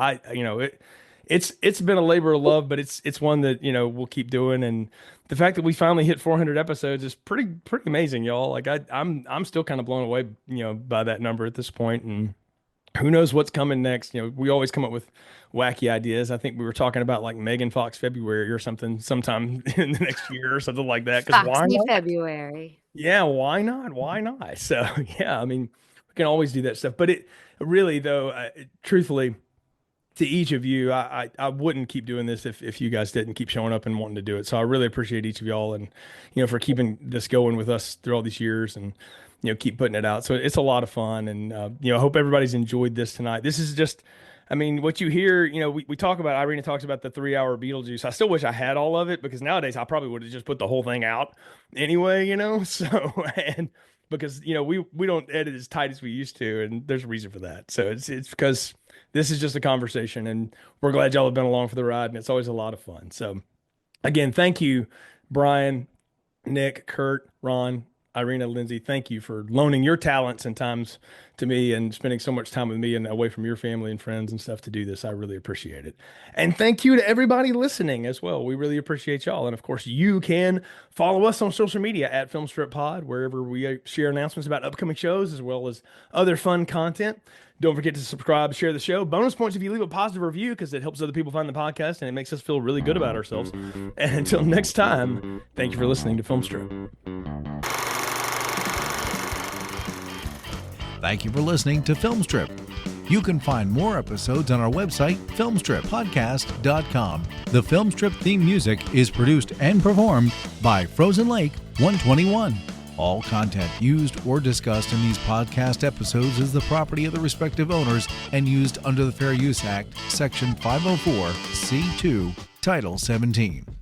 it's been a labor of love, but it's one that, we'll keep doing. And the fact that we finally hit 400 episodes is pretty amazing, y'all. Like I'm still kind of blown away, by that number at this point. And who knows what's coming next? We always come up with wacky ideas. I think we were talking about like Megan Fox February or something sometime in the next year or something like that. Because why not? February. Yeah, why not? Why not? So yeah, I mean, we can always do that stuff. But it really, though, truthfully, to each of you, I wouldn't keep doing this if you guys didn't keep showing up and wanting to do it. So I really appreciate each of y'all and for keeping this going with us through all these years and keep putting it out. So it's a lot of fun. And, I hope everybody's enjoyed this tonight. This is just, I mean, what you hear, we talk about, Irina talks about the 3-hour Beetlejuice. I still wish I had all of it, because nowadays I probably would have just put the whole thing out anyway, so, and because, we don't edit as tight as we used to. And there's a reason for that. So it's because this is just a conversation, and we're glad y'all have been along for the ride, and it's always a lot of fun. So again, thank you, Brian, Nick, Kurt, Ron, Irina, Lindsay, thank you for loaning your talents and times to me and spending so much time with me and away from your family and friends and stuff to do this. I really appreciate it. And thank you to everybody listening as well. We really appreciate y'all. And of course, you can follow us on social media at Filmstrip Pod, wherever we share announcements about upcoming shows as well as other fun content. Don't forget to subscribe, share the show. Bonus points if you leave a positive review, because it helps other people find the podcast and it makes us feel really good about ourselves. And until next time, thank you for listening to Filmstrip. Thank you for listening to Filmstrip. You can find more episodes on our website, filmstrippodcast.com. The Filmstrip theme music is produced and performed by Frozen Lake 121. All content used or discussed in these podcast episodes is the property of the respective owners and used under the Fair Use Act, Section 504, C2, Title 17.